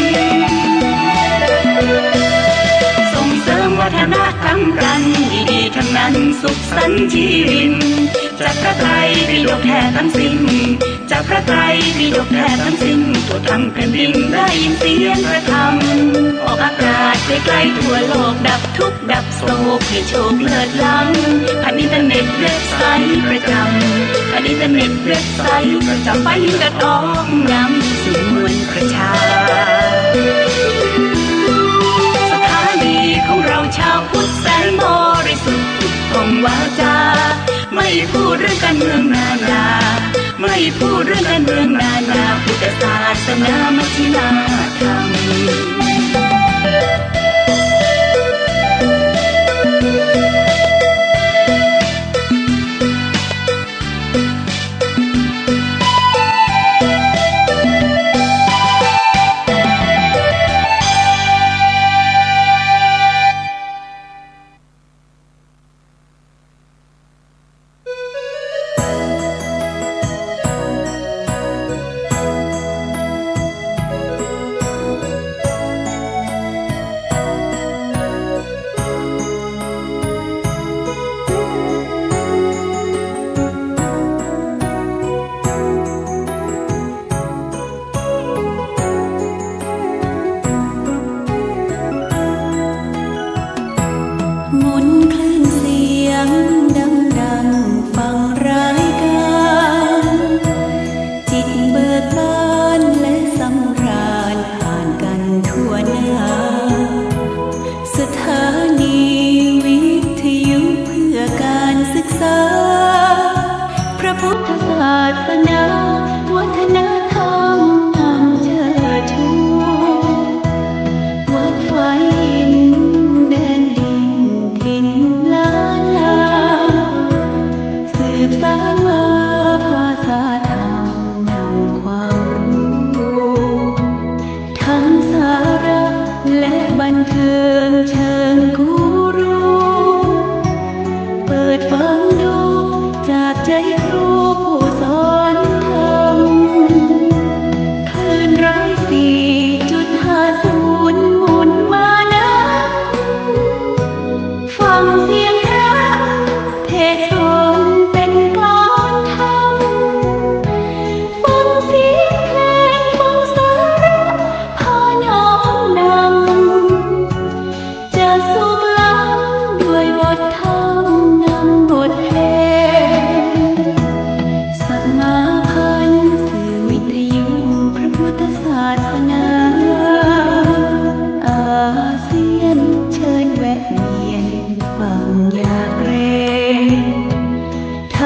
ส่งเสริมวัฒนธรรมกันดีๆทั้งนั้นสุขสันต์ชีวิตจากพระไตรปิฎกแท้ทั้งสิ้นจากพระไตรปิฎกแท้ทั้งสิ้นทั่วทั้งแผ่นดินได้ยินเสียงพระธรรมออกอากาศไกลๆทั่วโลกดับทุกข์ดับโศกให้โชคเลิศล้ำผ่านอินเทอร์เน็ตเว็บไซต์ประจำผ่านอินเทอร์เน็ตเว็บไซต์ประจำไปยิงกระตองนำสู่มวลประชาสถานีของเราชาวพุทธแสนบริสุทธิ์ของวาจาไม่พูดเรื่องการเมืองนานาไม่พูดเรื่องการเมืองนานาพุทธศาสนามัชฌิมาธรรม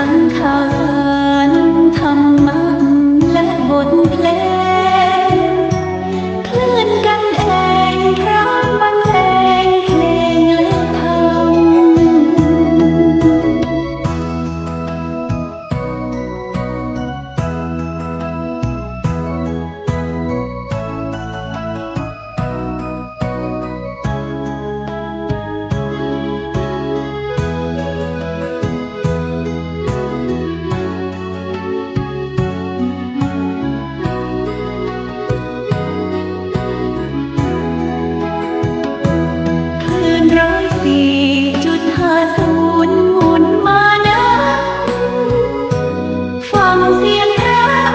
ทั้งข่าวสารธรรมะและบทเพลงคลื่นกันเองพร้อมบรรเลงเพลงและธรรม104.50 หมุนมานะฟังเสียงรัก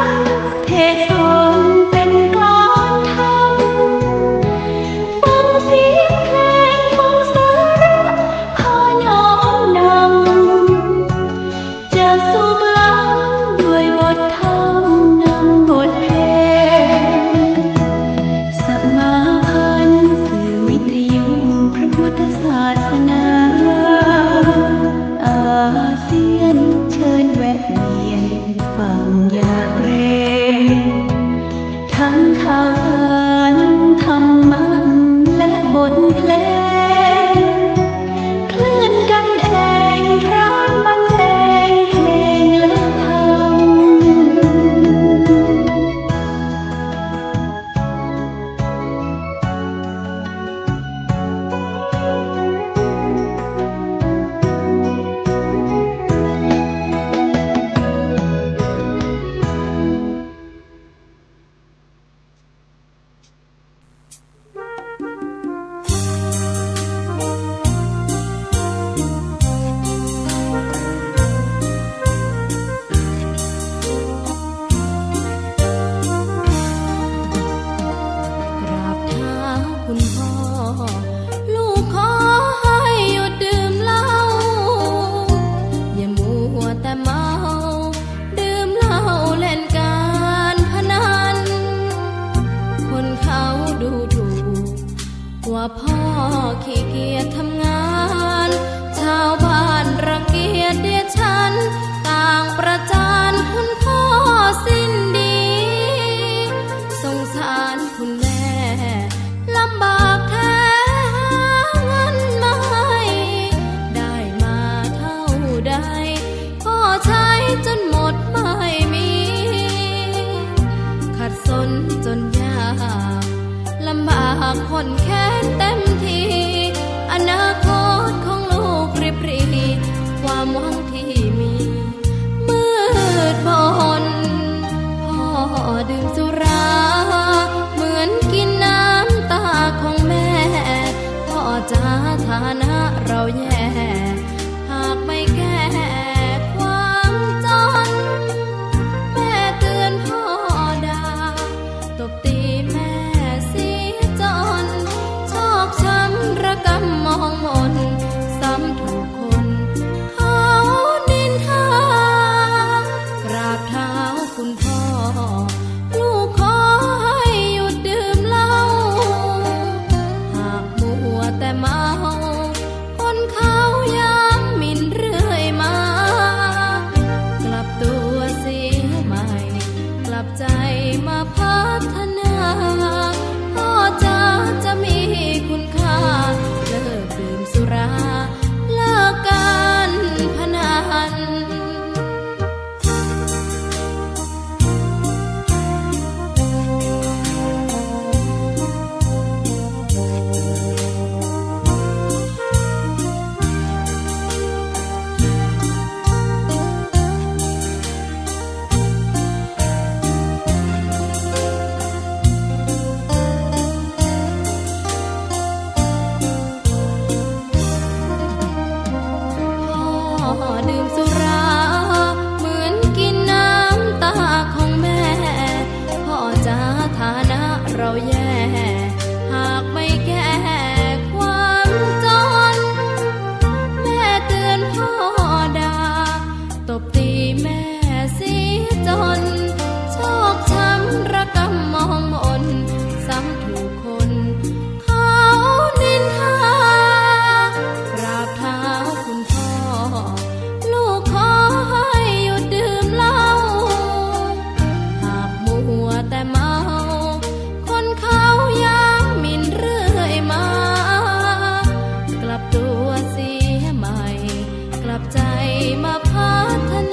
เทศนเป็นกลอนธรรมฟังเสียงเพลงฟังสาระพาน้อมนำจะสุขล้ำด้วยบทธรรมนำบทเพลงสมาพันธ์สื่อวิทยุพระพุทธศาสนาอาเซียนเชิญแวะเวียนฟังอย่าเกรงทั้งข่าวสารธรรมะและบทเพลงคลื่นกันเองพร้อมบรรเลงเพลงและธรรม ว่าพ่อขี้เกียจทำงานชาวบ้านรังเกียจเดียฉันต่างประจานคุณพ่อสิ้นดีสงสารคุณแม่ลำบากแท้หาเงินมาให้ได้มาเท่าใดพ่อใช้จนหมดไม่มีขัดสนจนยากลำบากคนแค้นเต็มทีอนาคตของลูกริบหรี่ความหวังที่มีมืดมนพ่อดื่มสุราเหมือนกินน้ำตาของแม่พ่อจ๋าฐานะเราแย่หากไม่แก้ความจนแม่เตือนพ่อด่าตบตีแม่เสียจนชอกช้ำระกำมองมนซ้ำถูกคนเขานินทากราบเท้าคุณพ่อลูกขอให้หยุดดื่มเหล้าหากมัวแต่เมาคนเขาย้ำหมิ่นเรื่อยมากลับตัวเสียใหม่กลับใจมาพัฒนาพ่อจ๋าจะมีคุณค่าเลิกดื่มสุราเลิกการพนันพ่อดื่มสุราเหมือนกินน้ำตาของแม่พ่อจ๋าฐานะเราแย่หากไม่แก้ความจนแม่เตือนพ่อด่าตบตีแม่เสียจนชอกช้ำระกำมองมนซ้ำถูกคนเขานินทากราบเท้าคุณพ่อลูกขอ มาพัฒ